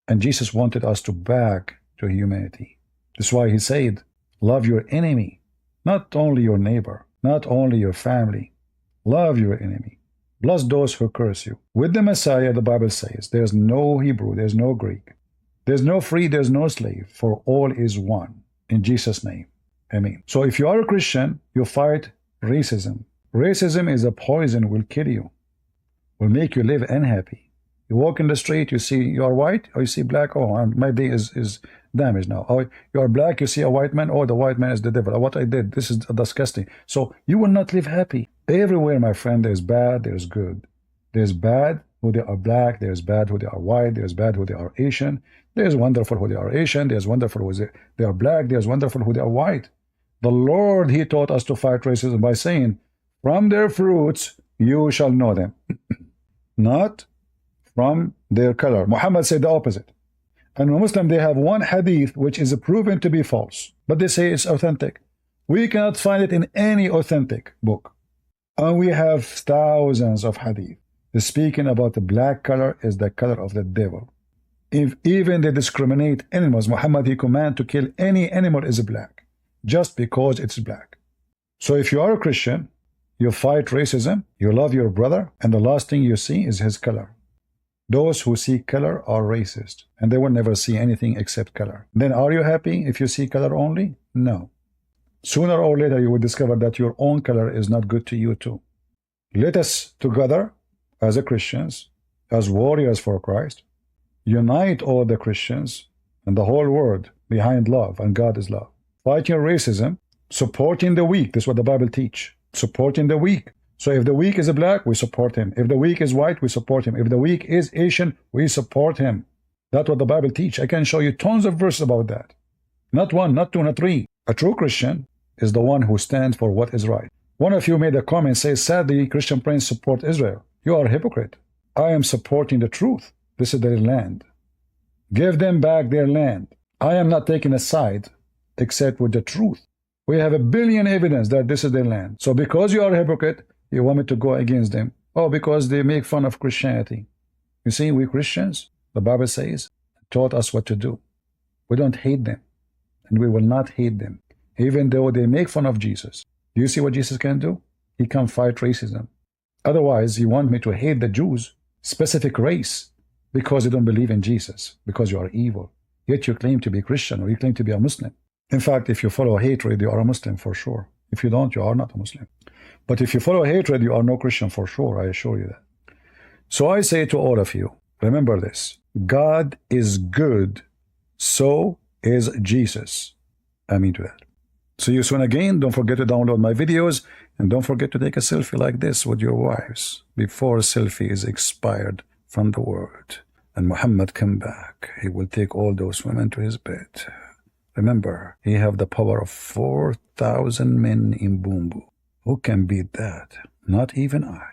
And Jesus wanted us to back to humanity. That's why he said, love your enemy, not only your neighbor, not only your family. Love your enemy. Bless those who curse you. With the Messiah, the Bible says, there's no Hebrew, there's no Greek. There's no free, there's no slave, for all is one. In Jesus' name, amen. So if you are a Christian, you fight racism. Racism is a poison, will kill you, will make you live unhappy. You walk in the street, you see you are white, or you see black, oh, my day is damaged now. Oh, you are black, you see a white man, oh, the white man is the devil. What I did, this is disgusting. So you will not live happy. Everywhere, my friend, there's bad, there's good. There's bad who they are black, there's bad who they are white, there's bad who they are Asian, there's wonderful who they are Asian, there's wonderful who they are black, there's wonderful who they are white. The Lord, he taught us to fight racism by saying, from their fruits you shall know them. Not from their color. Muhammad said the opposite. And the Muslim, they have one hadith which is proven to be false, but they say it's authentic. We cannot find it in any authentic book. And we have thousands of hadith speaking about the black color is the color of the devil. If even they discriminate animals, Muhammad, he command to kill any animal is black, just because it's black. So if you are a Christian, you fight racism, you love your brother, and the last thing you see is his color. Those who see color are racist, and they will never see anything except color. Then are you happy if you see color only? No. Sooner or later you will discover that your own color is not good to you too. Let us together, as a Christians, as warriors for Christ, unite all the Christians and the whole world behind love, and God is love. Fighting racism, supporting the weak. This is what the Bible teach. Supporting the weak. So if the weak is a black, we support him. If the weak is white, we support him. If the weak is Asian, we support him. That's what the Bible teach. I can show you tons of verses about that. Not one, not two, not three. A true Christian is the one who stands for what is right. One of you made a comment, says, sadly, Christian friends support Israel. You are a hypocrite. I am supporting the truth. This is their land. Give them back their land. I am not taking a side except with the truth. We have a billion evidence that this is their land. So because you are a hypocrite, you want me to go against them. Oh, because they make fun of Christianity. You see, we Christians, the Bible says, taught us what to do. We don't hate them, and we will not hate them, even though they make fun of Jesus. Do you see what Jesus can do? He can fight racism. Otherwise, you want me to hate the Jews, specific race, because you don't believe in Jesus, because you are evil. Yet you claim to be Christian, or you claim to be a Muslim. In fact, if you follow hatred, you are a Muslim for sure. If you don't, you are not a Muslim. But if you follow hatred, you are no Christian for sure, I assure you that. So I say to all of you, remember this. God is good, so is Jesus. Amen to that. See you soon again. Don't forget to download my videos, and don't forget to take a selfie like this with your wives before selfie is expired from the world. And Muhammad come back. He will take all those women to his bed. Remember, he have the power of 4,000 men in Boombu. Who can beat that? Not even I.